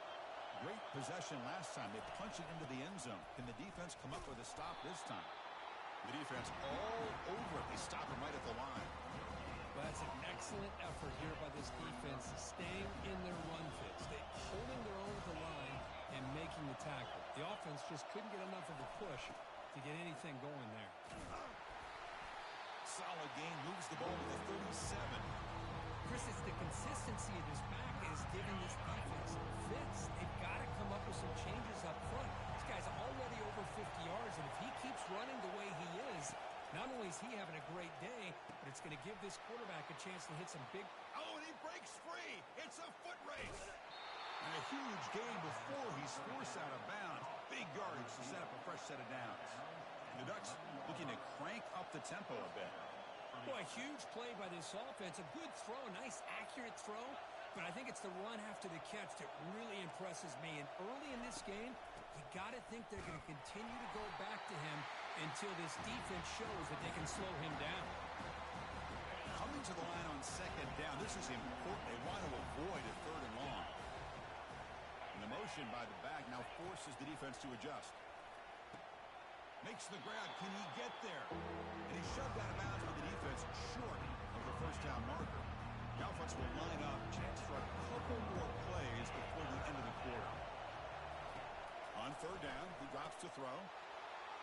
Great possession last time. They punch it into the end zone. Can the defense come up with a stop this time? The defense all over it. They stop him right at the line. Well, that's an excellent effort here by this defense, staying in their run fits. They holding their own at the line and making the tackle. The offense just couldn't get enough of a push to get anything going there. solid game. Moves the ball to the 37. Chris, it's the consistency of this back is giving this defense fits. They've got to come up with some changes up front. This guy's already over 50 yards, and if he keeps running the way he is, not only is he having a great day, but it's going to give this quarterback a chance to hit some big... Oh, and he breaks free. It's a foot race. And a huge gain before he's forced out of bounds. Big yardage to set up a fresh set of downs. And the Ducks looking to crank up the tempo a bit. Boy, a huge play by this offense. A good throw, a nice, accurate throw. But I think it's the run after the catch that really impresses me. And early in this game, you got to think they're going to continue to go back to him until this defense shows that they can slow him down. Coming to the line on second down. This is important. They want to avoid a third and long. And the motion by the back now forces the defense to adjust. Makes the grab. Can he get there? And he's shoved out of bounds by the defense short of the first down marker. The offense will line up. Chance for a couple more plays before the end of the quarter. On third down, he drops to throw.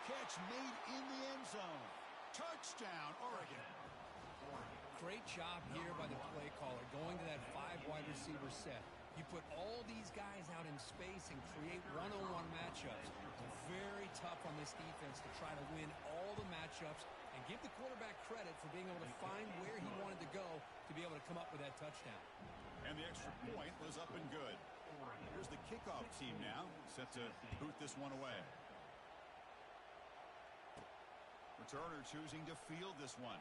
Catch made in the end zone. Touchdown, Oregon. Great job here by the play caller, going to that 5 wide receiver set. You put all these guys out in space and create one-on-one matchups. Very tough on this defense to try to win all the matchups and give the quarterback credit for being able to find where he wanted to go to be able to come up with that touchdown. And the extra point was up and good. Here's the kickoff team now, set to boot this one away. Returner choosing to field this one.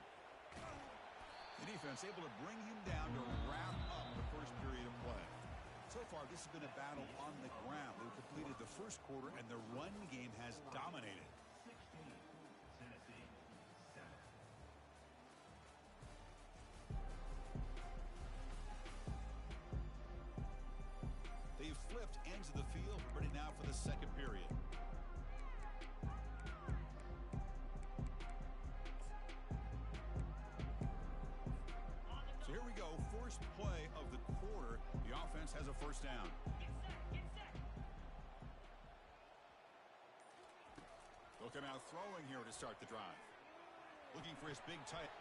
The defense able to bring him down to wrap up the first period of play. So far, this has been a battle on the ground. They've completed the first quarter, and the run game has dominated. They've flipped ends of the field, ready now for the second period. So here we go, first play of the quarter. The offense has a first down. They'll come out throwing here to start the drive. Looking for his big tight.